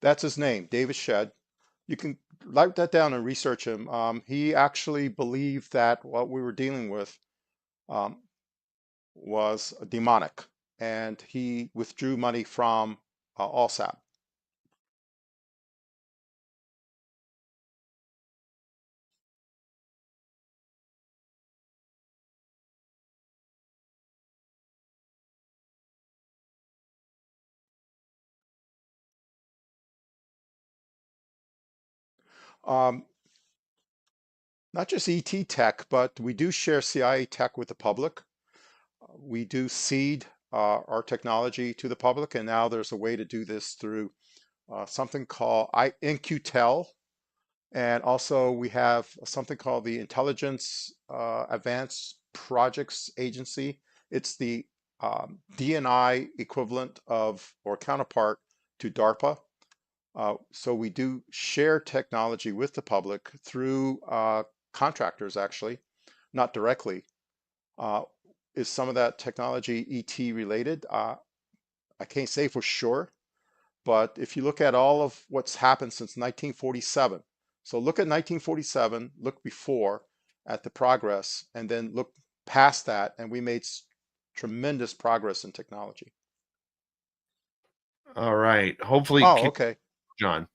That's his name, David Shedd. You can write that down and research him. He actually believed that what we were dealing with um, was demonic, and he withdrew money from ALSAP. Um, Not just ET tech, but we do share CIA tech with the public. We do seed our technology to the public, and now there's a way to do this through something called InQtel, and also we have something called the Intelligence Advanced Projects Agency. It's the DNI equivalent of or counterpart to DARPA. So we do share technology with the public through contractors, actually, not directly. Is some of that technology ET related? I can't say for sure, but if you look at all of what's happened since 1947, so look at 1947, look before at the progress, and then look past that, and we made tremendous progress in technology. All right. Hopefully, Oh, okay. John.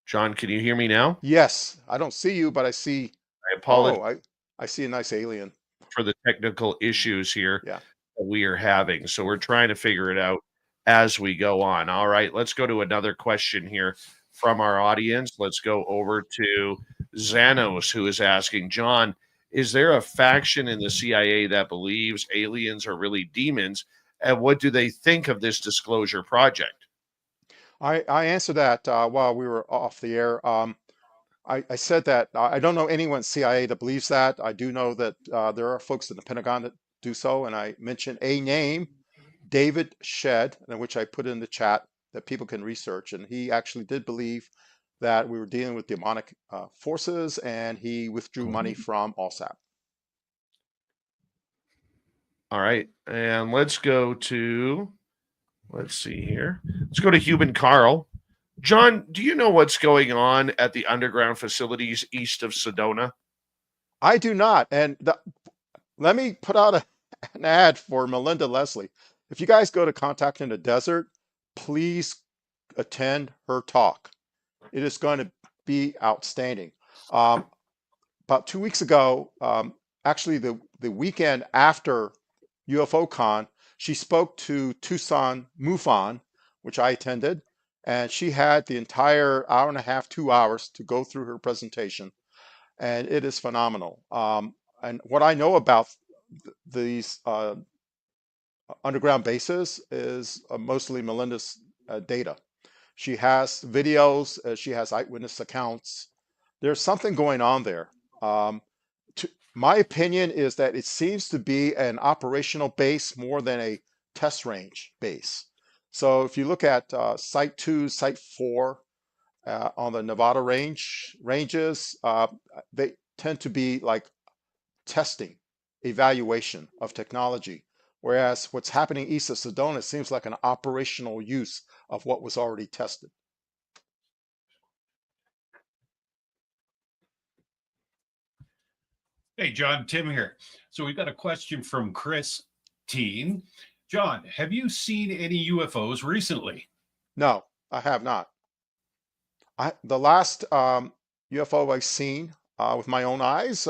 John, can you hear me now? Yes, I don't see you, but I see. I apologize Oh, I see a nice alien. for the technical issues here Yeah. that we are having. So we're trying to figure it out as we go on. All right, let's go to another question here from our audience. Let's go over to Xanos, who is asking, John, is there a faction in the CIA that believes aliens are really demons? And what do they think of this disclosure project? I answered that while we were off the air. I said that I don't know anyone at CIA that believes that. I do know that there are folks in the Pentagon that do so, and I mentioned a name, David Shedd, which I put in the chat that people can research, and he actually did believe that we were dealing with demonic forces, and he withdrew money from ALSAP. All right, and let's see here. Let's go to Human Carl. John, do you know what's going on at the underground facilities east of Sedona? I do not. And let me put out an ad for Melinda Leslie. If you guys go to Contact in the Desert, please attend her talk. It is going to be outstanding. About 2 weeks ago, actually the weekend after UFO Con, she spoke to Tucson MUFON, which I attended, and she had the entire hour and a half, 2 hours to go through her presentation, and it is phenomenal. And what I know about these underground bases is mostly Melinda's data. She has videos, she has eyewitness accounts. There's something going on there. My opinion is that it seems to be an operational base more than a test range base. So if you look at Site 2, Site 4 on the Nevada ranges, they tend to be like testing, evaluation of technology. Whereas what's happening east of Sedona seems like an operational use of what was already tested. Hey, John, Tim here. So we've got a question from Chris Teen. John, have you seen any UFOs recently? No, I have not. The last UFO I've seen with my own eyes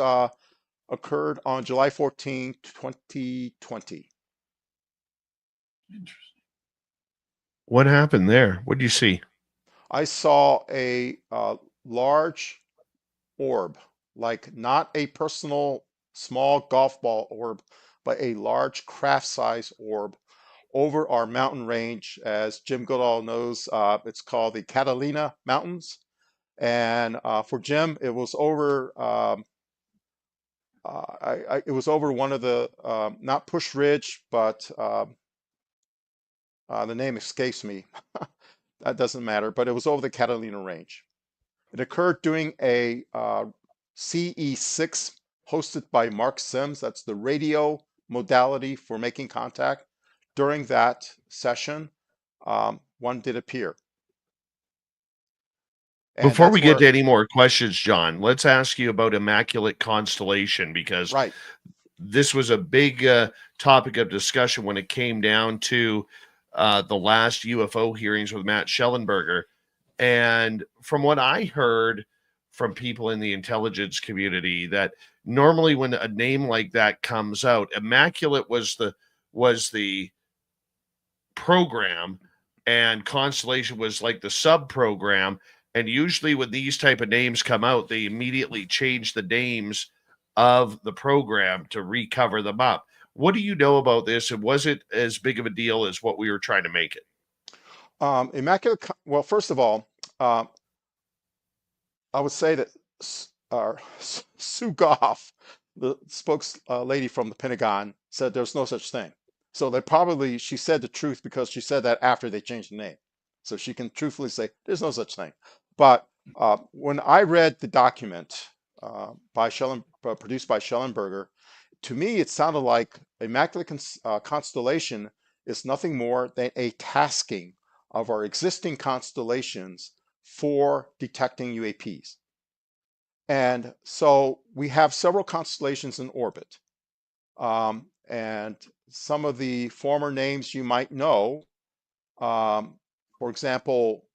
occurred on July 14, 2020. Interesting. What happened there? What did you see? I saw a large orb, like not a personal small golf ball orb, but a large craft size orb over our mountain range. As Jim Goodall knows, it's called the Catalina Mountains. And for Jim, it was over. It was over one of the not Push Ridge, but the name escapes me. That doesn't matter. But it was over the Catalina Range. It occurred during a CE6 hosted by Mark Sims. That's the radio modality for making contact. During that session, one did appear. And Before we get to any more questions, John, let's ask you about Immaculate Constellation, because right. This was a big topic of discussion when it came down to the last UFO hearings with Matt Schellenberger. And from what I heard from people in the intelligence community, that normally when a name like that comes out, Immaculate was the program, and Constellation was like the sub program, And usually when these type of names come out, they immediately change the names of the program to recover them up. What do you know about this? And was it as big of a deal as what we were trying to make it? Well, first of all, um, I would say that Sue Goff, the lady from the Pentagon, said there's no such thing. So she said the truth because she said that after they changed the name. So she can truthfully say there's no such thing. But when I read the document produced by Schellenberger, to me it sounded like Immaculate Constellation is nothing more than a tasking of our existing constellations for detecting UAPs. And so we have several constellations in orbit. And some of the former names you might know, for example,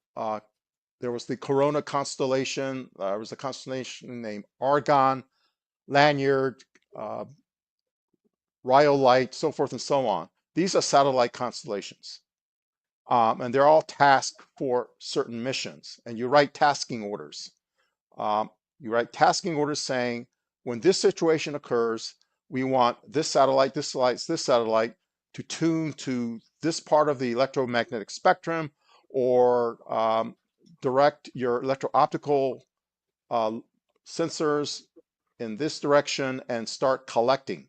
there was the Corona constellation, there was a constellation named Argon, Lanyard, Rhyolite, so forth and so on. These are satellite constellations. And they're all tasked for certain missions. And you write tasking orders. You write tasking orders saying, when this situation occurs, we want this satellite to tune to this part of the electromagnetic spectrum, or direct your electro-optical sensors in this direction and start collecting.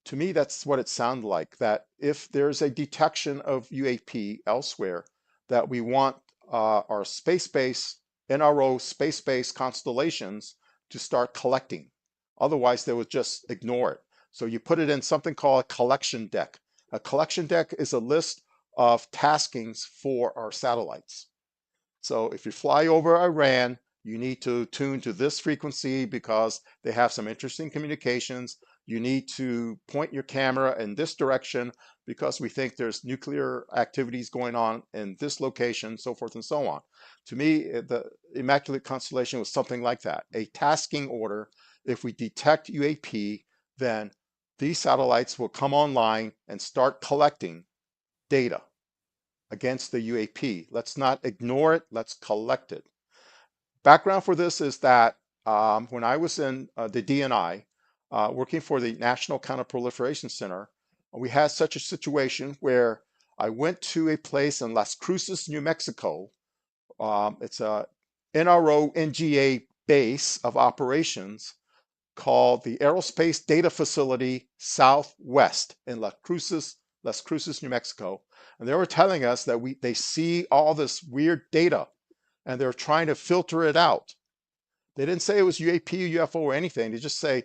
To me, that's what it sounded like, that if there's a detection of UAP elsewhere, that we want our space-based, NRO space-based constellations to start collecting. Otherwise, they would just ignore it. So you put it in something called a collection deck. A collection deck is a list of taskings for our satellites. So if you fly over Iran, you need to tune to this frequency because they have some interesting communications. You need to point your camera in this direction because we think there's nuclear activities going on in this location, so forth and so on. To me, the Immaculate Constellation was something like that, a tasking order. If we detect UAP, then these satellites will come online and start collecting data against the UAP. Let's not ignore it, let's collect it. Background for this is that when I was in the DNI, working for the National Counterproliferation Center, we had such a situation where I went to a place in Las Cruces, New Mexico. It's a NRO NGA base of operations called the Aerospace Data Facility Southwest in Las Cruces, New Mexico. And they were telling us that they see all this weird data and they're trying to filter it out. They didn't say it was UAP, UFO, or anything. They just say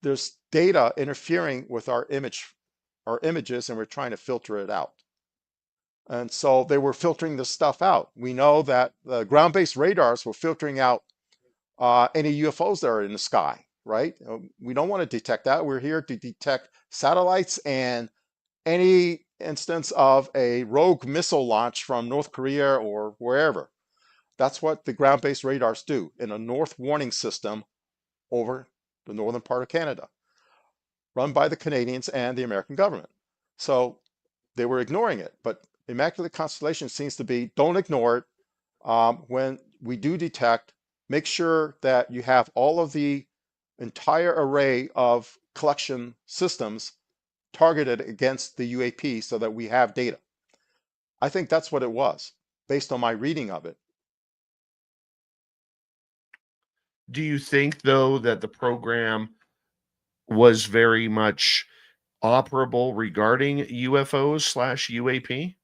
there's data interfering with our images, and we're trying to filter it out. And so they were filtering this stuff out. We know that the ground-based radars were filtering out any UFOs that are in the sky, right? We don't want to detect that. We're here to detect satellites and any instance of a rogue missile launch from North Korea or wherever. That's what the ground-based radars do in a north warning system over the northern part of Canada, run by the Canadians and the American government. So they were ignoring it, but Immaculate Constellation seems to be, don't ignore it. When we do detect, make sure that you have all of the entire array of collection systems targeted against the UAP so that we have data. I think that's what it was, based on my reading of it. Do you think, though, that the program was very much operable regarding UFOs/UAP?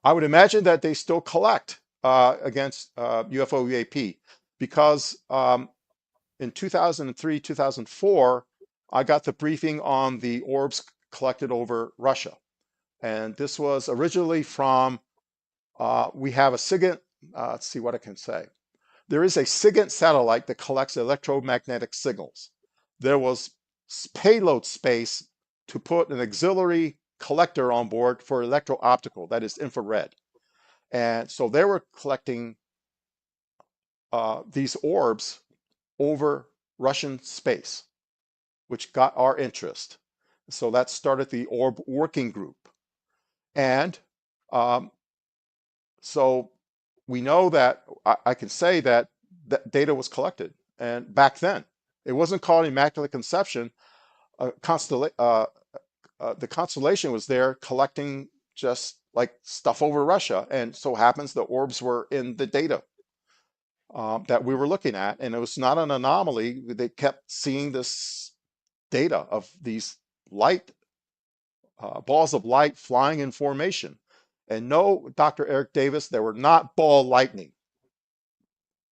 I would imagine that they still collect against UFO UAP because in 2003, 2004, I got the briefing on the orbs collected over Russia. And this was originally from, we have a SIGINT, let's see what I can say. There is a SIGINT satellite that collects electromagnetic signals. There was payload space to put an auxiliary collector on board for electro-optical, that is infrared. And so they were collecting these orbs over Russian space, which got our interest. So that started the Orb Working Group. And so we know that I can say that that data was collected, and back then it wasn't called Immaculate Conception. The constellation was there collecting just like stuff over Russia, and so happens the orbs were in the data that we were looking at, and it was not an anomaly. They kept seeing this data of these light balls of light flying in formation. And no, Dr. Eric Davis, they were not ball lightning.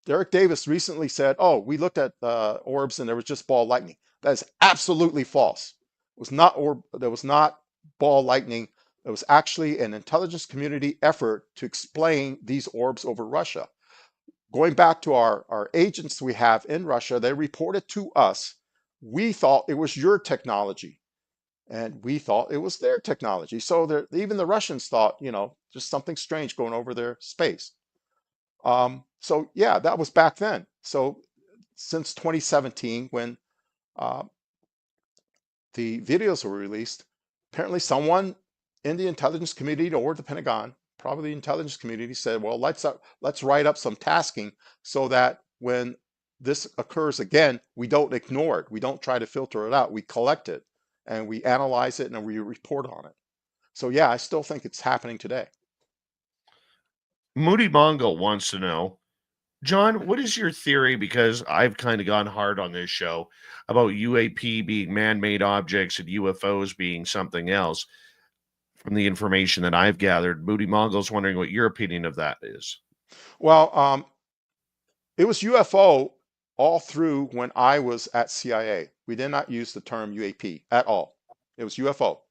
Derek Davis recently said, "Oh, we looked at orbs and there was just ball lightning." That is absolutely false. It was not orb. There was not ball lightning. It was actually an intelligence community effort to explain these orbs over Russia. Going back to our agents we have in Russia, they reported to us. We thought it was your technology, and we thought it was their technology. So even the Russians thought, just something strange going over their space. So yeah, that was back then. So since 2017, when uh, the videos were released, apparently someone in the intelligence community or the Pentagon, probably the intelligence community, said, well, let's write up some tasking so that when this occurs again, we don't ignore it. We don't try to filter it out. We collect it and we analyze it and we report on it. So yeah, I still think it's happening today. Moody Mongol wants to know, John, what is your theory? Because I've kind of gone hard on this show about UAP being man-made objects and UFOs being something else. From the information that I've gathered, Moody Mongol's wondering what your opinion of that is. Well, it was UFO all through when I was at CIA. We did not use the term UAP at all. It was UFO.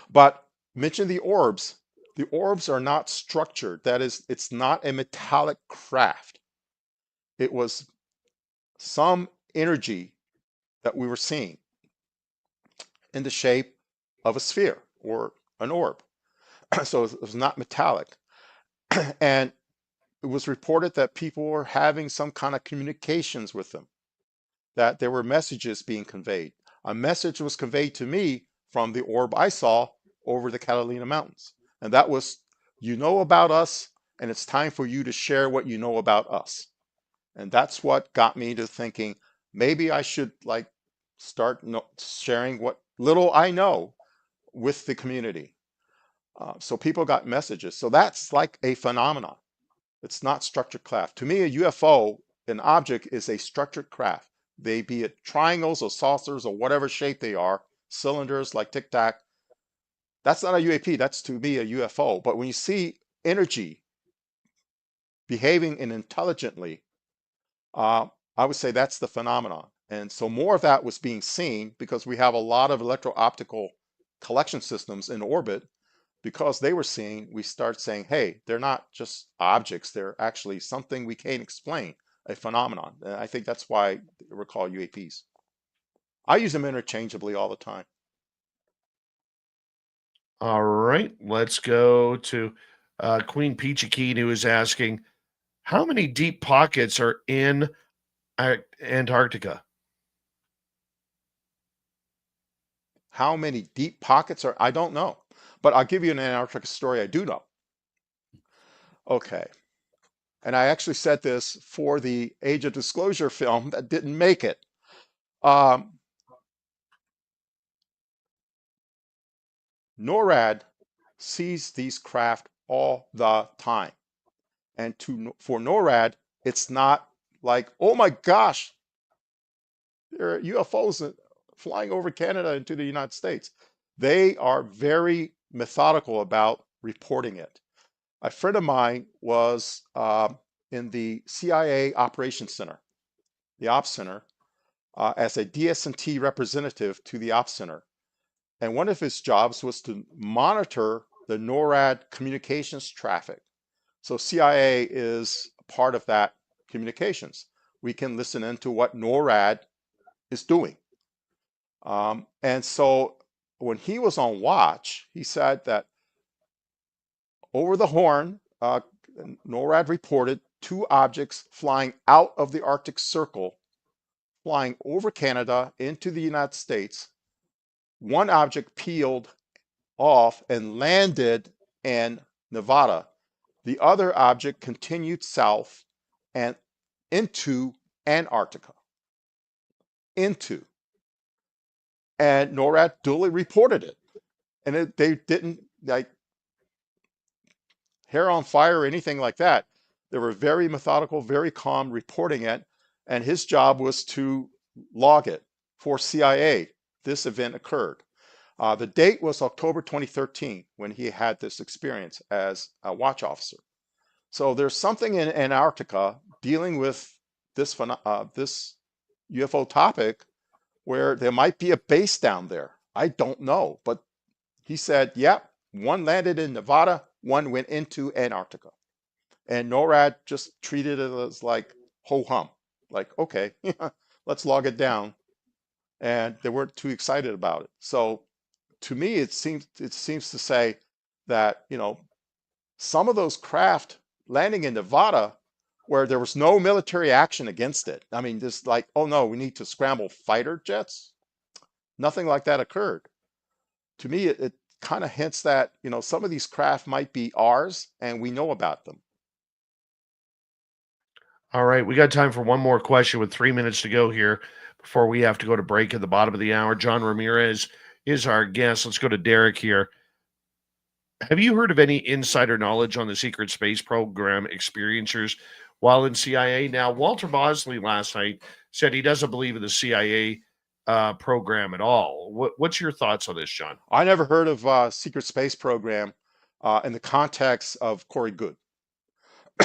But mention the orbs. The orbs are not structured. That is, it's not a metallic craft. It was some energy that we were seeing in the shape of a sphere or an orb. So it was not metallic. And it was reported that people were having some kind of communications with them, that there were messages being conveyed. A message was conveyed to me from the orb I saw over the Catalina Mountains. And that was, you know about us, and it's time for you to share what you know about us. And that's what got me to thinking, maybe I should start sharing what little I know with the community. So people got messages. So that's like a phenomenon. It's not structured craft. To me, a UFO, an object, is a structured craft. They be it triangles or saucers or whatever shape they are, cylinders like Tic Tac. That's not a UAP. That's to me a UFO. But when you see energy behaving intelligently, I would say that's the phenomenon. And so more of that was being seen because we have a lot of electro-optical collection systems in orbit. Because they were seeing, we start saying, hey, they're not just objects. They're actually something we can't explain, a phenomenon. And I think that's why we're called UAPs. I use them interchangeably all the time. All right, let's go to Queen Peachy Keen, who is asking, how many deep pockets are in Antarctica? How many deep pockets are, I don't know. But I'll give you an Antarctica story I do know. Okay. And I actually said this for the Age of Disclosure film that didn't make it. NORAD sees these craft all the time. And for NORAD, it's not like, oh my gosh, there are UFOs flying over Canada into the United States. They are very methodical about reporting it. A friend of mine was in the CIA Operations Center, the Ops Center, as a DS&T representative to the Ops Center. And one of his jobs was to monitor the NORAD communications traffic. So CIA is part of that communications. We can listen into what NORAD is doing. And so when he was on watch, he said that over the horn, NORAD reported 2 objects flying out of the Arctic Circle, flying over Canada into the United States. One object peeled off and landed in Nevada. The other object continued south and into Antarctica. Into. And NORAD duly reported it. And they didn't like hair on fire or anything like that. They were very methodical, very calm reporting it. And his job was to log it for CIA. This event occurred. The date was October 2013 when he had this experience as a watch officer. So there's something in Antarctica dealing with this UFO topic where there might be a base down there. I don't know, but he said, yep, one landed in Nevada, one went into Antarctica. And NORAD just treated it as like ho-hum, like, okay, let's log it down. And they weren't too excited about it. So to me, it seems to say that, some of those craft landing in Nevada where there was no military action against it. I mean, just like, oh no, we need to scramble fighter jets. Nothing like that occurred. To me, it kind of hints that, some of these craft might be ours and we know about them. All right, we got time for one more question with 3 minutes to go here before we have to go to break at the bottom of the hour. John Ramirez is our guest. Let's go to Derek here. Have you heard of any insider knowledge on the secret space program experiencers while in CIA? Now, Walter Bosley last night said he doesn't believe in the CIA program at all. What's your thoughts on this, John? I never heard of secret space program in the context of Corey Goode.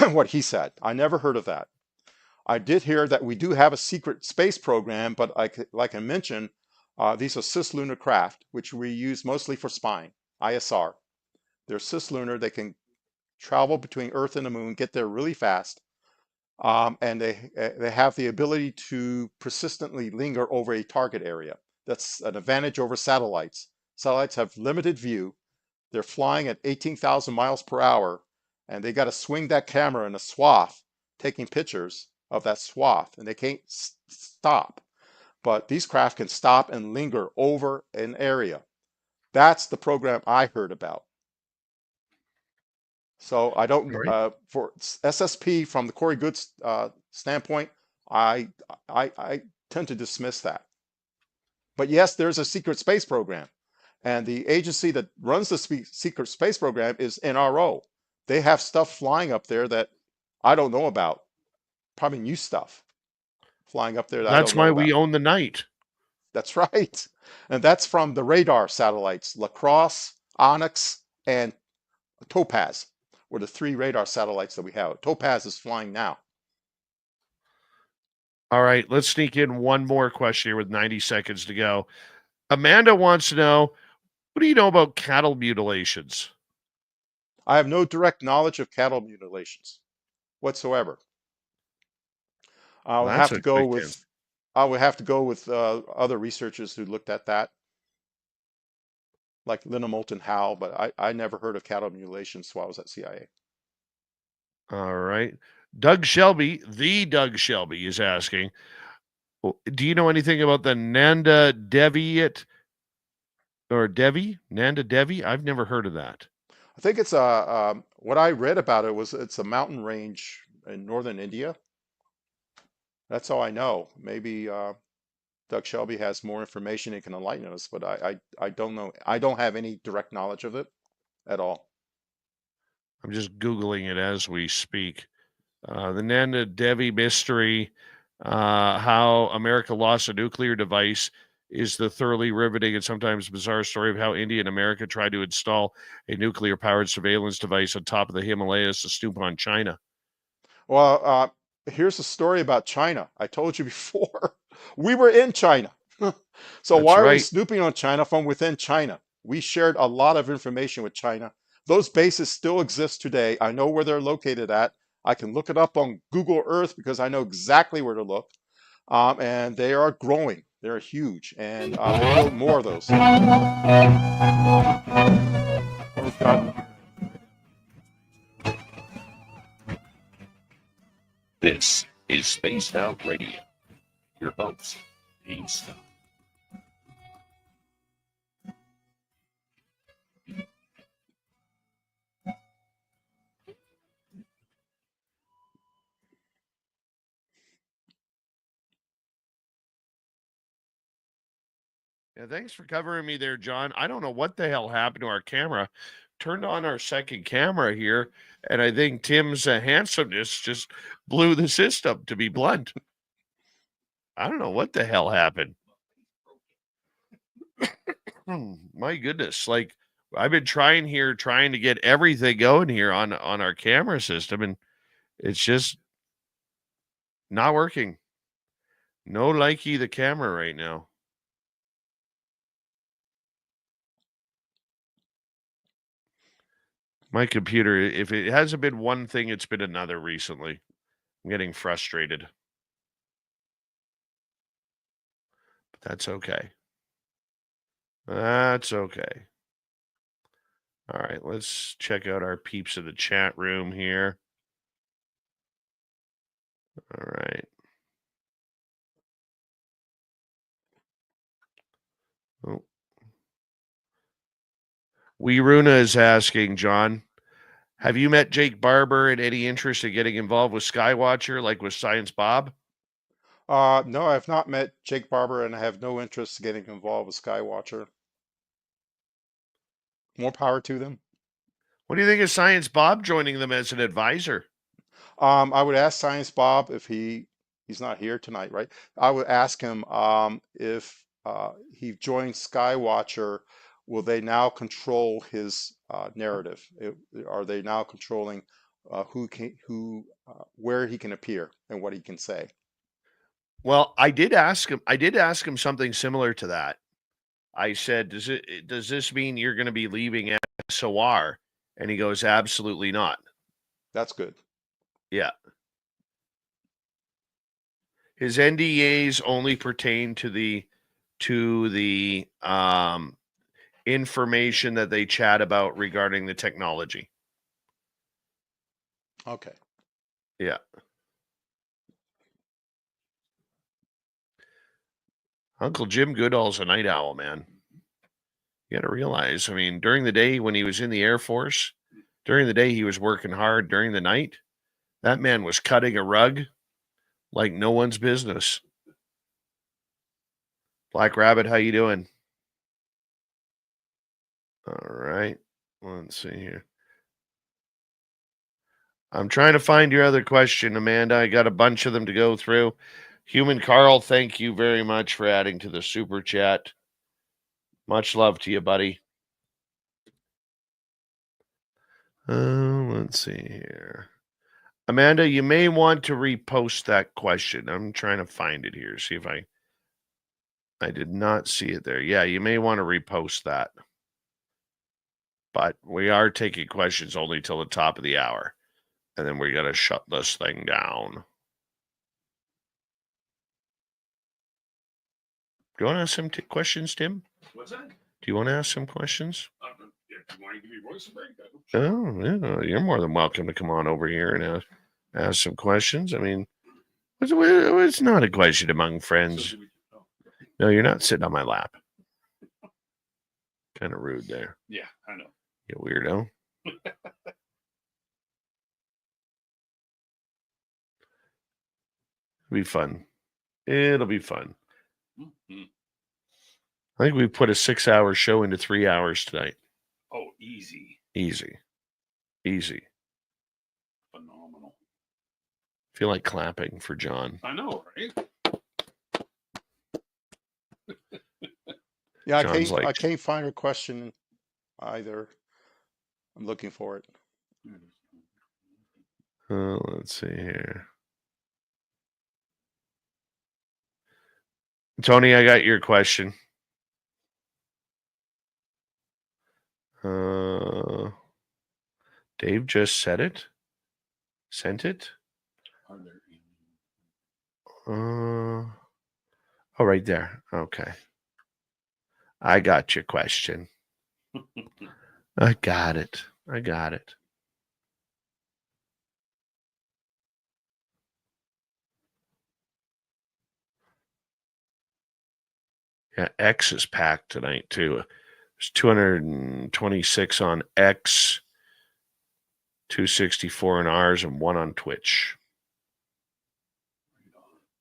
What he said. I never heard of that. I did hear that we do have a secret space program, but like I mentioned, these are cislunar craft, which we use mostly for spying, ISR. They're cislunar. They can travel between Earth and the moon, get there really fast, and they have the ability to persistently linger over a target area. That's an advantage over satellites. Satellites have limited view. They're flying at 18,000 miles per hour, and they got to swing that camera in a swath, taking pictures of that swath, and they can't stop. But these craft can stop and linger over an area. That's the program I heard about. So I don't, Right. for SSP from the Corey Goode standpoint, I tend to dismiss that. But yes, there's a secret space program. And the agency that runs the secret space program is NRO. They have stuff flying up there that I don't know about. Probably new stuff flying up there that I That's don't know why we about. own the night. That's right. And that's from the radar satellites. Lacrosse, Onyx, and Topaz were the 3 radar satellites that we have. Topaz is flying now. All right, let's sneak in one more question here with 90 seconds to go. Amanda wants to know, what do you know about cattle mutilations? I have no direct knowledge of cattle mutilations whatsoever. I Well, would that's have to a go quick answer. with other researchers who looked at that, like Lina Moulton Howe, but I never heard of cattle mutilations while I was at CIA. All right. Doug Shelby, the Doug Shelby, is asking, do you know anything about the Nanda Deviate or Devi? Nanda Devi? I've never heard of that. I think it's what I read about it was it's a mountain range in northern India. That's all I know. Maybe Doug Shelby has more information and can enlighten us, but I don't know. I don't have any direct knowledge of it at all. I'm just Googling it as we speak. The Nanda Devi mystery, how America lost a nuclear device, is the thoroughly riveting and sometimes bizarre story of how India and America tried to install a nuclear-powered surveillance device on top of the Himalayas to snoop on China. Well, here's a story about China. I told you before, we were in China. So That's why are we right. snooping on China from within China? We shared a lot of information with China. Those bases still exist today. I know where they're located at. I can look it up on Google Earth because I know exactly where to look. And they are growing. They're huge, and they build more of those. This is Spaced Out Radio. Your host, Dave Scott. Yeah, thanks for covering me there, John. I don't know what the hell happened to our camera. Turned on our second camera here, and I think Tim's handsomeness just blew the system, to be blunt. I don't know what the hell happened. My goodness. Like, I've been trying to get everything going here on our camera system, and it's just not working. No likey the camera right now. My computer, if it hasn't been one thing, it's been another recently. I'm getting frustrated. But that's okay. That's okay. All right, let's check out our peeps in the chat room here. All right. Oh. Runa is asking, John, have you met Jake Barber and any interest in getting involved with Skywatcher, like with Science Bob? No, I've not met Jake Barber, and I have no interest in getting involved with Skywatcher. More power to them. What do you think of Science Bob joining them as an advisor? I would ask Science Bob if he's not here tonight, right? I would ask him if he joins Skywatcher, will they now control his narrative? Are they now controlling where he can appear and what he can say? Well, I did ask him something similar to that. I said, does this mean you're going to be leaving SOR? And he goes, absolutely not. That's good. Yeah. His NDAs only pertain to the information that they chat about regarding the technology. Okay. Yeah. Uncle Jim Goodall's a night owl, man. You got to realize, I mean, during the day when he was in the Air Force, during the day he was working hard. During the night, that man was cutting a rug like no one's business. Black Rabbit, how you doing? All right. Let's see here. I'm trying to find your other question, Amanda. I got a bunch of them to go through. Human Carl, thank you very much for adding to the super chat. Much love to you, buddy. Let's see here. Amanda, you may want to repost that question. I'm trying to find it here. See if I did not see it there. Yeah, you may want to repost that. But we are taking questions only till the top of the hour. And then we got to shut this thing down. Do you want to ask some questions, Tim? What's that? Do you want to ask some questions? If you want to give your voice a break, Oh, yeah. You're more than welcome to come on over here and ask some questions. I mean, it's not a question among friends. No, you're not sitting on my lap. Kind of rude there. Yeah, I know. You weirdo. It'll be fun. It'll be fun. Mm-hmm. I think we put a 6-hour show into 3 hours tonight. Oh, easy. Easy. Phenomenal. Feel like clapping for John. I know, right? Yeah, I I can't find a question either. I'm looking for it. Let's see here. Tony, I got your question. Dave just said it. Sent it. Oh, right there. Okay. I got your question. I got it. Yeah, X is packed tonight too. There's 226 on X, 264 on ours, and 1 on Twitch.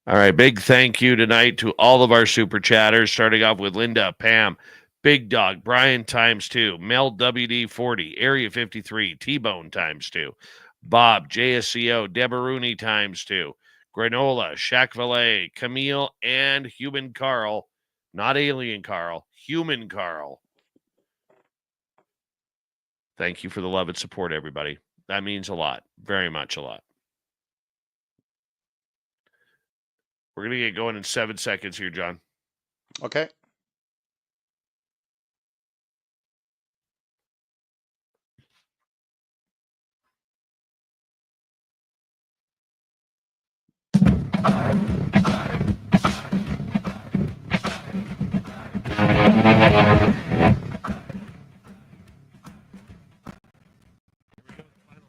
All right, big thank you tonight to all of our super chatters, starting off with Linda, Pam, Big Dog, Brian times 2, Mel WD40, Area 53, T-Bone times 2, Bob, JSCO, Deborah Rooney times 2, Granola, Shaq Valet, Camille, and Human Carl, not Alien Carl, Human Carl. Thank you for the love and support, everybody. That means a lot, very much a lot. We're going to get going in 7 seconds here, John. Okay.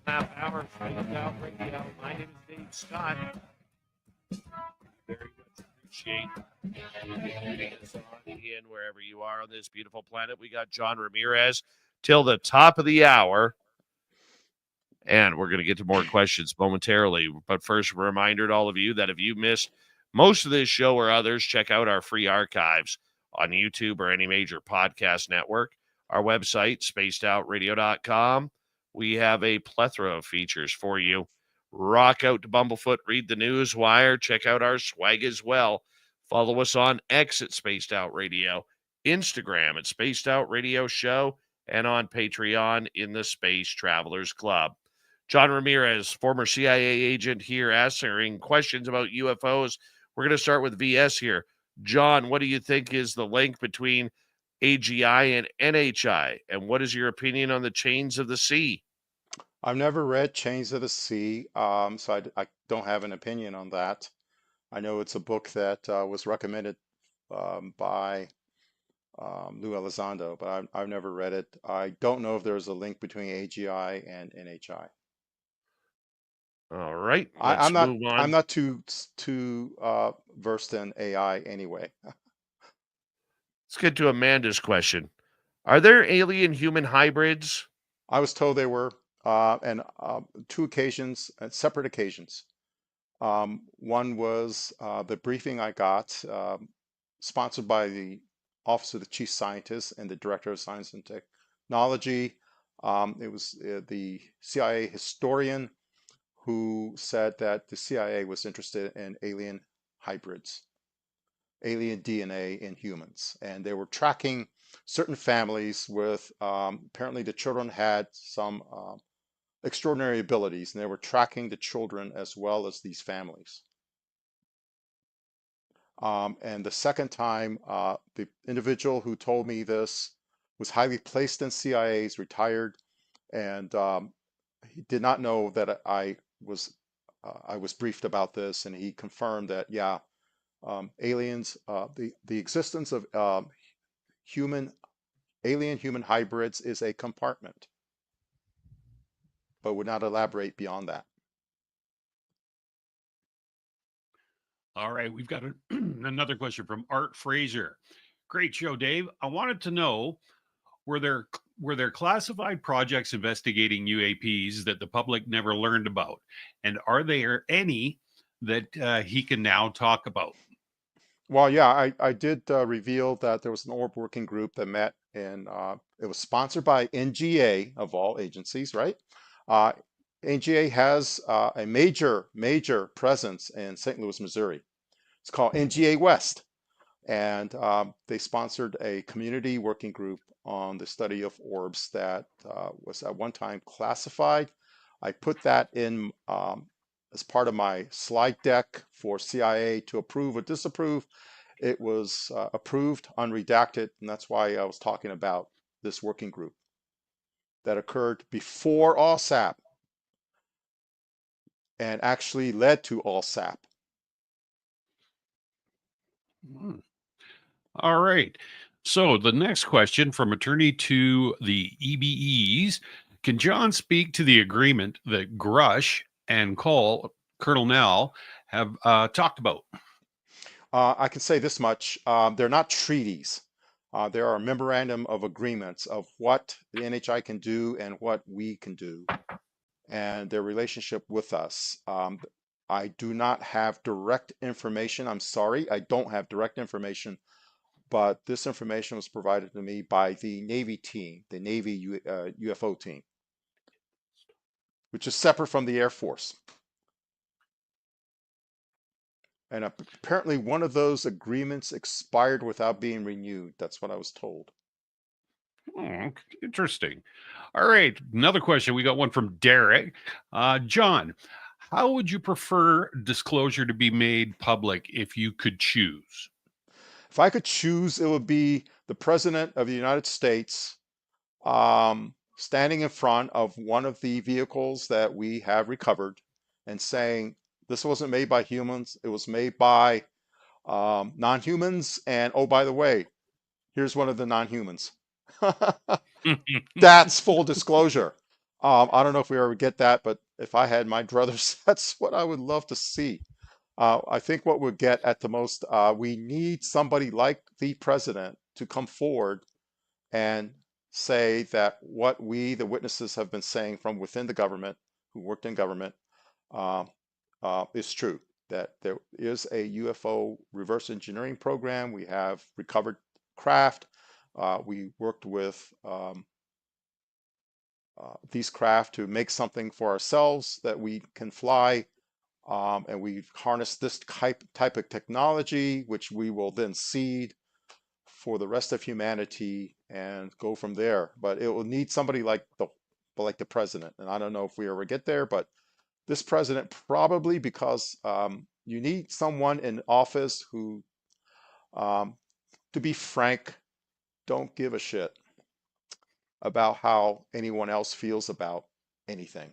Half hour Spaced Out Radio. My name is Dave Scott. Very much appreciate tuning us on in wherever you are on this beautiful planet. We got John Ramirez till the top of the hour. And we're going to get to more questions momentarily. But first, a reminder to all of you that if you missed most of this show or others, check out our free archives on YouTube or any major podcast network. Our website, spacedoutradio.com. We have a plethora of features for you. Rock out to Bumblefoot, read the news wire, check out our swag as well. Follow us on X at Spaced Out Radio, Instagram at Spaced Out Radio Show, and on Patreon in the Space Travelers Club. John Ramirez, former CIA agent here, answering questions about UFOs. We're going to start with VS here. John, what do you think is the link between AGI and NHI? And what is your opinion on the Chains of the Sea? I've never read Chains of the Sea, so I don't have an opinion on that. I know it's a book that was recommended by Lou Elizondo, but I've never read it. I don't know if there's a link between AGI and NHI. All right, let's move on. I'm not too versed in AI anyway. Let's get to Amanda's question. Are there alien-human hybrids? I was told they were, and 2 occasions, separate occasions. One was the briefing I got, sponsored by the Office of the Chief Scientist and the Director of Science and Technology. It was the CIA historian who said that the CIA was interested in alien hybrids, alien DNA in humans. And they were tracking certain families with, apparently the children had some extraordinary abilities, and they were tracking the children as well as these families. And the second time, the individual who told me this was highly placed in CIA's, retired, and he did not know that I was briefed about this, and he confirmed that aliens, the existence of alien-human hybrids is a compartment, but would not elaborate beyond that. All right, we've got another question from Art Fraser. Great show, Dave. I wanted to know, were there classified projects investigating UAPs that the public never learned about? And are there any that he can now talk about? Well, yeah, I did reveal that there was an orb working group that met, and it was sponsored by NGA of all agencies, right? NGA has a major presence in St. Louis, Missouri. It's called NGA West, and they sponsored a community working group on the study of orbs that was at one time classified. I put that in as part of my slide deck for CIA to approve or disapprove. It was approved, unredacted, and that's why I was talking about this working group that occurred before ALSAP and actually led to ALSAP. All right. So the next question from attorney to the EBEs. Can John speak to the agreement that Grush and Colonel Nell have talked about? I can say this much. They're not treaties. There are a memorandum of agreements of what the NHI can do and what we can do, and their relationship with us. I do not have direct information. I'm sorry, I don't have direct information, but this information was provided to me by the Navy team, the Navy UFO team, which is separate from the Air Force. And apparently one of those agreements expired without being renewed. That's what I was told. Oh, interesting. All right. Another question. We got one from Derek. John, how would you prefer disclosure to be made public if you could choose? If I could choose, it would be the President of the United States standing in front of one of the vehicles that we have recovered and saying, this wasn't made by humans, it was made by non-humans, and oh, by the way, here's one of the non-humans. That's full disclosure. I don't know if we ever get that, but if I had my druthers, that's what I would love to see. I think what we'll get at the most, we need somebody like the president to come forward and say that what we, the witnesses, have been saying from within the government, who worked in government, is true. That there is a UFO reverse engineering program. We have recovered craft. We worked with these craft to make something for ourselves that we can fly. And we've harnessed this type of technology, which we will then seed for the rest of humanity and go from there. But it will need somebody like the president. And I don't know if we ever get there, but this president probably, because you need someone in office who, to be frank, don't give a shit about how anyone else feels about anything.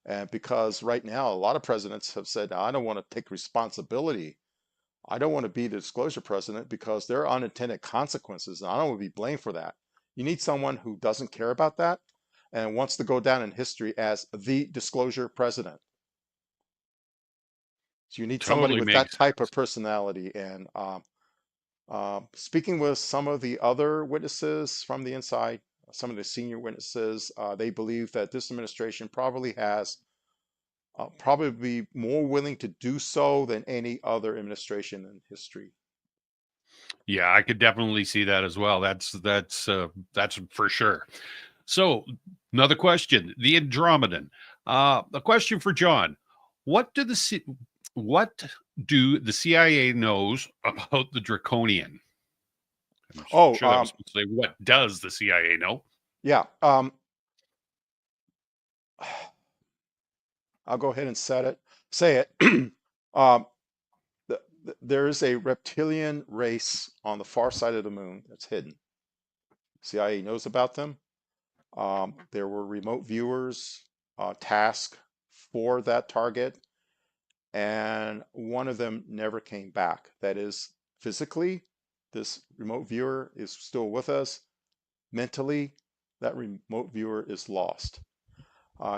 And because right now, a lot of presidents have said, I don't want to take responsibility. I don't want to be the disclosure president because there are unintended consequences, and I don't want to be blamed for that. You need someone who doesn't care about that and wants to go down in history as the disclosure president. So you need somebody Totally with that makes type of sense. personality. And speaking with some of the other witnesses from the inside, some of the senior witnesses, they believe that this administration probably has probably more willing to do so than any other administration in history. Yeah, I could definitely see that as well. That's for sure. So, another question: the Andromedan. A question for John: What do what do the CIA knows about the Draconian? I'm Oh, sure that was supposed to say, what does the CIA know? yeah. I'll go ahead and say it. um, there is a reptilian race on the far side of the moon that's hidden. CIA knows about them. There were remote viewers tasked for that target, and one of them never came back. That is, physically, this remote viewer is still with us. Mentally, that remote viewer is lost.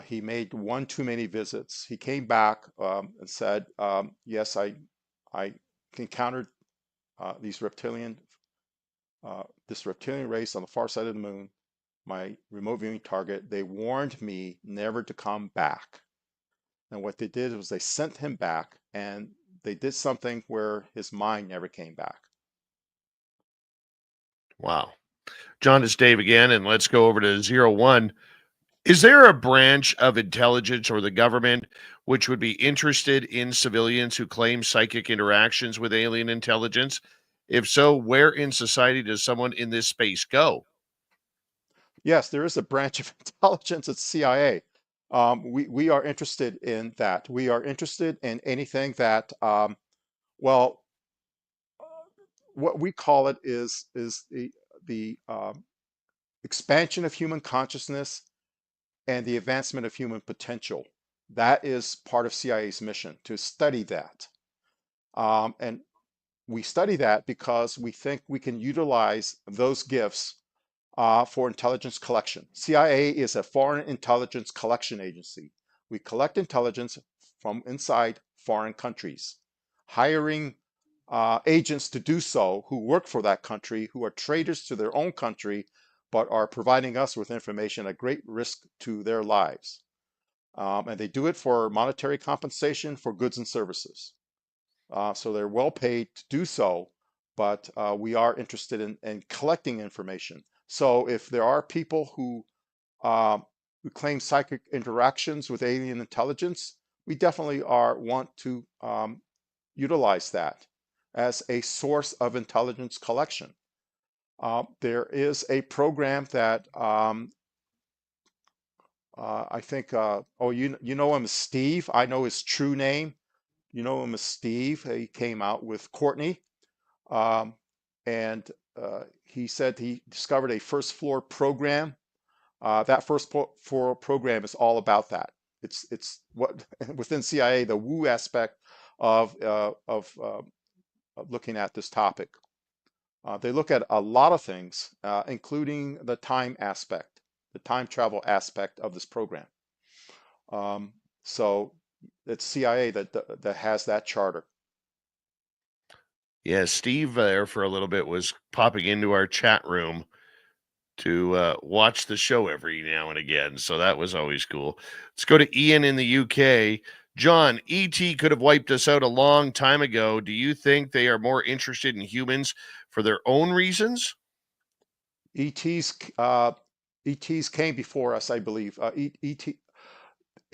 He made one too many visits. He came back and said, yes, I encountered this reptilian race on the far side of the moon, my remote viewing target. They warned me never to come back. And what they did was they sent him back, and they did something where his mind never came back. Wow. John, it's Dave again, and let's go over to 01. Is there a branch of intelligence or the government which would be interested in civilians who claim psychic interactions with alien intelligence? If so, where in society does someone in this space go? Yes, there is a branch of intelligence at CIA. We are interested in that. We are interested in anything that, well, what we call it is the expansion of human consciousness and the advancement of human potential. That is part of CIA's mission, to study that. And we study that because we think we can utilize those gifts for intelligence collection. CIA is a foreign intelligence collection agency. We collect intelligence from inside foreign countries, hiring agents to do so who work for that country, who are traitors to their own country, but are providing us with information at great risk to their lives. And they do it for monetary compensation for goods and services. So they're well paid to do so, but we are interested in collecting information. So if there are people who claim psychic interactions with alien intelligence, we definitely want to utilize that as a source of intelligence collection. There is a program that I think, you know him as Steve. I know his true name. You know him as Steve. He came out with Courtney. Um, and he said he discovered a first floor program. That floor program is all about that. It's what within CIA, the woo aspect of looking at this topic. They look at a lot of things, including the time aspect, the time travel aspect of this program. So it's CIA that has that charter. Yeah, Steve there for a little bit was popping into our chat room to watch the show every now and again. So that was always cool. Let's go to Ian in the UK. John, ET could have wiped us out a long time ago. Do you think they are more interested in humans for their own reasons? ETs came before us, I believe.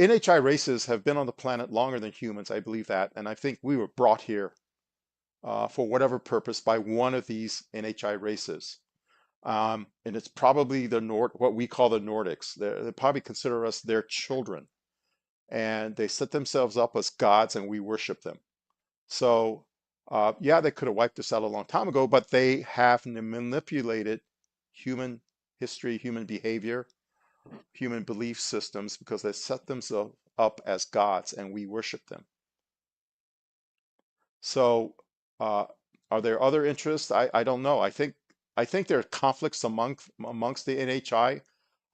NHI races have been on the planet longer than humans, I believe that, and I think we were brought here for whatever purpose by one of these NHI races. And it's probably what we call the Nordics. They probably consider us their children, and they set themselves up as gods, and we worship them. So, yeah, they could have wiped us out a long time ago, but they have manipulated human history, human behavior, human belief systems because they set themselves up as gods, and we worship them. So, are there other interests? I don't know. I think there are conflicts amongst the NHI.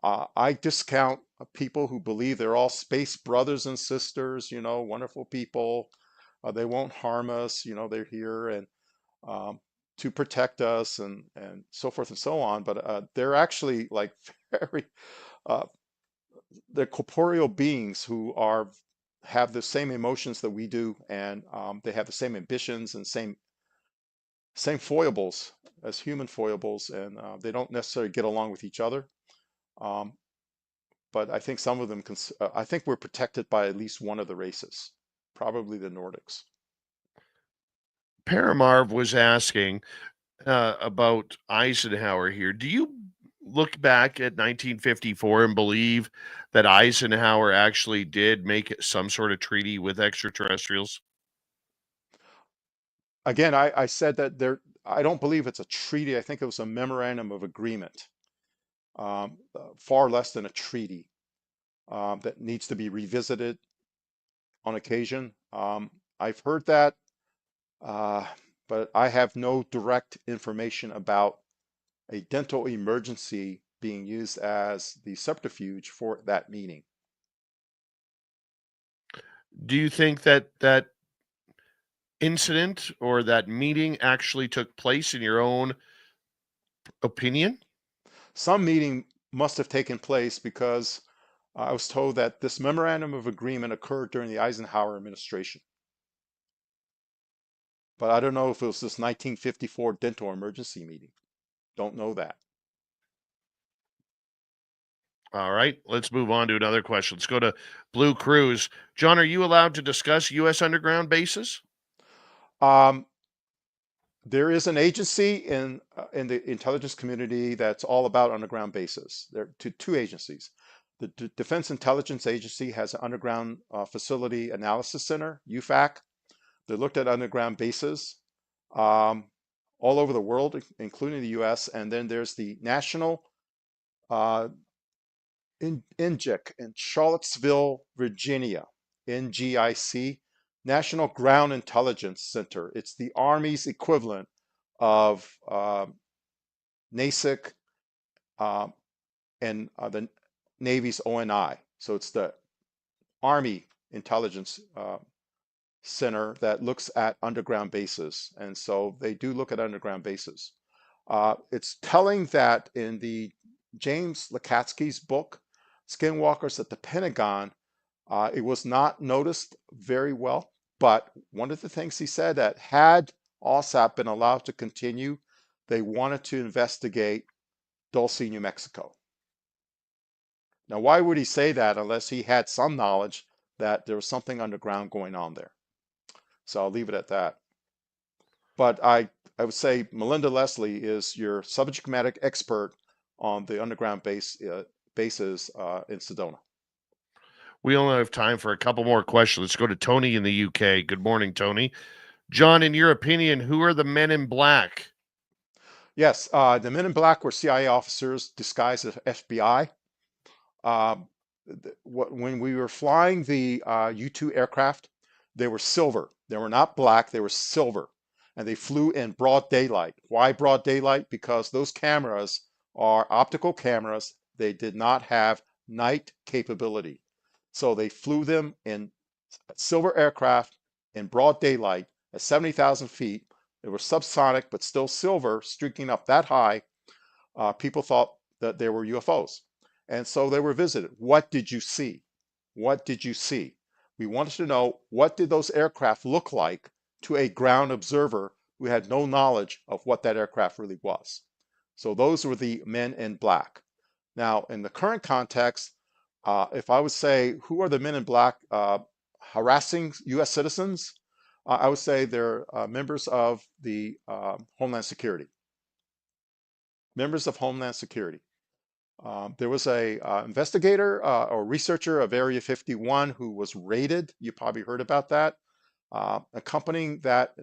I discount people who believe they're all space brothers and sisters, wonderful people. They won't harm us, they're here and to protect us and so forth and so on. But they're actually like very, they're corporeal beings who have the same emotions that we do, and they have the same ambitions and same foibles as human foibles, and they don't necessarily get along with each other. But I think some of them, I think we're protected by at least one of the races, probably the Nordics. Paramarv was asking about Eisenhower here. Do you look back at 1954 and believe that Eisenhower actually did make some sort of treaty with extraterrestrials? Again, I said that I don't believe it's a treaty. I think it was a memorandum of agreement, far less than a treaty, that needs to be revisited on occasion. I've heard that, but I have no direct information about a dental emergency being used as the subterfuge for that meeting. Do you think that incident or that meeting actually took place in your own opinion? Some meeting must have taken place because I was told that this memorandum of agreement occurred during the Eisenhower administration. But I don't know if it was this 1954 dental emergency meeting. Don't know that. All right, let's move on to another question. Let's go to Blue Cruise. John, are you allowed to discuss U.S. underground bases? There is an agency in the intelligence community that's all about underground bases. There are two agencies. The Defense Intelligence Agency has an underground facility analysis center, UFAC. They looked at underground bases all over the world, including the U.S. And then there's the National NGIC in Charlottesville, Virginia, NGIC, National Ground Intelligence Center. It's the Army's equivalent of NASIC and the Navy's ONI. So it's the Army Intelligence Center that looks at underground bases. And so they do look at underground bases. It's telling that in the James Lukatsky's book, Skinwalkers at the Pentagon, It was not noticed very well, but one of the things he said that had OSAP been allowed to continue, they wanted to investigate Dulce, New Mexico. Now, why would he say that unless he had some knowledge that there was something underground going on there? So I'll leave it at that. But I would say Melinda Leslie is your subject matter expert on the underground bases in Sedona. We only have time for a couple more questions. Let's go to Tony in the UK. Good morning, Tony. John, in your opinion, who are the men in black? Yes, the men in black were CIA officers disguised as FBI. When we were flying the U-2 aircraft, they were silver. They were not black, they were silver. And they flew in broad daylight. Why broad daylight? Because those cameras are optical cameras. They did not have night capability. So they flew them in silver aircraft in broad daylight at 70,000 feet. They were subsonic, but still silver, streaking up that high. People thought that they were UFOs. And so they were visited. What did you see? What did you see? We wanted to know, what did those aircraft look like to a ground observer who had no knowledge of what that aircraft really was? So those were the men in black. Now, in the current context, if I would say, who are the men in black harassing U.S. citizens? I would say they're members of the Homeland Security. Members of Homeland Security. There was a investigator or researcher of Area 51 who was raided. You probably heard about that. Accompanying that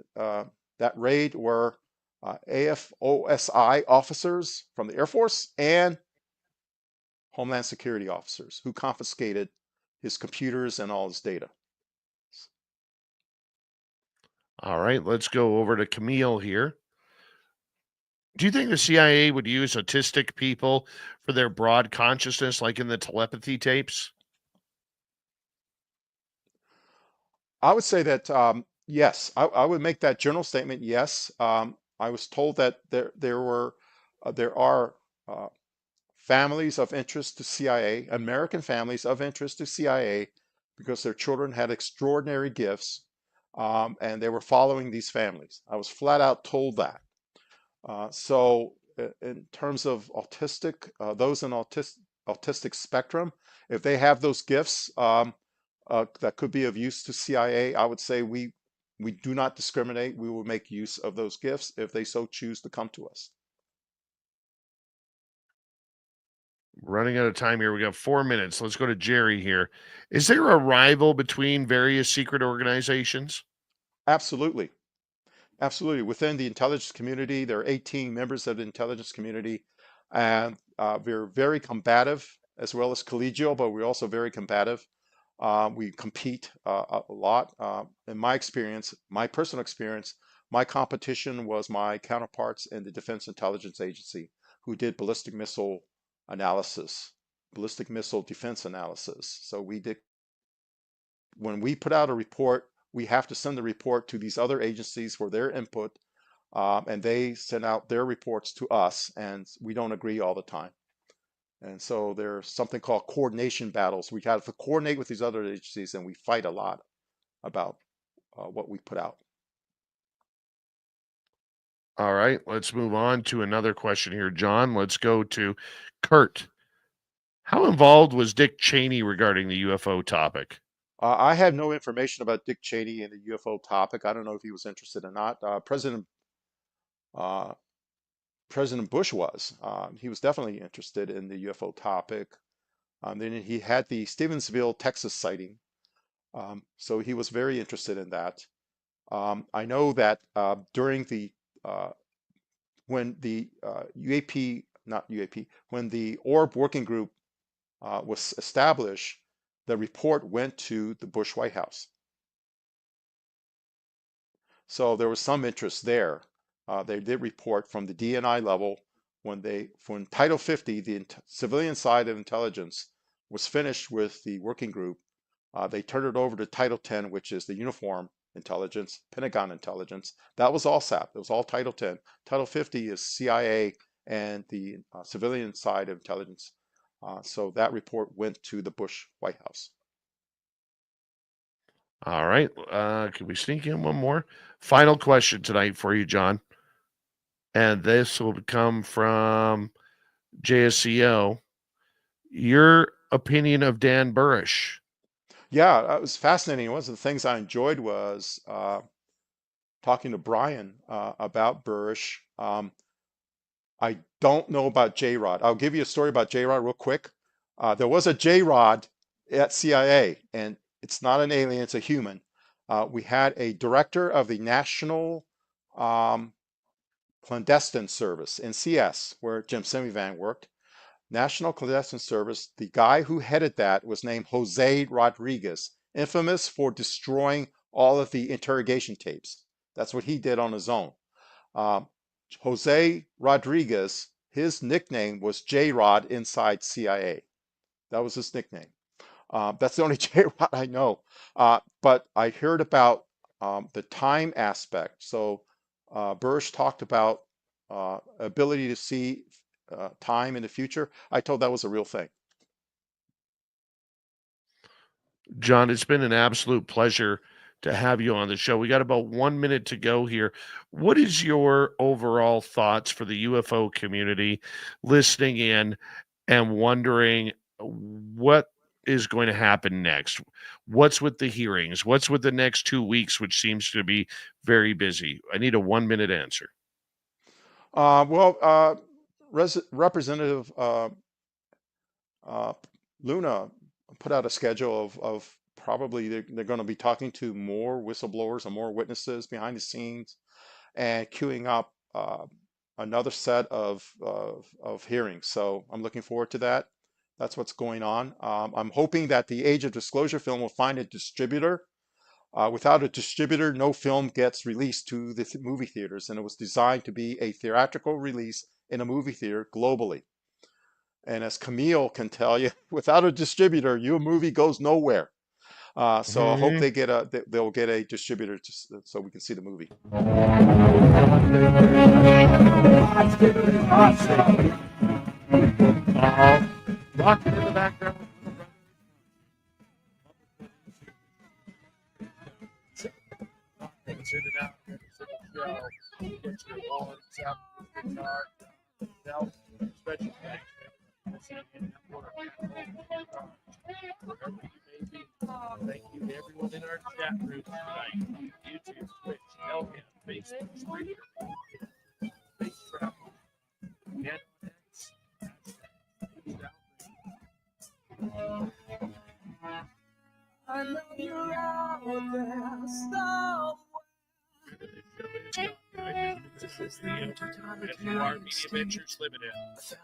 raid were AFOSI officers from the Air Force and Homeland Security officers who confiscated his computers and all his data. All right, let's go over to Camille here. Do you think the CIA would use autistic people for their broad consciousness, like in the telepathy tapes? I would say that yes, I would make that general statement. Yes, I was told that there are families of interest to CIA, American families of interest to CIA, because their children had extraordinary gifts, and they were following these families. I was flat out told that. So in terms of autistic, those in autistic spectrum, if they have those gifts that could be of use to CIA, I would say we do not discriminate. We will make use of those gifts if they so choose to come to us. Running out of time here. We got 4 minutes. Let's go to Jerry here. Is there a rival between various secret organizations? Absolutely. Absolutely. Within the intelligence community, there are 18 members of the intelligence community, and we're very combative as well as collegial, but we're also very combative. We compete a lot. In my experience, my personal experience, my competition was my counterparts in the Defense Intelligence Agency who did ballistic missile analysis, ballistic missile defense analysis. So we did, when we put out a report, we have to send the report to these other agencies for their input, and they send out their reports to us, and we don't agree all the time. And so there's something called coordination battles. We have to coordinate with these other agencies, and we fight a lot about what we put out. All right, let's move on to another question here, John. Let's go to Kurt. How involved was Dick Cheney regarding the UFO topic? I have no information about Dick Cheney and the UFO topic. I don't know if he was interested or not. President Bush was. He was definitely interested in the UFO topic. Then he had the Stevensville, Texas sighting. So he was very interested in that. I know that during the when the when the Orb Working Group was established, the report went to the Bush White House. So there was some interest there. They did report from the DNI level when Title 50, the civilian side of intelligence, was finished with the working group. They turned it over to Title 10, which is the uniform intelligence, Pentagon intelligence. That was all SAP. It was all Title 10. Title 50 is CIA and the civilian side of intelligence. So that report went to the Bush White House. All right. Can we sneak in one more? Final question tonight for you, John. And this will come from JSCO. Your opinion of Dan Burrish. Yeah, it was fascinating. One of the things I enjoyed was talking to Brian about Burrish. I don't know about J-Rod. I'll give you a story about J-Rod real quick. There was a J-Rod at CIA, and it's not an alien, it's a human. We had a director of the National Clandestine Service, NCS, where Jim Semivan worked. National Clandestine Service, the guy who headed that was named Jose Rodriguez, infamous for destroying all of the interrogation tapes. That's what he did on his own. Jose Rodriguez, his nickname was J-Rod inside CIA. That was his nickname. That's the only J-Rod I know. But I heard about the time aspect. So Burrish talked about ability to see time in the future. I told that was a real thing. John, it's been an absolute pleasure to have you on the show. We got about 1 minute to go here. What is your overall thoughts for the UFO community listening in and wondering what is going to happen next? What's with the hearings? What's with the next 2 weeks, which seems to be very busy? I need a 1 minute answer. Representative Luna put out a schedule of probably they're going to be talking to more whistleblowers and more witnesses behind the scenes and queuing up another set of hearings. So I'm looking forward to that. That's what's going on. I'm hoping that the Age of Disclosure film will find a distributor. Without a distributor, no film gets released to the movie theaters, and it was designed to be a theatrical release in a movie theater globally. And as Camille can tell you, without a distributor, your movie goes nowhere. So I hope they'll get a distributor so we can see the movie. Rocking in the background. Thank you to everyone in our chat room tonight. YouTube, Twitch, Elgin, Facebook, Spreaker, Space Travel, NetX. I know you're out there somewhere. This is the Entertainment Media Ventures Limited.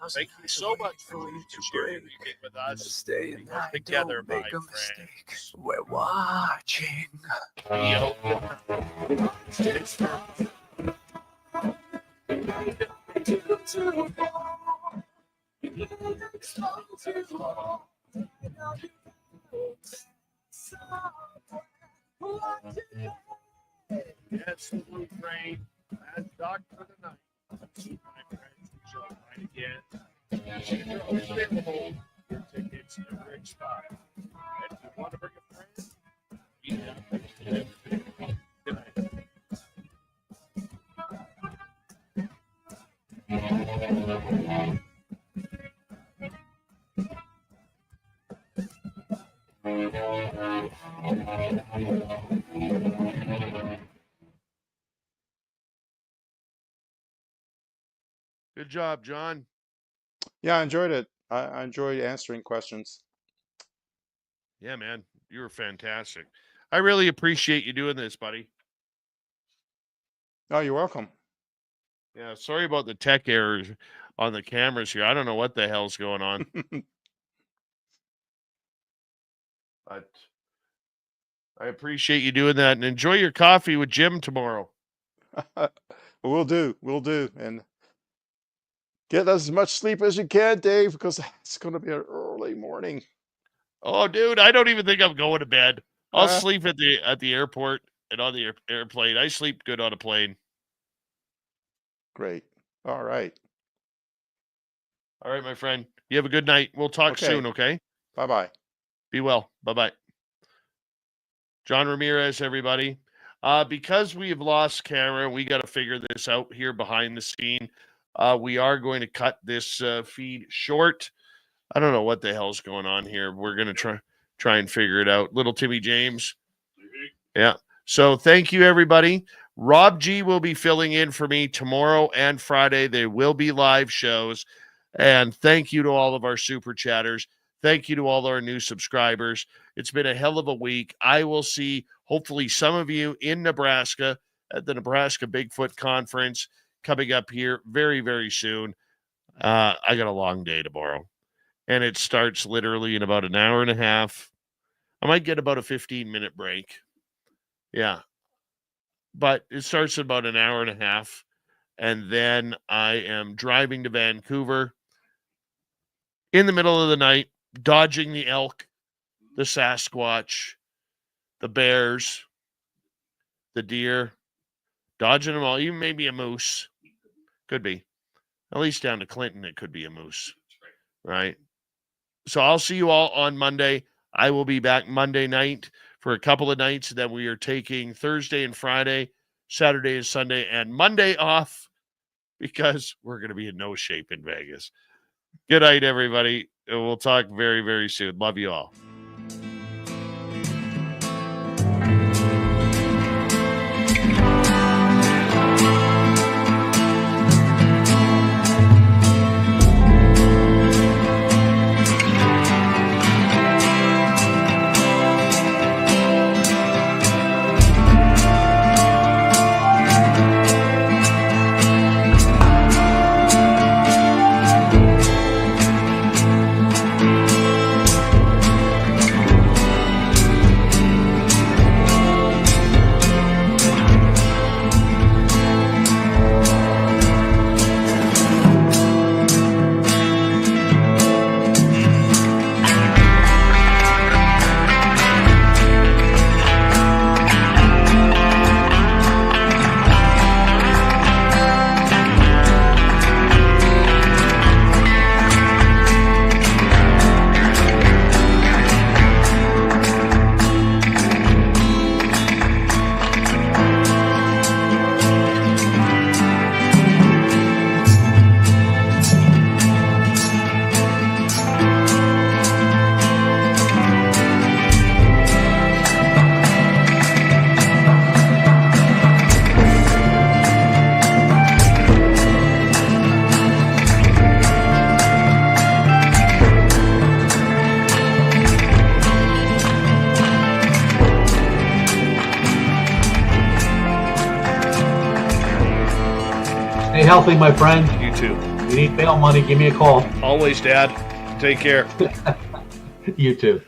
Thank you so much for sharing everything with us. Stay in line, Together, don't make my a mistake. We're watching. That's the Blue Train. That's Doctor of the Night. My friends, we shall find again. You're available. Your tickets to the Rick Spot. And if you want to bring a friend, we have good night. Good job, John. Yeah, I enjoyed it. I enjoyed answering questions. Yeah, man, you were fantastic. I really appreciate you doing this, buddy. Oh, you're welcome. Yeah, sorry about the tech errors on the cameras here. I don't know what the hell's going on. But I appreciate you doing that, and enjoy your coffee with Jim tomorrow. We'll do. And get as much sleep as you can, Dave, because it's going to be an early morning. Oh, dude, I don't even think I'm going to bed. I'll Uh. sleep at the airport and on the airplane. I sleep good on a plane. Great. All right. All right, my friend. You have a good night. We'll talk soon, okay? Bye-bye. Be well. Bye-bye. John Ramirez, everybody. Because we have lost camera, we got to figure this out here behind the scene. We are going to cut this feed short. I don't know what the hell's going on here. We're going to try and figure it out. Little Timmy James. Yeah. So thank you, everybody. Rob G will be filling in for me tomorrow and Friday. There will be live shows. And thank you to all of our super chatters. Thank you to all our new subscribers. It's been a hell of a week. I will see, hopefully, some of you in Nebraska at the Nebraska Bigfoot Conference coming up here very, very soon. I got a long day tomorrow, and it starts literally in about an hour and a half. I might get about a 15-minute break. Yeah. But it starts in about an hour and a half, and then I am driving to Vancouver in the middle of the night, dodging the elk, the Sasquatch, the bears, the deer, dodging them all, even maybe a moose. Could be. At least down to Clinton, it could be a moose. Right? So I'll see you all on Monday. I will be back Monday night for a couple of nights. Then we are taking Thursday and Friday, Saturday and Sunday, and Monday off because we're going to be in no shape in Vegas. Good night, everybody. We'll talk very, very soon. Love you all. Stay healthy, my friend. You too. If you need bail money, give me a call. Always, Dad. Take care. You too.